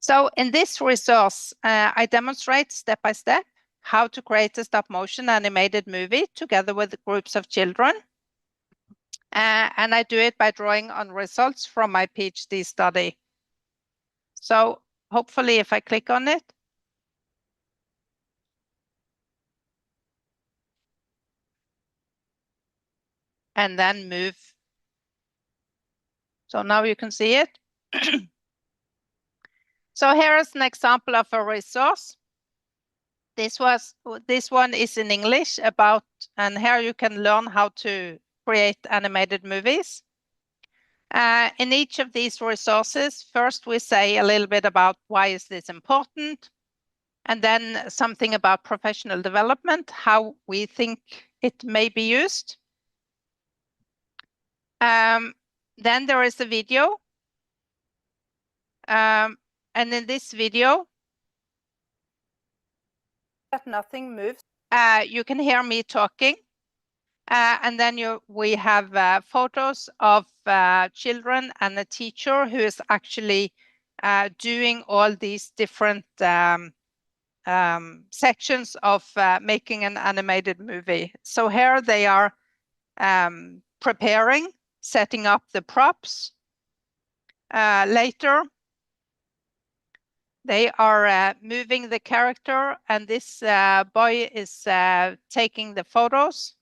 So in this resource, I demonstrate step by step how to create a stop motion animated movie together with groups of children. And I do it by drawing on results from my PhD study. So hopefully if I click on it, and then move. So now you can see it. So here is an example of a resource. This one is in English and here you can learn how to create animated movies. In each of these resources, first we say a little bit about why is this important, and then something about professional development, how we think it may be used. Then there is a video. And in this video, that nothing moves. You can hear me talking. And then we have photos of children and a teacher who is actually doing all these different sections of making an animated movie. So here they are preparing, setting up the props. Later, they are moving the character, and this boy is taking the photos.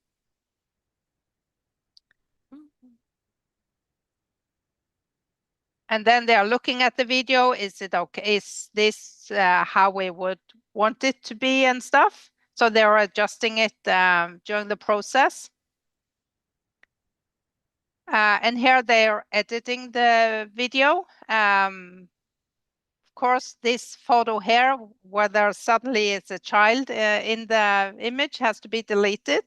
And then they are looking at the video. Is it okay? Is this how we would want it to be and stuff? So they're adjusting it during the process. And here they're editing the video. Of course, this photo here, where there suddenly is a child in the image, has to be deleted.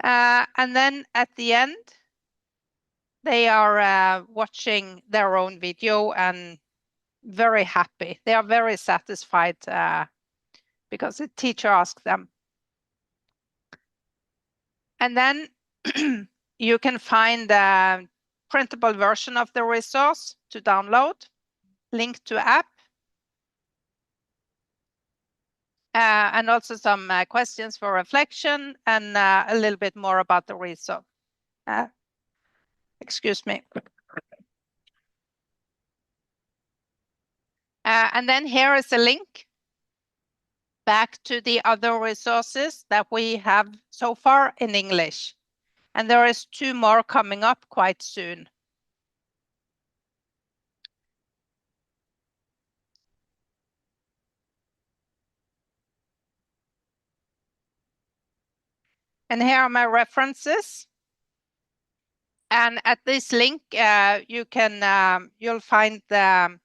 And then at the end, they are watching their own video and very happy. They are very satisfied because the teacher asked them. And then you can find a printable version of the resource to download, link to app, and also some questions for reflection and a little bit more about the resource. Excuse me. And then here is a link back to the other resources that we have so far in English. And there is 2 more coming up quite soon. And here are my references. And at this link, you can you'll find the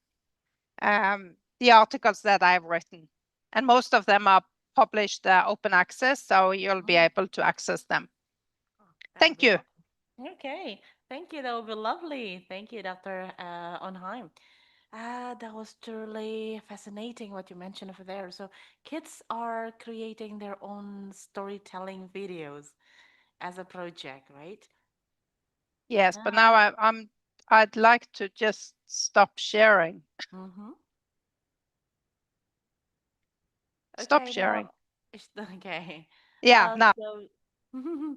articles that I've written, and most of them are published open access, so you'll be able to access them. Thank you. Okay, thank you. That would be lovely. Thank you, Dr. Onheim. That was truly fascinating what you mentioned over there. So kids are creating their own storytelling videos as a project, right? Yes, but now I'd like to just stop sharing. Stop Okay, sharing. Okay. Yeah, now.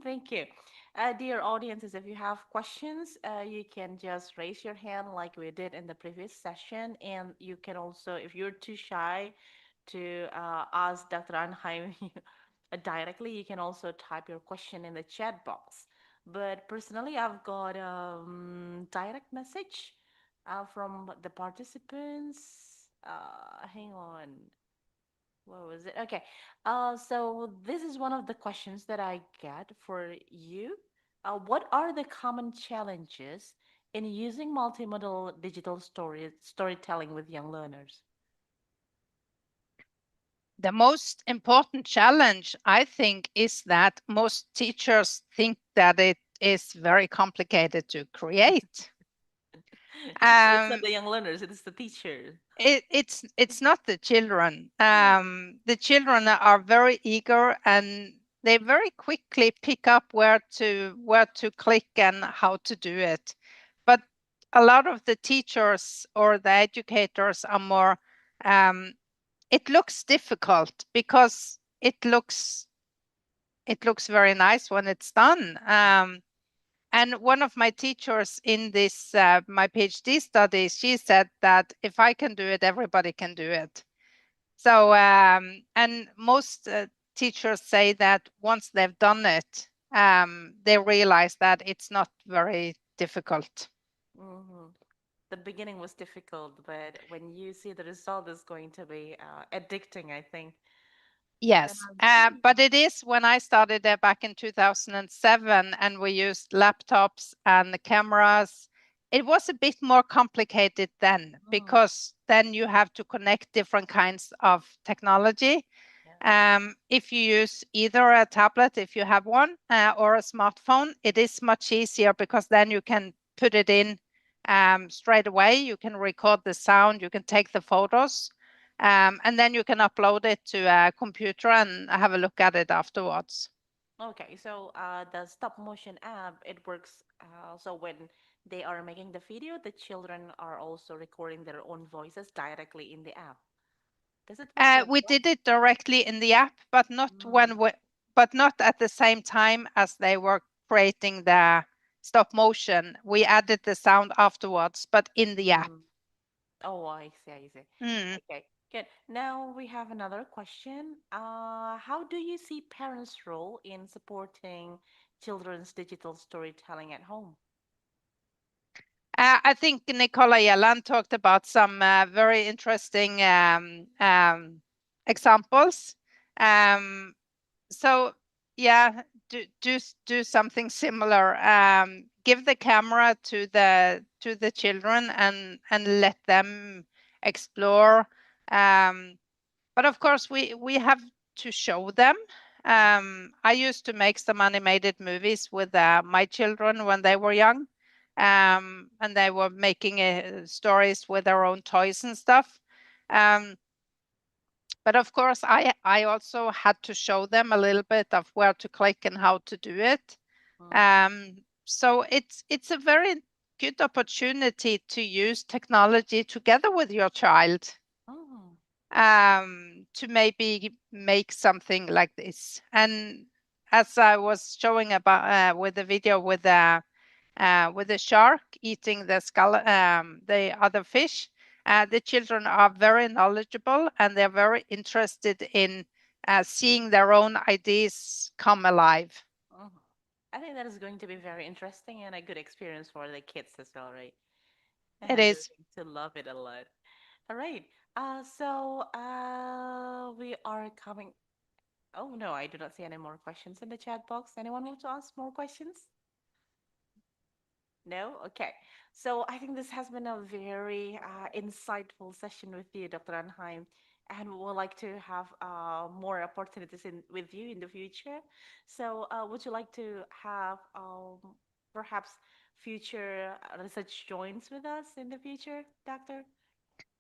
Thank you. Dear audiences, if you have questions, you can just raise your hand like we did in the previous session. And you can also, if you're too shy to ask Dr. Anheim directly, you can also type your question in the chat box. But personally, I've got a direct message from the participants. Hang on. What was it? Okay. So this is one of the questions that I get for you. What are the common challenges in using multimodal digital storytelling with young learners? The most important challenge, I think, is that most teachers think that it is very complicated to create. It's not the young learners, it is the teachers. It's not the children. The children are very eager, and they very quickly pick up where to click and how to do it. But a lot of the teachers or the educators are more. It looks difficult because it looks very nice when it's done. And one of my teachers in this my PhD study, she said that if I can do it, everybody can do it. So and most teachers say that once they've done it, they realize that it's not very difficult. The beginning was difficult, but when you see the result, is going to be addicting, I think. Yes, but it is when I started there back in 2007 and we used laptops and the cameras. It was a bit more complicated then because then you have to connect different kinds of technology. If you use either a tablet, if you have one, or a smartphone, it is much easier because then you can put it in straight away. You can record the sound, you can take the photos. And then you can upload it to a computer and have a look at it afterwards. Okay, so the stop motion app, it works. So when they are making the video, the children are also recording their own voices directly in the app. Does it work like We that? did it directly in the app, but not but not at the same time as they were creating the stop motion. We added the sound afterwards, but in the app. Oh, I see, I see. Okay, good. Now we have another question. How do you see parents' role in supporting children's digital storytelling at home? I think Nicola Yelland talked about some very interesting examples. So yeah, do something similar. Give the camera to the children and let them explore. But of course, we have to show them. I used to make some animated movies with my children when they were young, and they were making stories with their own toys and stuff. But of course, I also had to show them a little bit of where to click and how to do it. So it's a very good opportunity to use technology together with your child to maybe make something like this. And as I was showing about with the video with the shark eating the skull, the other fish, the children are very knowledgeable and they're very interested in seeing their own ideas come alive. I think that is going to be very interesting and a good experience for the kids as well, right? It And they're is. going to love it a lot. All right. We are coming. Oh no, I do not see any more questions in the chat box. Anyone want to ask more questions? No? Okay. So I think this has been a very insightful session with you, Dr. Anheim, and we would like to have more opportunities with you in the future. So would you like to have perhaps future research joins with us in the future, Doctor?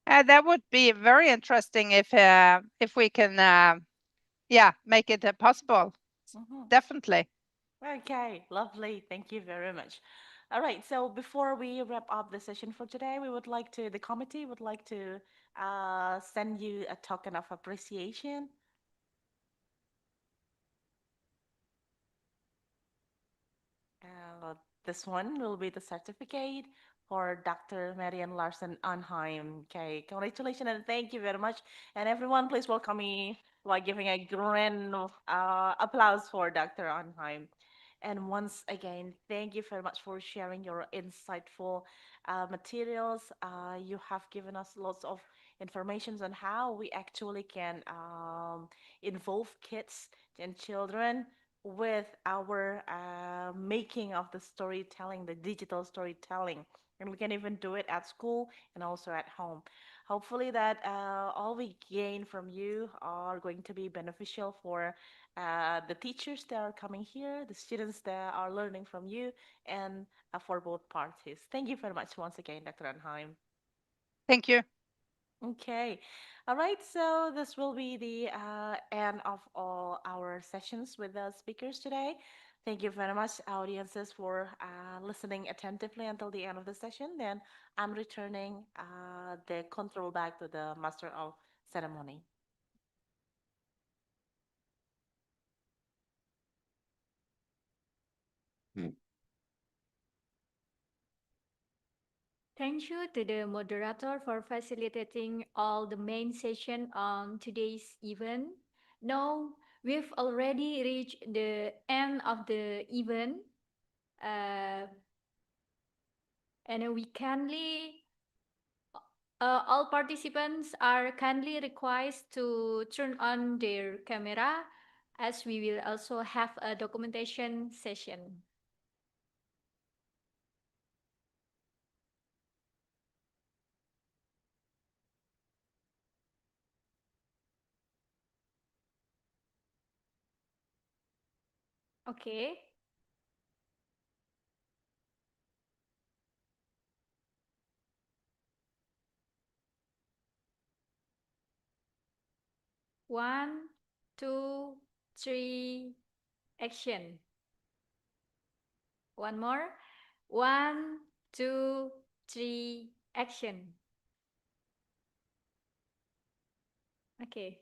That would be very interesting if we can, make it possible. Definitely. Okay, lovely. Thank you very much. All right, so before we wrap up the session for today, the committee would like to send you a token of appreciation. Uh, this one will be the certificate for Dr. Marian Larsen Anheim. Okay, congratulations and thank you very much. And everyone, please welcome me by giving a grand applause for Dr. Anheim. And once again, thank you very much for sharing your insightful materials. You have given us lots of information on how we actually can involve kids and children with our making of the storytelling, the digital storytelling. And we can even do it at school and also at home. Hopefully that all we gain from you are going to be beneficial for the teachers that are coming here, the students that are learning from you, and for both parties. Thank you very much once again, Dr. Anheim. Thank you. Okay. All right. So this will be the end of all our sessions with the speakers today. Thank you very much, audiences, for listening attentively until the end of the session. Then I'm returning the control back to the master of ceremony. Thank you to the moderator for facilitating all the main session on today's event. Now, we've already reached the end of the event. And we kindly All participants are kindly requested to turn on their camera, as we will also have a documentation session. Okay. One, two, three, action. One more. One, two, three, action. Okay.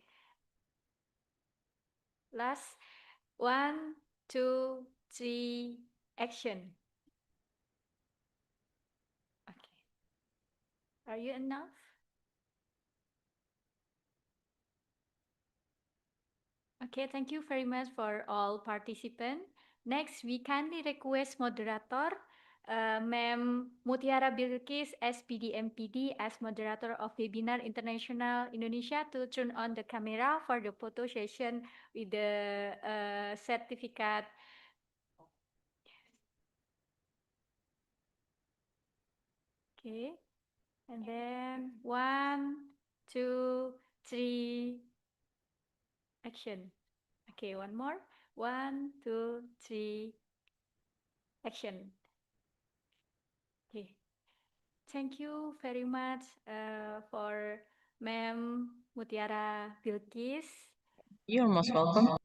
Last. One, two, three, action. Okay. Are you enough? Okay, thank you very much for all participants. Next, we kindly request moderator, Ma'am Mutiara Bilkis, SPD MPD, as moderator of webinar International Indonesia, to turn on the camera for the photo session with the certificate. Okay, and then one, two, three, action. Okay, one more. One, two, three, action. Okay. Thank you very much for Ma'am Mutiara Bilkis. You're most welcome.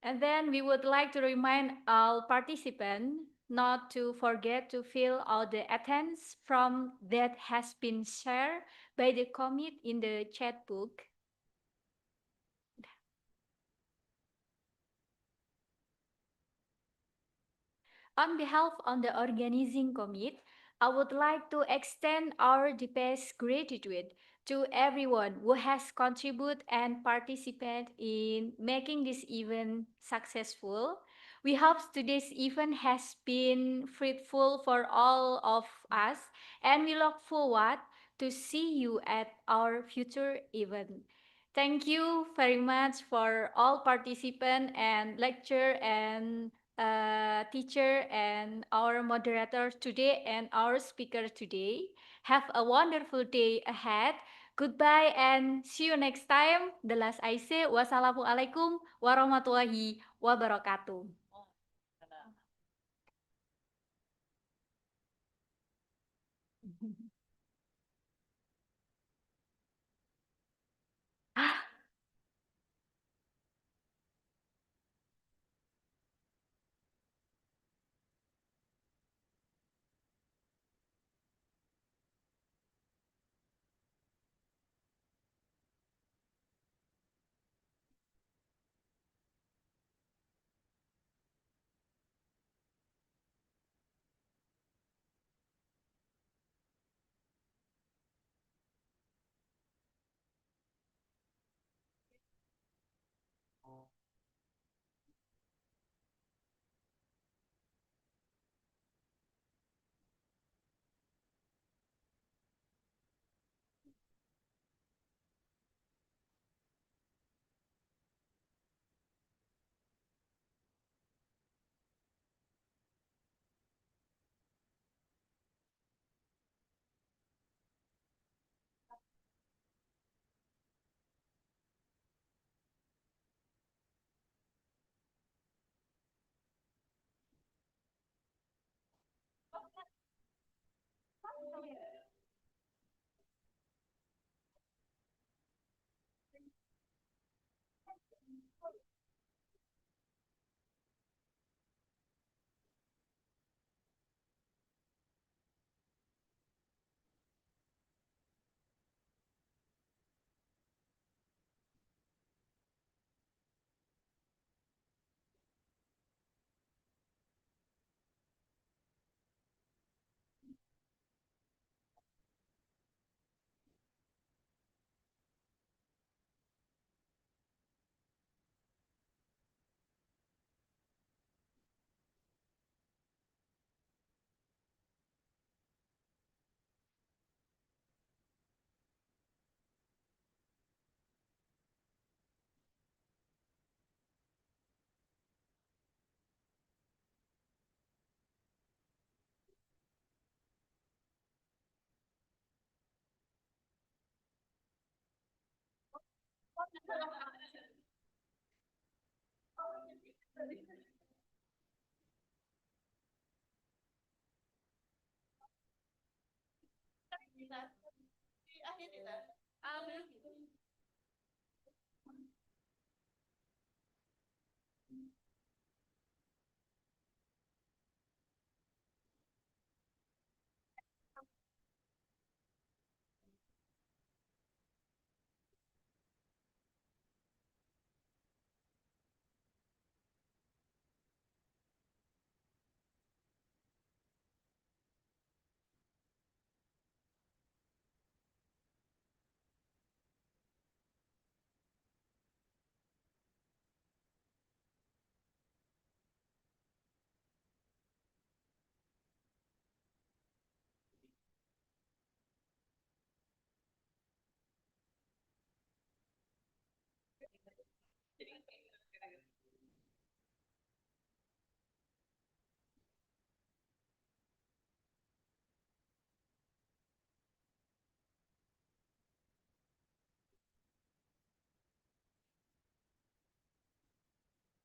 And then we would like to remind all participants not to forget to fill out the attendance form that has been shared by the committee in the chat book. On behalf of the organizing committee, I would like to extend our deepest gratitude to everyone who has contributed and participated in making this event successful. We hope today's event has been fruitful for all of us, and we look forward to see you at our future event. Thank you very much for all participants and lecturer and teacher and our moderator today and our speaker today. Have a wonderful day ahead. Goodbye and see you next time. The last I say, wassalamualaikum warahmatullahi wabarakatuh.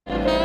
Thank